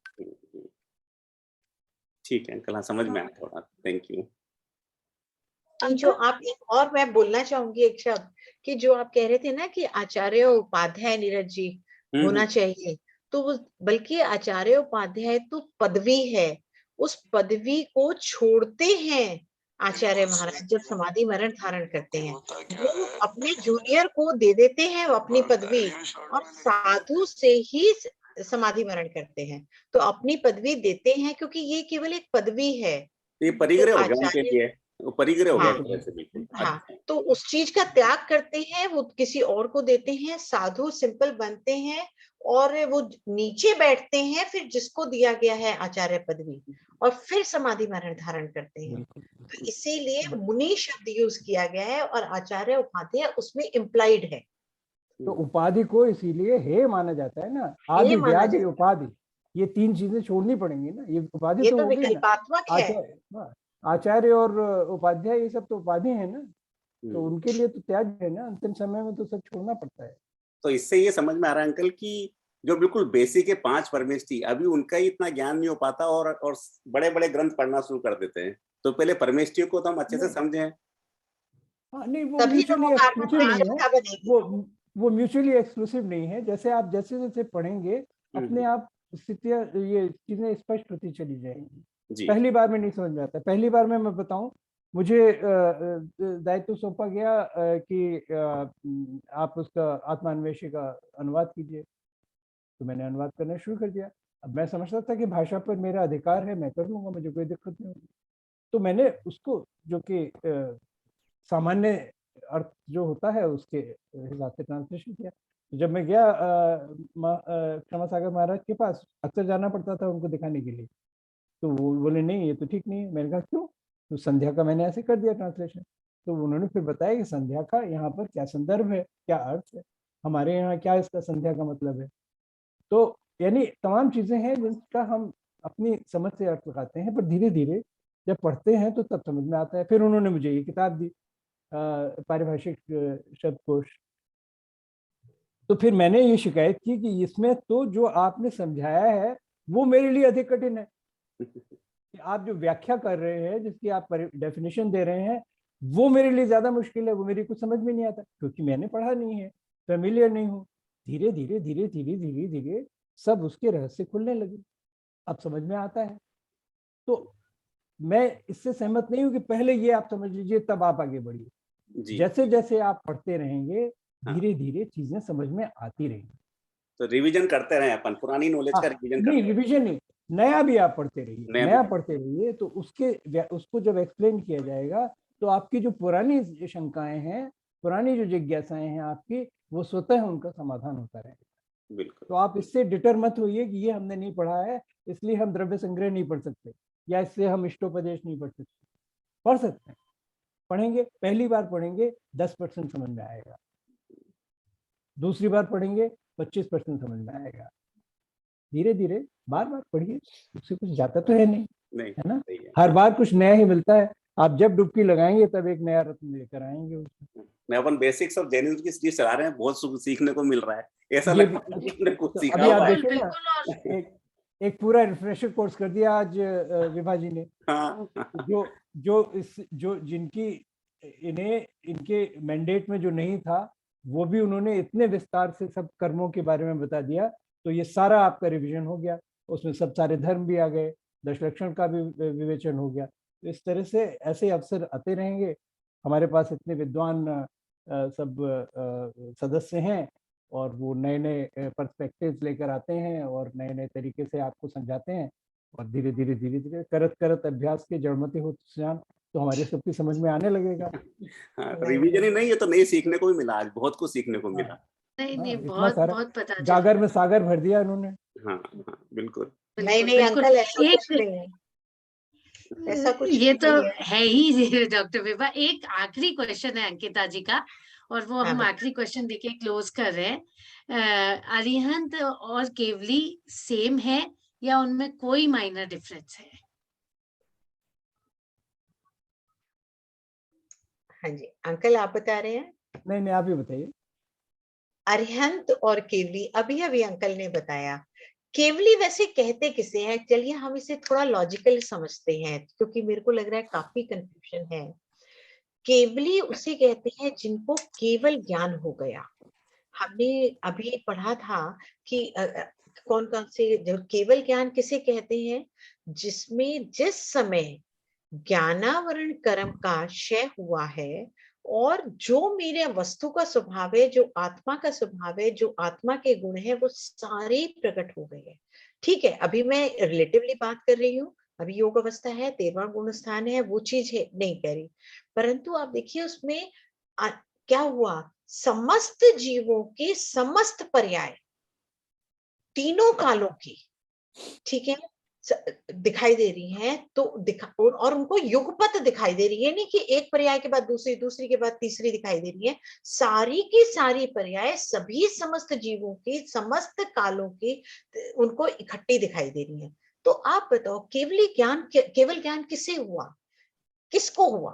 ठीक है अंकल, हाँ समझ में आया थोड़ा, थैंक यू। कि जो आप एक और मैं बोलना चाहूंगी एक शब्द, कि जो आप कह रहे थे ना कि आचार्य उपाध्याय नीरज जी होना चाहिए, तो वो बल्कि आचार्य उपाध्याय तो पदवी है, उस पदवी को छोड़ते हैं आचार्य महाराज जब समाधि मरण धारण करते हैं, वो अपने जूनियर को दे देते हैं अपनी पदवी, और साधु से ही समाधि मरण करते हैं। तो अपनी पदवी देते हैं क्योंकि ये केवल एक पदवी है। ये तो परिग्रह हो गया उनके आचार्य, लिए, वो परिग्रह हो गया हाँ एक तरह से, बिल्कुल। हाँ, अच्छा, तो उस चीज का त्याग करते हैं, वो किसी और को देते हैं, साधु सिंपल बनते हैं, और वो नीचे बैठते हैं फिर जिसको दिया गया है आचार्य पदवी, और फिर समाधि मरण धारण करते हैं। तो इसीलिए मुनि शब्द यूज किया गया है, और आचार्य उपाध्याय उसमें इम्प्लाइड है। तो उपाधि को इसीलिए हे माना जाता है ना, ये आदि माना व्याधि जाता उपाधि, ये 3 चीजें छोड़नी पड़ेंगी ना, ये उपाधि है, ये तो तो हो गई ना। विकल्पात्मक है। आचार्य, आचार्य और उपाध्याय ये सब तो उपाधि है ना, तो उनके लिए तो त्याग है ना, अंतिम समय में तो सब छोड़ना पड़ता है। तो इससे ये समझ में आ रहा है अंकल कि जो बिल्कुल बेसिक है 5 परमेश थी, अभी उनका ही इतना ज्ञान नहीं हो पाता, और बड़े बड़े ग्रंथ पढ़ना शुरू कर देते हैं। तो पहले परमेष्टियों को तो हम अच्छे से समझें। हाँ नहीं, वो तभी म्यूचुअली नमोकार्मक एक्सक्लूसिव में नहीं है, शाखा बनेगी। वो म्यूचुअली एक्सक्लूसिव नहीं है। जैसे आप जैसे जैसे पढ़ेंगे अपने आप स्थितियां, ये चीजें स्पष्ट होती चली जाएंगी। जी, पहली बार में नहीं समझ में आता। पहली बार में मैं बताऊं, मुझे दायित्व सौंपा गया कि आप उसका आत्मान्वेषी का अनुवाद कीजिए, तो मैंने अनुवाद करना शुरू कर दिया। अब मैं समझता था कि भाषा पर मेरा अधिकार है, मैं कर लूंगा, मुझे कोई दिक्कत नहीं होगी। तो मैंने उसको, जो कि सामान्य अर्थ जो होता है उसके हिसाब से ट्रांसलेशन किया। तो जब मैं गया क्षमा सागर महाराज के पास, अक्सर जाना पड़ता था उनको दिखाने के लिए, तो वो बोले नहीं ये तो ठीक नहीं है। मैंने कहा क्यों? तो संध्या का मैंने ऐसे कर दिया ट्रांसलेशन। तो उन्होंने फिर बताया कि संध्या का यहाँ पर क्या संदर्भ है, क्या अर्थ है, हमारे यहाँ क्या इसका संध्या का मतलब है। तो यानी तमाम चीजें हैं जिनका हम अपनी समझ से अर्थ लगाते हैं, पर धीरे धीरे जब पढ़ते हैं तो तब समझ में आता है। फिर उन्होंने मुझे ये किताब दी, पारिभाषिक शब्दकोश। तो फिर मैंने ये शिकायत की कि इसमें तो जो आपने समझाया है वो मेरे लिए अधिक कठिन है, कि आप जो व्याख्या कर रहे हैं, जिसकी आप डेफिनेशन दे रहे हैं, वो मेरे लिए ज्यादा मुश्किल है, वो मेरी कुछ समझ में नहीं आता, क्योंकि मैंने पढ़ा नहीं है, फेमिलियर नहीं हूँ। धीरे धीरे धीरे धीरे धीरे धीरे सब उसके रहस्य खुलने लगे, अब समझ में आता है। तो मैं इससे सहमत नहीं हूँ कि पहले ये आप समझ लीजिए तब आप आगे बढ़िए। जी, जैसे जैसे आप पढ़ते रहेंगे हाँ। धीरे धीरे चीजें समझ में आती रहेंगी। तो रिवीजन करते रहे अपन, पुरानी नॉलेज का रिवीजन नहीं, करते रिवीजन नहीं, नया भी आप पढ़ते रहिए, नया नया भी। पढ़ते रहिए, तो उसको जब एक्सप्लेन किया जाएगा तो आपकी जो पुरानी शंकाएं हैं, पुरानी जो जिज्ञासाएं हैं आपकी, वो स्वतः उनका समाधान होता रहेगा। बिल्कुल। तो आप इससे डिटर मत होइए कि ये हमने नहीं पढ़ा है इसलिए हम द्रव्य संग्रह नहीं पढ़ सकते, या इससे हम इष्टोपदेश नहीं पढ़ सकते। पढ़ सकते हैं, पढ़ेंगे, पहली बार पढ़ेंगे 10% समझ में आएगा, दूसरी बार पढ़ेंगे 25% समझ में आएगा। धीरे धीरे बार बार पढ़िए, उससे कुछ जाता तो है नहीं, है ना। सही है। हर बार कुछ नया ही मिलता है, आप जब डुबकी लगाएंगे तब एक नया रत्न लेकर आएंगे उसमें। मैं अपन बेसिक्स ऑफ जैनिज्म की सीरीज चला रहे हैं, बहुत सीखने को मिल रहा है, ऐसा ये लगता है कि हमने कुछ तो सीखा अभी आप हुआ है। देखिए ना, एक पूरा रिफ्रेशर कोर्स कर दिया आज विभा जी ने। हाँ, जो जिनकी इनके मैंडेट में जो नहीं था, वो भी उन्होंने इतने विस्तार से सब कर्मों के बारे में बता दिया, तो ये सारा आपका रिवीजन हो गया। उसमें सब सारे धर्म भी आ गए, दशलक्षण का भी विवेचन हो गया। तो इस तरह से ऐसे अवसर आते रहेंगे। हमारे पास इतने विद्वान सब सदस्य हैं, और वो नए नए पर्सपेक्टिव्स लेकर आते हैं और नए नए तरीके से आपको समझाते हैं, और धीरे धीरे करत करत अभ्यास के जड़मते हो जान, तो हमारे सबकी समझ में आने लगेगा। रिवीजन ही नहीं, ये तो नहीं सीखने को भी मिला, आज बहुत कुछ सीखने को मिला। नहीं इतना बहुत सारा बहुत पता चला। गागर में सागर भर दिया इन्होंने। हाँ, बिल्कुल। नहीं बिल्कुल। अंकल, ऐसा एक कुछ नहीं है, ऐसा कुछ ये तो नहीं है। है ही डॉक्टर विभा। एक आखिरी क्वेश्चन है अंकिता जी का, और वो हम हाँ, आखिरी क्वेश्चन देके क्लोज कर रहे हैं। अरिहंत और केवली सेम है या उनमें कोई माइनर डिफरेंस है? हाँ जी अंकल, आप बता रहे हैं। नहीं, आप ही बताइए। अरिहंत और केवली, अभी अभी अंकल ने बताया। केवली वैसे कहते किसे हैं, चलिए हम इसे थोड़ा लॉजिकल समझते हैं, क्योंकि मेरे को लग रहा है काफी कंफ्यूजन है। केवली उसे कहते हैं जिनको केवल ज्ञान हो गया। हमने अभी पढ़ा था कि कौन कौन से, जो केवल ज्ञान किसे कहते हैं, जिसमें जिस समय ज्ञानावरण कर्म का क्षय हुआ है, और जो मेरे वस्तु का स्वभाव है, जो आत्मा का स्वभाव है, जो आत्मा के गुण है, वो सारे प्रकट हो गए हैं। ठीक है, अभी मैं रिलेटिवली बात कर रही हूँ, अभी योग अवस्था है, 13वां गुण स्थान है, वो चीज है नहीं कह रही। परंतु आप देखिए उसमें क्या हुआ, समस्त जीवों के समस्त पर्याय, तीनों कालों की, ठीक है, दिखाई दे रही हैं। तो और उनको युगपत दिखाई दे रही है, नहीं कि एक पर्याय के बाद दूसरी, दूसरी के बाद तीसरी दिखाई दे रही है। सारी की सारी पर्याय सभी समस्त जीवों की समस्त कालों की उनको इकट्ठी दिखाई दे रही है। तो आप बताओ, केवल ज्ञान किसे हुआ, किसको हुआ?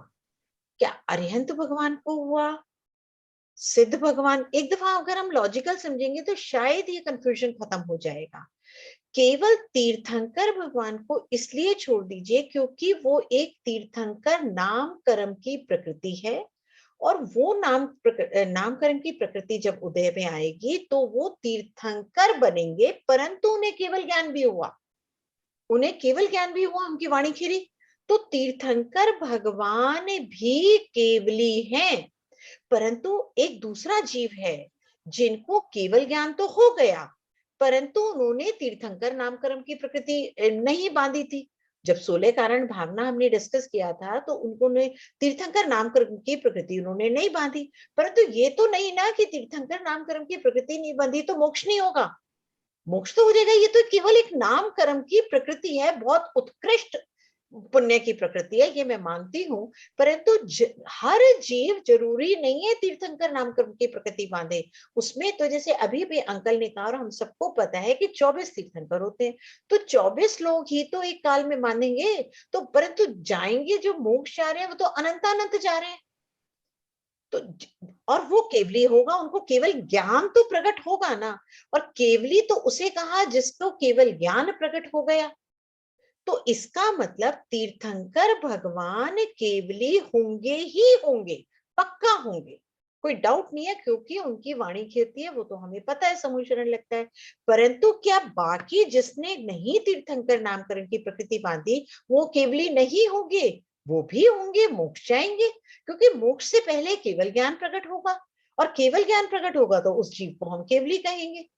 क्या अरिहंत भगवान को हुआ, सिद्ध भगवान? एक दफा अगर हम लॉजिकल समझेंगे तो शायद ये कंफ्यूजन खत्म हो जाएगा। केवल तीर्थंकर भगवान को इसलिए छोड़ दीजिए क्योंकि वो एक तीर्थंकर नाम कर्म की प्रकृति है, और वो नाम कर्म की प्रकृति जब उदय में आएगी तो वो तीर्थंकर बनेंगे, परंतु उन्हें केवल ज्ञान भी हुआ, उनकी वाणी खिरी। तो तीर्थंकर भगवान भी केवली हैं, परंतु एक दूसरा जीव है जिनको केवल ज्ञान तो हो गया, परंतु उन्होंने तीर्थंकर नाम कर्म की प्रकृति नहीं बांधी थी। जब 16 कारण भावना हमने डिस्कस किया था, तो उन्होंने तीर्थंकर नाम कर्म की प्रकृति उन्होंने नहीं बांधी। परंतु ये तो नहीं ना कि तीर्थंकर नाम कर्म की प्रकृति नहीं बांधी तो मोक्ष नहीं होगा, मोक्ष तो हो जाएगा। ये तो केवल एक नाम कर्म की प्रकृति है, बहुत उत्कृष्ट पुण्य की प्रकृति है, ये मैं मानती हूँ। परंतु हर जीव जरूरी नहीं है तीर्थंकर नाम कर्म की प्रकृति बांधे। उसमें तो जैसे अभी भी अंकल ने कहा और हम सबको पता है कि 24 तीर्थंकर होते हैं, तो 24 लोग ही तो एक काल में मानेंगे। तो परंतु जाएंगे जो मोक्ष जा रहे हैं वो तो अनंत जा रहे हैं। तो और वो केवली होगा, उनको केवल ज्ञान तो प्रकट होगा ना। और केवली तो उसे कहा जिसको केवल ज्ञान प्रकट हो गया। तो इसका मतलब तीर्थंकर भगवान केवली होंगे ही होंगे, पक्का होंगे, कोई डाउट नहीं है, क्योंकि उनकी वाणी खिरती है, वो तो हमें पता है, समूचरण लगता है। परंतु क्या बाकी जिसने नहीं तीर्थंकर नामकरण की प्रकृति बांधी वो केवली नहीं होंगे? वो भी होंगे, मोक्ष जाएंगे, क्योंकि मोक्ष से पहले केवल ज्ञान प्रकट होगा, और केवल ज्ञान प्रकट होगा तो उस जीव को हम केवली कहेंगे।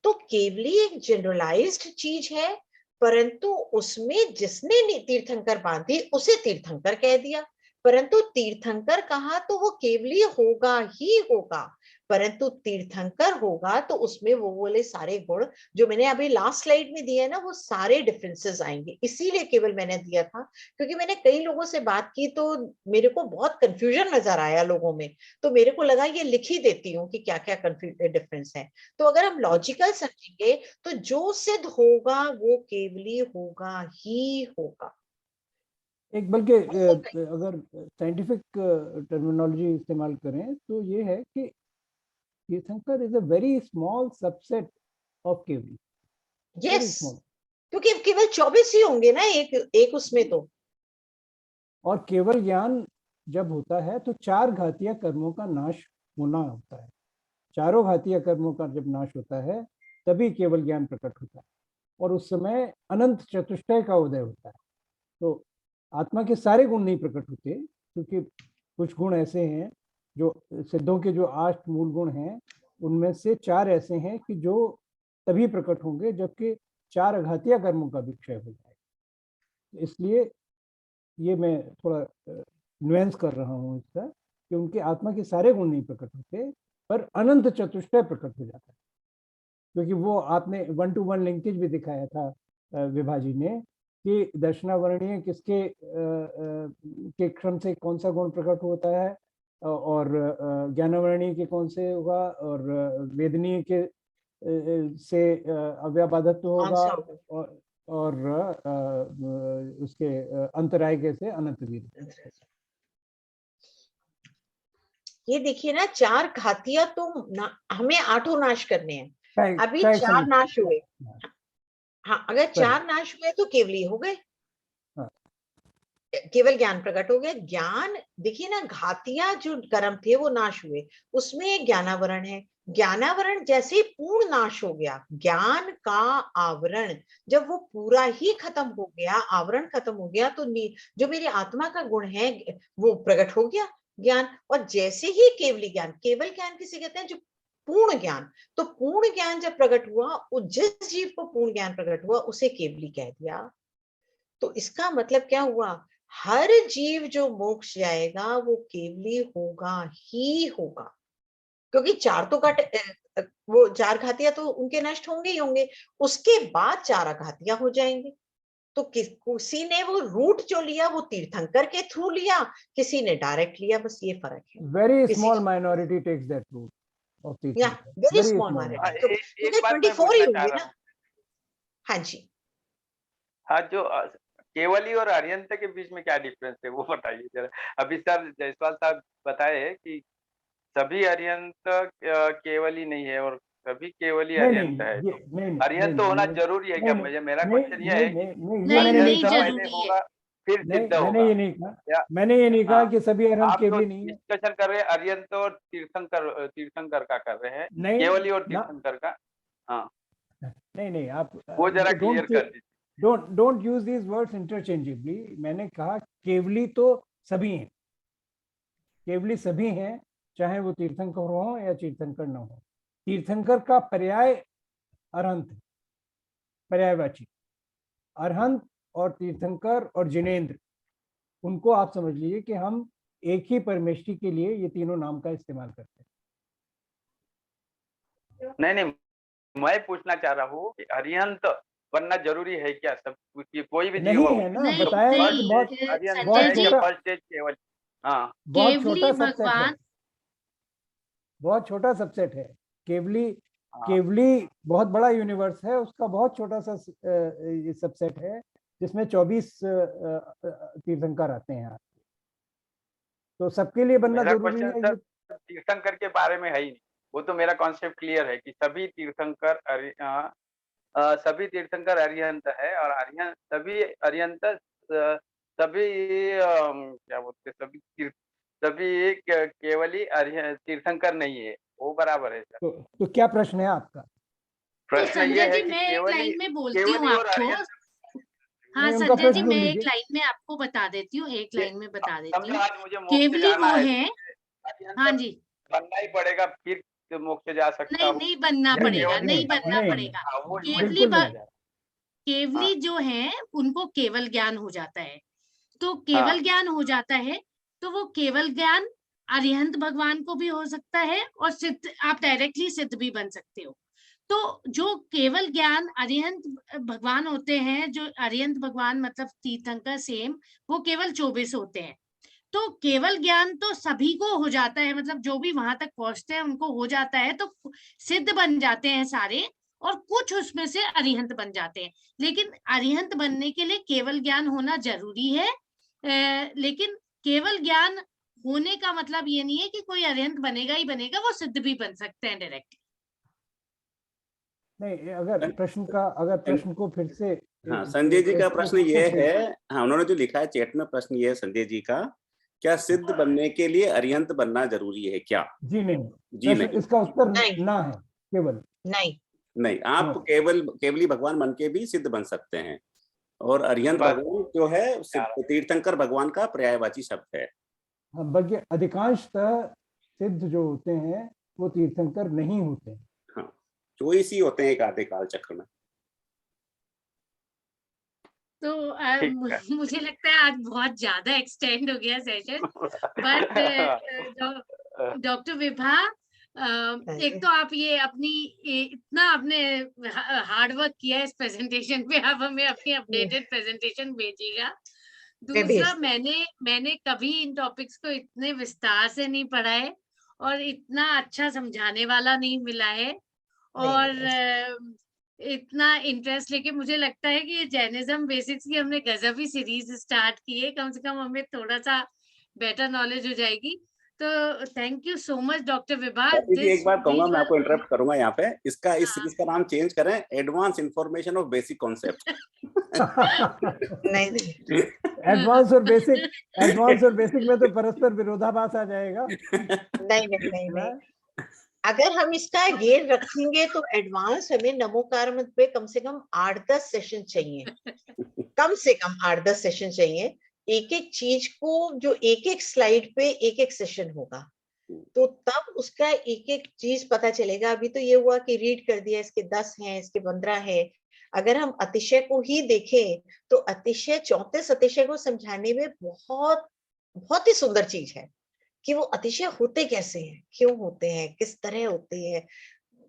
तो केवली एक जनरलाइज्ड चीज है, परंतु उसमें जिसने तीर्थंकर बांधी उसे तीर्थंकर कह दिया, परंतु तीर्थंकर कहा तो वो केवली होगा ही होगा, परंतु तीर्थंकर होगा तो उसमें वो बोले सारे गुण जो मैंने अभी लास्ट स्लाइड में दिया है ना, वो सारे डिफरेंसेस आएंगे। इसीलिए केवल मैंने दिया था, क्योंकि मैंने कई लोगों से बात की तो मेरे को बहुत कंफ्यूजन नजर आया लोगों में, तो मेरे को लगा ये लिख ही देती हूँ कि क्या क्या डिफरेंस है। तो अगर हम लॉजिकल समझेंगे तो जो सिद्ध होगा वो केवली होगा ही होगा। एक बल्कि अगर साइंटिफिक टर्मिनोलॉजी इस्तेमाल करें तो ये है कि तीर्थंकर is a very small subset of Kevali. Yes, क्योंकि केवल 24 ही होंगे ना एक उसमें तो। और केवल ज्ञान जब होता है तो 4 घातीय कर्मों का नाश होना होता है। चारों घातीय कर्मों का जब नाश होता है तभी केवल ज्ञान प्रकट होता है, और उस समय अनंत चतुष्टय का उदय होता है। तो आत्मा के सारे गुण नहीं प्रकट होते, क्योंकि कुछ गुण ऐसे हैं जो सिद्धों के जो 8 मूल गुण हैं उनमें से 4 ऐसे हैं कि जो तभी प्रकट होंगे जबकि 4 अघातीय कर्मों का भी क्षय हो जाए। इसलिए ये मैं थोड़ा नुएंस कर रहा हूँ इसका, कि उनके आत्मा के सारे गुण नहीं प्रकट होते पर अनंत चतुष्टय प्रकट हो जाता है। क्योंकि वो आपने 1-to-1 लिंकेज भी दिखाया था विभाजी ने कि दर्शनावर्णीय किसके के क्रम से कौन सा गुण प्रकट होता है, और ज्ञानावर्णीय के कौन से होगा, और वेदनीय के से अव्याबाधत्व होगा, और उसके अंतराय के से अनंत वीर। ये देखिए ना, 4 घातिया तो हमें 8 नाश करने हैं, अभी 4 नाश हुए। हाँ, अगर 4 नाश हुए तो केवली हो गए, केवल ज्ञान प्रकट हो गया। ज्ञान देखिए ना, घातिया जो कर्म थे वो नाश हुए, उसमें एक ज्ञानावरण है। ज्ञानावरण जैसे पूर्ण नाश हो गया, ज्ञान का आवरण जब वो पूरा ही खत्म हो गया, आवरण खत्म हो गया, तो जो मेरी आत्मा का गुण है वो प्रकट हो गया ज्ञान। और जैसे ही केवली ज्ञान, केवल ज्ञान किसे कहते हैं, जो पूर्ण ज्ञान, तो पूर्ण ज्ञान जब प्रकट हुआ, जिस जीव को पूर्ण ज्ञान प्रकट हुआ उसे केवली कह दिया। तो इसका मतलब क्या हुआ, हर जीव जो मोक्ष जाएगा वो केवली होगा ही होगा, क्योंकि 4 तो वो 4 घातियां तो उनके नष्ट होंगे ही होंगे, उसके बाद 4 अघातियां हो जाएंगे। तो किसी ने वो रूट जो लिया वो तीर्थंकर के थ्रू लिया, किसी ने डायरेक्ट लिया, बस ये फर्क है। Very small minority takes that route of tirthankar, very small minority, तो 24 ही होंगे ना। हाँ जी, हाँ, जो केवली और अर्यंत के बीच में क्या डिफरेंस है वो बताइए जरा। अभी सर जायसवाल साहब बताए कि सभी अर्यंत केवली नहीं है और सभी केवली अर्यंत है, तो अर्यंत होना जरूरी है क्या? मुझे मेरा क्वेश्चन ये है कि नहीं जरूरी है। फिर सिद्ध होगा। मैंने ये नहीं कहा कि सभी अर्यंत केवली नहीं है। डिस्कशन कर रहे हैं अर्यंत और तीर्थंकर का कर रहे हैं, केवली और तीर्थंकर का। हाँ नहीं, आप वो जरा क्लियर कर दीजिए। Don't use these words interchangeably. मैंने कहा केवली तो सभी हैं, केवली सभी हैं, चाहे वो तीर्थंकर हो या तीर्थंकर न हो। तीर्थंकर का पर्याय अरहंत है, पर्यायवाची। अरहंत और तीर्थंकर और जिनेंद्र, उनको आप समझ लीजिए कि हम एक ही परमेष्टि के लिए ये तीनों नाम का इस्तेमाल करते हैं। नहीं, मैं पूछना चाह रहा हूँ कि अरिहंत बनना जरूरी है क्या? सब कोई भी नहीं है ना, बताया कि बहुत छोटा सबसेट है। केवली बहुत बड़ा यूनिवर्स है, उसका बहुत छोटा सा सबसेट है जिसमें 24 तीर्थंकर आते हैं। तो सबके लिए बनना जरूरी है। तीर्थंकर के बारे में है ही नहीं, वो तो मेरा कॉन्सेप्ट क्लियर है कि सभी तीर्थंकर अरिहंत है, और अरिहंत सभी अरिहंत सभी क्या बोलते, सभी केवली तीर्थंकर नहीं है, वो बराबर है सर। तो क्या प्रश्न है आपका? प्रश्न ये है कि केवली और अरिहंत। हाँ संजय जी, मैं एक लाइन में आपको बता देती हूँ, केवली वो है। हाँ जी, बनना ही पड़ेगा, फिर मोक्ष जा सकता नहीं हूँ नहीं बनना या पड़ेगा, केवली नहीं भगवान बनना नहीं, पड़ेगा। हाँ, वो केवली बिल्कुल भ- नहीं। केवली जो है उनको केवल ज्ञान हो जाता है, तो हाँ। केवल ज्ञान हो जाता है तो वो केवल ज्ञान अरिहंत भगवान को भी हो सकता है और सिद्ध, आप डायरेक्टली सिद्ध भी बन सकते हो। तो जो केवल ज्ञान अरिहंत भगवान होते हैं, जो अरिहंत भगवान मतलब तीर्थंकर सेम, वो केवल 24 होते हैं। तो केवल ज्ञान तो सभी को हो जाता है, मतलब जो भी वहां तक पहुंचते हैं उनको हो जाता है, तो सिद्ध बन जाते हैं सारे, और कुछ उसमें से अरिहंत बन जाते हैं। लेकिन अरिहंत बनने के लिए केवल ज्ञान होना जरूरी है, लेकिन केवल ज्ञान होने का मतलब ये नहीं है कि कोई अरिहंत बनेगा ही बनेगा, वो सिद्ध भी बन सकते हैं डायरेक्ट। नहीं, अगर प्रश्न को फिर से हाँ, संजय जी का प्रश्न ये से- है, हाँ उन्होंने जो लिखा है चैट में, प्रश्न ये है संजय जी का, क्या सिद्ध बनने के लिए अरिहंत बनना जरूरी है क्या? जी नहीं, जी प्रश्न नहीं, इसका उत्तर नहीं। ना है, केवल नहीं, नहीं, आप हाँ। केवली भगवान बन के भी सिद्ध बन सकते हैं, और अरिहंत बस। भगवान जो है तीर्थंकर भगवान का पर्यायवाची शब्द है। हाँ, बल्कि अधिकांशतः सिद्ध जो होते हैं वो तीर्थंकर नहीं होते हैं। हाँ, चॉइस ही होते हैं एक आधे काल चक्र में। तो ठीक है। मुझे लगता है आज बहुत ज्यादा एक्सटेंड हो गया सेशन, बट डॉक्टर विभा, एक तो आप ये अपनी इतना आपने हार्ड वर्क किया है इस प्रेजेंटेशन पे, आप हमें अपनी अपडेटेड प्रेजेंटेशन भेजिएगा। दूसरा, मैंने कभी इन टॉपिक्स को इतने विस्तार से नहीं पढ़ा है और इतना अच्छा समझाने वाला नहीं मिला है, और इतना इंटरेस्ट लेके मुझे लगता है कि ये जैनिज्म बेसिक्स की हमने गजब ही सीरीज स्टार्ट की है, कम से कम हमें थोड़ा सा बेटर नॉलेज हो जाएगी। तो thank you so much doctor Vibha. एक बात कहूंगा, मैं आपको इंटरप्ट करूंगा यहाँ पे, इस सीरीज का नाम चेंज करें, advance information of basic concept. नहीं, एडवांस और बेसिक में तो परस्पर विरोधाभास आ जाएगा। नहीं। अगर हम इसका ये रखेंगे तो एडवांस हमें नमोकार मंत्र पे कम से कम 8-10 सेशन चाहिए, कम से कम 8-10 सेशन चाहिए। एक एक चीज को जो एक एक स्लाइड पे एक एक सेशन होगा, तो तब उसका एक एक चीज पता चलेगा। अभी तो ये हुआ कि रीड कर दिया, इसके 10 हैं, इसके 15 हैं। अगर हम अतिशय को ही देखें तो अतिशय 34 अतिशय को समझाने में बहुत बहुत ही सुंदर चीज है कि वो अतिशय होते कैसे हैं, क्यों होते हैं, किस तरह होते हैं।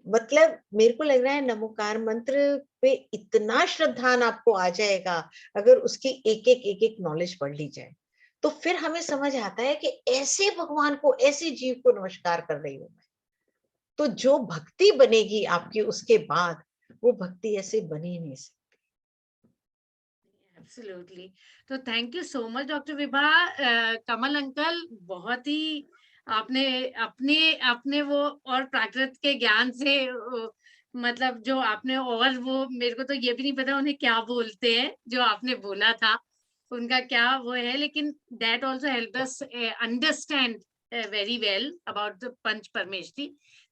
मतलब मेरे को लग रहा है नमोकार मंत्र पे इतना श्रद्धान आपको आ जाएगा अगर उसकी एक एक नॉलेज पढ़ ली जाए, तो फिर हमें समझ आता है कि ऐसे भगवान को, ऐसे जीव को नमस्कार कर रही हूं मैं। तो जो भक्ति बनेगी आपकी उसके बाद, वो भक्ति ऐसे बन ही नहीं सकती। एब्सोल्युटली। तो thank you so much doctor Vibha. Kamal uncle, बहुत ही आपने अपने अपने वो और प्राकृत के ज्ञान से मतलब जो आपने, और वो मेरे को तो ये भी नहीं पता उन्हें क्या बोलते हैं, जो आपने बोला था उनका क्या वो है, लेकिन that also help us understand very well about the Panch Parmeshti.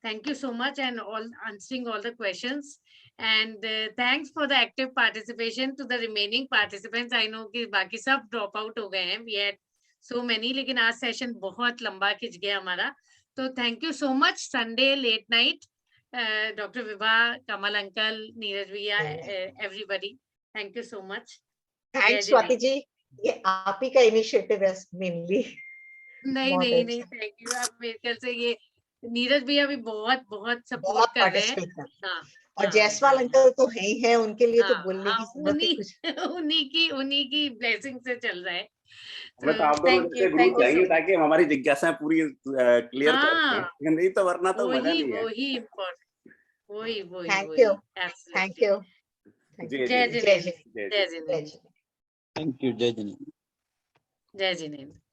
Thank you so much and all answering all the questions. And thanks for the active participation to the remaining participants. I know कि बाकी सब drop out हो गए हैं. We had so many, लेकिन आज session बहुत लंबा खिंच गया हमारा. तो thank you so much. Sunday late night, Dr. Vibha, Kamal uncle, Neeraj भैया, everybody. Thank you so much. Thanks Swati ji, ये आप ही का इनिशिएटिव है मेनली। नहीं थैंक यू। आप मेरे ख्याल से ये नीरज भैया भी बहुत सपोर्ट कर रहे हैं। हाँ, और जायसवाल अंकल तो है ही है, उनके लिए तो बोलने की जरूरत ही कुछ। उन्हीं की ब्लेसिंग से चल रहा है। तो आप दोनों जैसे गुरु चाहिए ताकि हम हमारी जिज्ञासाएं पूरी क्लियर कर सकें, नहीं तो वरना तो मजा नहीं है। वही इम्पोर्टेंट, वही थैंक यू। जय जिनेंद्र। Thank you. जय जिनेंद्र।